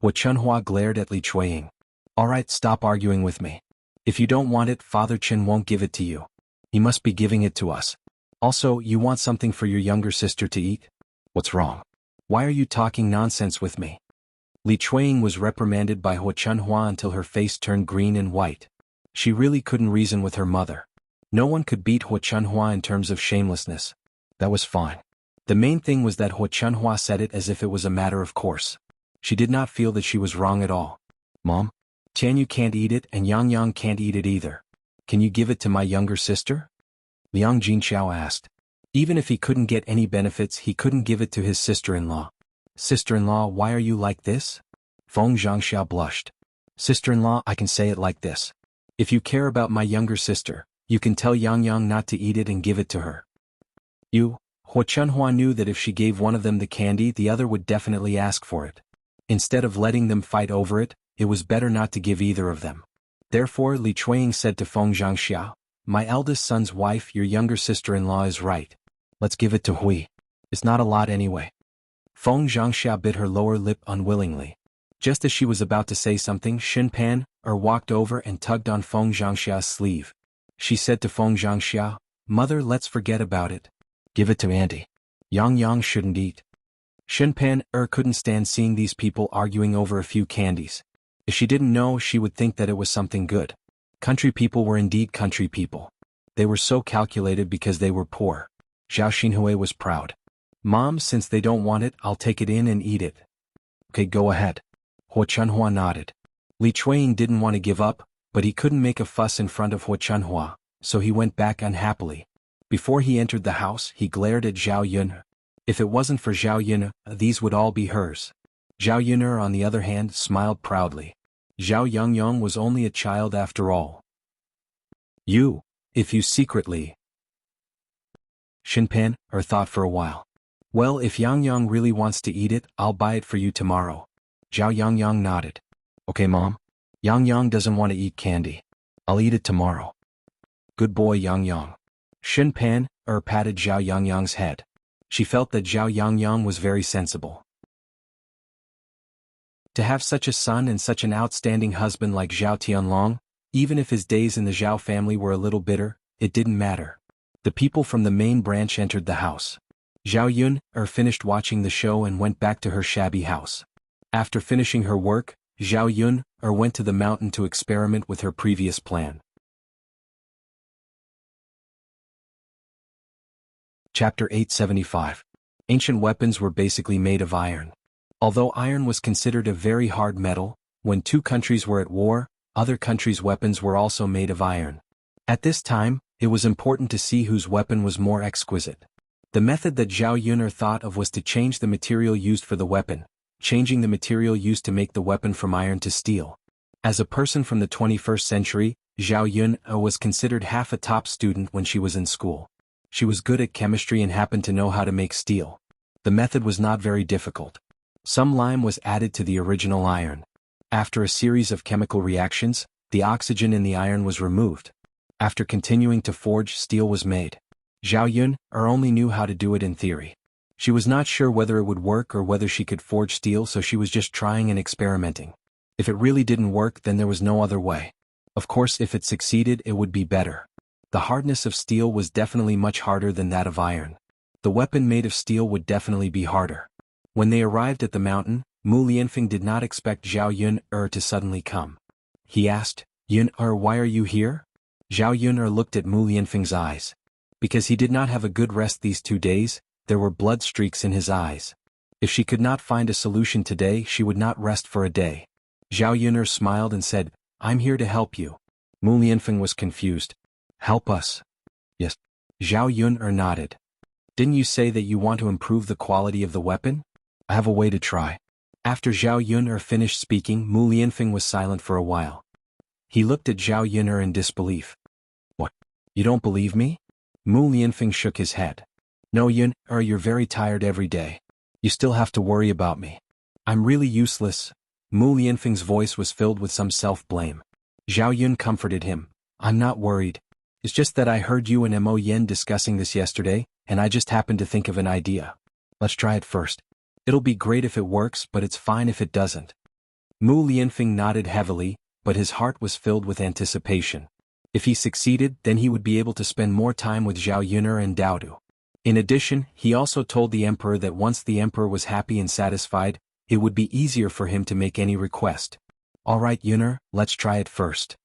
Xuanhuan glared at Li Chuiying. "Alright, stop arguing with me. If you don't want it, Father Chen won't give it to you. He must be giving it to us. Also, you want something for your younger sister to eat? What's wrong? Why are you talking nonsense with me?" Li Chuiying was reprimanded by Xuanhuan until her face turned green and white. She really couldn't reason with her mother. No one could beat Xuanhuan in terms of shamelessness. That was fine. The main thing was that Xuanhuan said it as if it was a matter of course. She did not feel that she was wrong at all. "Mom? Tianyu can't eat it and Yang can't eat it either. Can you give it to my younger sister?" Liang Jinxiao asked. Even if he couldn't get any benefits, he couldn't give it to his sister-in-law. "Sister-in-law, why are you like this?" Feng Xiangxiao blushed. "Sister-in-law, I can say it like this. If you care about my younger sister, you can tell Yang not to eat it and give it to her." Xuanhuan knew that if she gave one of them the candy, the other would definitely ask for it. Instead of letting them fight over it, it was better not to give either of them. Therefore Li Chuiying said to Feng Xiangxiao, "My eldest son's wife, your younger sister-in-law is right. Let's give it to Hui. It's not a lot anyway." Feng Xiangxiao bit her lower lip unwillingly. Just as she was about to say something, Xinpan walked over and tugged on Feng Xiangxiao's sleeve. She said to Feng Xiangxiao, "Mother, let's forget about it. Give it to Auntie. Yang shouldn't eat." Xinpan couldn't stand seeing these people arguing over a few candies. If she didn't know, she would think that it was something good. Country people were indeed country people. They were so calculated because they were poor. Zhao Xinhui was proud. "Mom, since they don't want it, I'll take it in and eat it." "Okay, go ahead." Xuanhuan nodded. Li Chuiying didn't want to give up, but he couldn't make a fuss in front of Xuanhuan, so he went back unhappily. Before he entered the house, he glared at Zhao Yun. If it wasn't for Zhao Yun, these would all be hers. Zhao Yun, on the other hand, smiled proudly. Zhao Yang was only a child after all. If you secretly... Xinpan thought for a while. "Well, if Yang really wants to eat it, I'll buy it for you tomorrow." Zhao Yang nodded. "Okay, Mom. Yang doesn't want to eat candy. I'll eat it tomorrow." "Good boy, Yang." Xinpan patted Zhao Yang's head. She felt that Zhao Yang was very sensible. To have such a son and such an outstanding husband like Zhao Tianlong, even if his days in the Zhao family were a little bitter, it didn't matter. The people from the main branch entered the house. Zhao Yun finished watching the show and went back to her shabby house. After finishing her work, Zhao Yun went to the mountain to experiment with her previous plan. Chapter 875. Ancient weapons were basically made of iron. Although iron was considered a very hard metal, when two countries were at war, other countries' weapons were also made of iron. At this time, it was important to see whose weapon was more exquisite. The method that Zhao Yun thought of was to change the material used for the weapon, changing the material used to make the weapon from iron to steel. As a person from the 21st century, Zhao Yun was considered half a top student when she was in school. She was good at chemistry and happened to know how to make steel. The method was not very difficult. Some lime was added to the original iron. After a series of chemical reactions, the oxygen in the iron was removed. After continuing to forge, steel was made. Zhao Yun only knew how to do it in theory. She was not sure whether it would work or whether she could forge steel, so she was just trying and experimenting. If it really didn't work, then there was no other way. Of course, if it succeeded, it would be better. The hardness of steel was definitely much harder than that of iron. The weapon made of steel would definitely be harder. When they arrived at the mountain, Mu Lianfeng did not expect Zhao Yun to suddenly come. He asked, "Yun why are you here?" Zhao Yun looked at Mu Lianfeng's eyes. Because he did not have a good rest these 2 days, there were blood streaks in his eyes. If she could not find a solution today, she would not rest for a day. Zhao Yun smiled and said, I'm here to help you. Mu Lianfeng was confused. Help us? Yes. Zhao Yun'er nodded. Didn't you say that you want to improve the quality of the weapon? I have a way to try. After Zhao Yun'er finished speaking, Mu Lianfeng was silent for a while. He looked at Zhao Yun'er in disbelief. What? You don't believe me? Mu Lianfeng shook his head. No, Yun'er, you're very tired every day. You still have to worry about me. I'm really useless. Mu Lianfeng's voice was filled with some self-blame. Zhao Yun comforted him. I'm not worried. It's just that I heard you and Mo Yen discussing this yesterday, and I just happened to think of an idea. Let's try it first. It'll be great if it works, but it's fine if it doesn't. Mu Lianfeng nodded heavily, but his heart was filled with anticipation. If he succeeded, then he would be able to spend more time with Zhao Yun'er and Daodu. In addition, he also told the emperor that once the emperor was happy and satisfied, it would be easier for him to make any request. All right, Yun'er, let's try it first.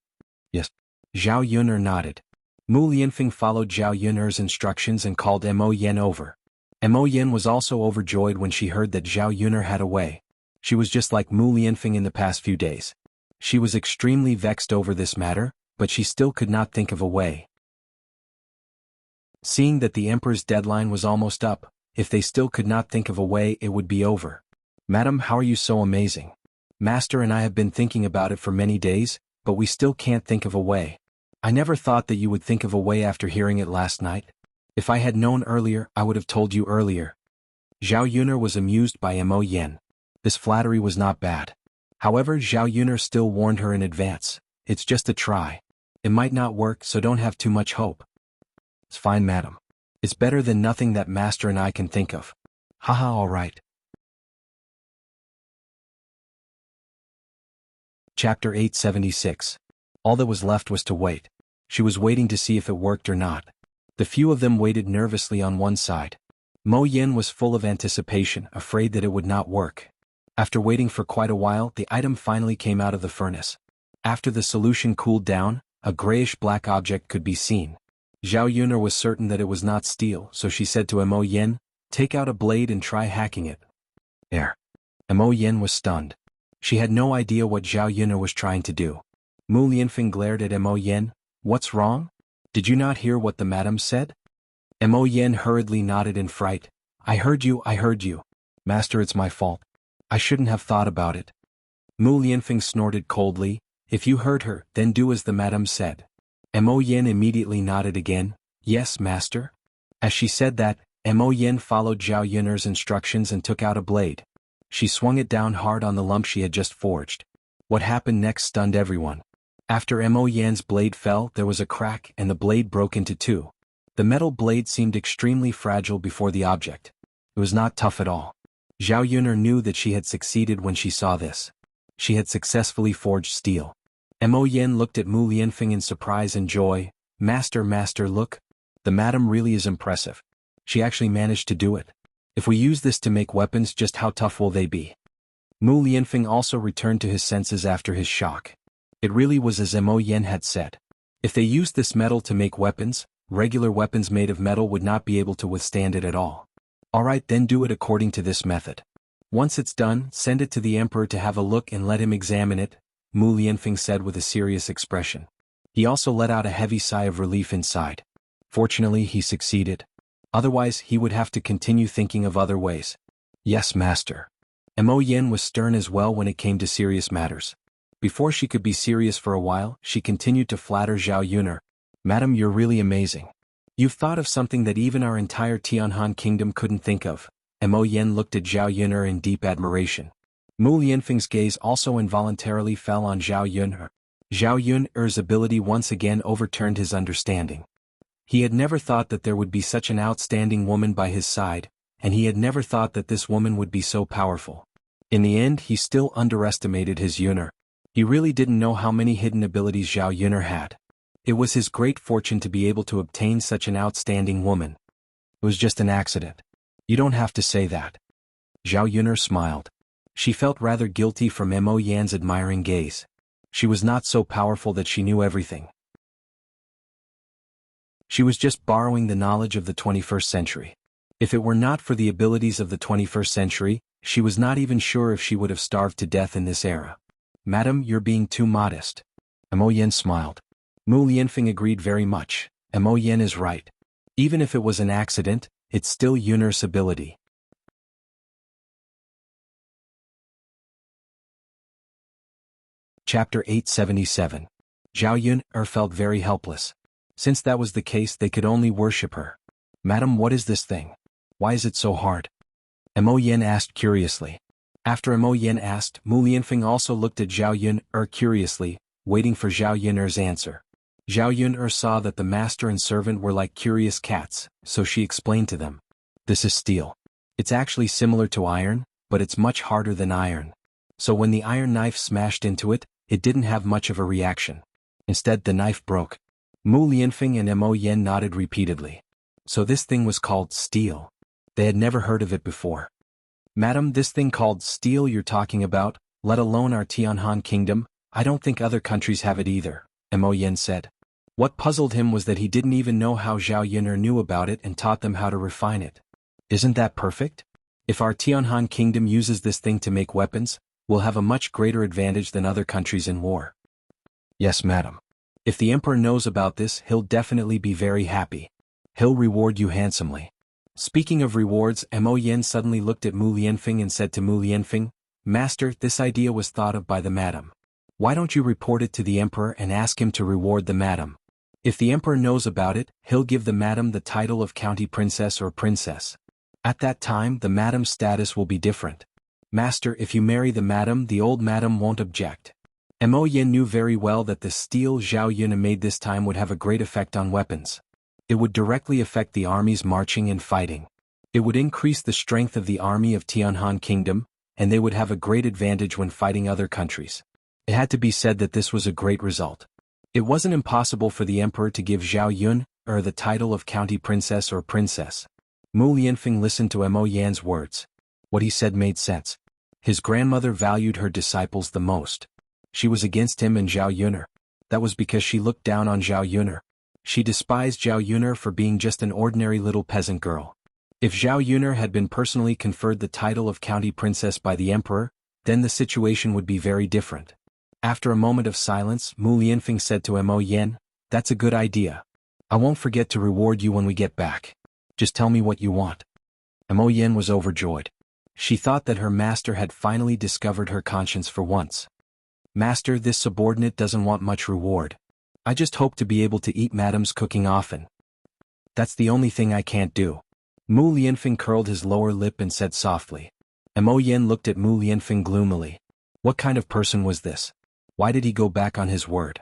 Yes. Zhao Yun'er nodded. Mu Lianfeng followed Zhao Yun'er's instructions and called Mo Yen over. Mo Yen was also overjoyed when she heard that Zhao Yun'er had a way. She was just like Mu Lianfeng in the past few days. She was extremely vexed over this matter, but she still could not think of a way. Seeing that the emperor's deadline was almost up, if they still could not think of a way, it would be over. Madam, how are you so amazing? Master and I have been thinking about it for many days, but we still can't think of a way. I never thought that you would think of a way after hearing it last night. If I had known earlier, I would have told you earlier. Zhao Yun'er was amused by Mo Yen. This flattery was not bad. However, Zhao Yun'er still warned her in advance. It's just a try. It might not work, so don't have too much hope. It's fine, madam. It's better than nothing that master and I can think of. Haha, all right. Chapter 876. All that was left was to wait. She was waiting to see if it worked or not. The few of them waited nervously on one side. Mo Yen was full of anticipation, afraid that it would not work. After waiting for quite a while, the item finally came out of the furnace. After the solution cooled down, a grayish-black object could be seen. Zhao Yun'er was certain that it was not steel, so she said to Mo Yen, "Take out a blade and try hacking it." Mo Yen was stunned. She had no idea what Zhao Yun'er was trying to do. Mu Lianfeng glared at Mo Yen. What's wrong? Did you not hear what the madam said? Mo Yen hurriedly nodded in fright. I heard you. Master, it's my fault. I shouldn't have thought about it. Mu Lianfeng snorted coldly. If you heard her, then do as the madam said. Mo Yen immediately nodded again. Yes, master. As she said that, Mo Yen followed Zhao Yun'er's instructions and took out a blade. She swung it down hard on the lump she had just forged. What happened next stunned everyone. After Mo Yan's blade fell, there was a crack and the blade broke into two. The metal blade seemed extremely fragile before the object. It was not tough at all. Zhao Yun'er knew that she had succeeded when she saw this. She had successfully forged steel. Mo Yen looked at Mu Lianfeng in surprise and joy. Master, look. The madam really is impressive. She actually managed to do it. If we use this to make weapons, just how tough will they be? Mu Lianfeng also returned to his senses after his shock. It really was as Mo Yen had said. If they used this metal to make weapons, regular weapons made of metal would not be able to withstand it at all. Alright, then do it according to this method. Once it's done, send it to the emperor to have a look and let him examine it, Mu Lianfeng said with a serious expression. He also let out a heavy sigh of relief inside. Fortunately, he succeeded. Otherwise, he would have to continue thinking of other ways. Yes, master. Mo Yen was stern as well when it came to serious matters. Before she could be serious for a while, she continued to flatter Zhao Yun'er. Madam, you're really amazing. You've thought of something that even our entire Tianhan kingdom couldn't think of. Mo Yen looked at Zhao Yun'er in deep admiration. Mu Lianfeng's gaze also involuntarily fell on Zhao Yun'er. Zhao Yun'er's ability once again overturned his understanding. He had never thought that there would be such an outstanding woman by his side, and he had never thought that this woman would be so powerful. In the end, he still underestimated his Yun'er. He really didn't know how many hidden abilities Zhao Yun'er had. It was his great fortune to be able to obtain such an outstanding woman. It was just an accident. You don't have to say that. Zhao Yun'er smiled. She felt rather guilty from Mo Yan's admiring gaze. She was not so powerful that she knew everything. She was just borrowing the knowledge of the 21st century. If it were not for the abilities of the 21st century, she was not even sure if she would have starved to death in this era. Madam, you're being too modest. Mo Yen smiled. Mu Lianfeng agreed very much. Mo Yen is right. Even if it was an accident, it's still Yun'er's ability. Chapter 877. Zhao Yun felt very helpless. Since that was the case, they could only worship her. Madam, what is this thing? Why is it so hard? Mo Yen asked curiously. After Mo Yen asked, Mu Lianfeng also looked at Zhao Yun curiously, waiting for Zhao Yun'er's answer. Zhao Yun saw that the master and servant were like curious cats, so she explained to them. This is steel. It's actually similar to iron, but it's much harder than iron. So when the iron knife smashed into it, it didn't have much of a reaction. Instead, the knife broke. Mu Lianfeng and Mo Yen nodded repeatedly. So this thing was called steel. They had never heard of it before. Madam, this thing called steel you're talking about, let alone our Xuanhuan kingdom, I don't think other countries have it either, Mo Yen said. What puzzled him was that he didn't even know how Zhao Yun'er knew about it and taught them how to refine it. Isn't that perfect? If our Xuanhuan kingdom uses this thing to make weapons, we'll have a much greater advantage than other countries in war. Yes, madam. If the emperor knows about this, he'll definitely be very happy. He'll reward you handsomely. Speaking of rewards, Mo Yen suddenly looked at Mu Lianfeng and said to Mu Lianfeng, Master, this idea was thought of by the madam. Why don't you report it to the emperor and ask him to reward the madam? If the emperor knows about it, he'll give the madam the title of county princess or princess. At that time, the madam's status will be different. Master, if you marry the madam, the old madam won't object. Mo Yen knew very well that the steel Zhao Yun made this time would have a great effect on weapons. It would directly affect the armies marching and fighting. It would increase the strength of the army of Xuanhuan Kingdom, and they would have a great advantage when fighting other countries. It had to be said that this was a great result. It wasn't impossible for the emperor to give Zhao Yun the title of county princess or princess. Mu Lianfeng listened to Mo Yan's words. What he said made sense. His grandmother valued her disciples the most. She was against him and Zhao Yun'er. That was because she looked down on Zhao Yun'er. She despised Zhao Yun'er for being just an ordinary little peasant girl. If Zhao Yun'er had been personally conferred the title of county princess by the emperor, then the situation would be very different. After a moment of silence, Mu Lianfeng said to Mo Yen, That's a good idea. I won't forget to reward you when we get back. Just tell me what you want. Mo Yen was overjoyed. She thought that her master had finally discovered her conscience for once. Master, this subordinate doesn't want much reward. I just hope to be able to eat madam's cooking often. That's the only thing I can't do. Mu Lianfeng curled his lower lip and said softly. Mo Yen looked at Mu Lianfeng gloomily. What kind of person was this? Why did he go back on his word?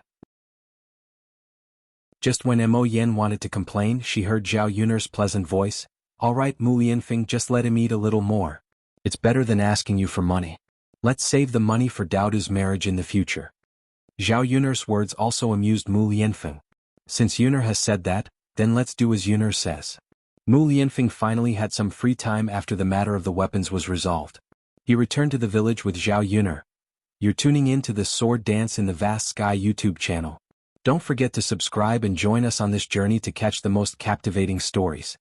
Just when Mo Yen wanted to complain, she heard Zhao Yun'er's pleasant voice. All right, Mu Lianfeng, just let him eat a little more. It's better than asking you for money. Let's save the money for Daodu's marriage in the future. Zhao Yun'er's words also amused Mu Lianfeng. Since Yun'er has said that, then let's do as Yun'er says. Mu Lianfeng finally had some free time after the matter of the weapons was resolved. He returned to the village with Zhao Yun'er. You're tuning in to the Sword Dance in the Vast Sky YouTube channel. Don't forget to subscribe and join us on this journey to catch the most captivating stories.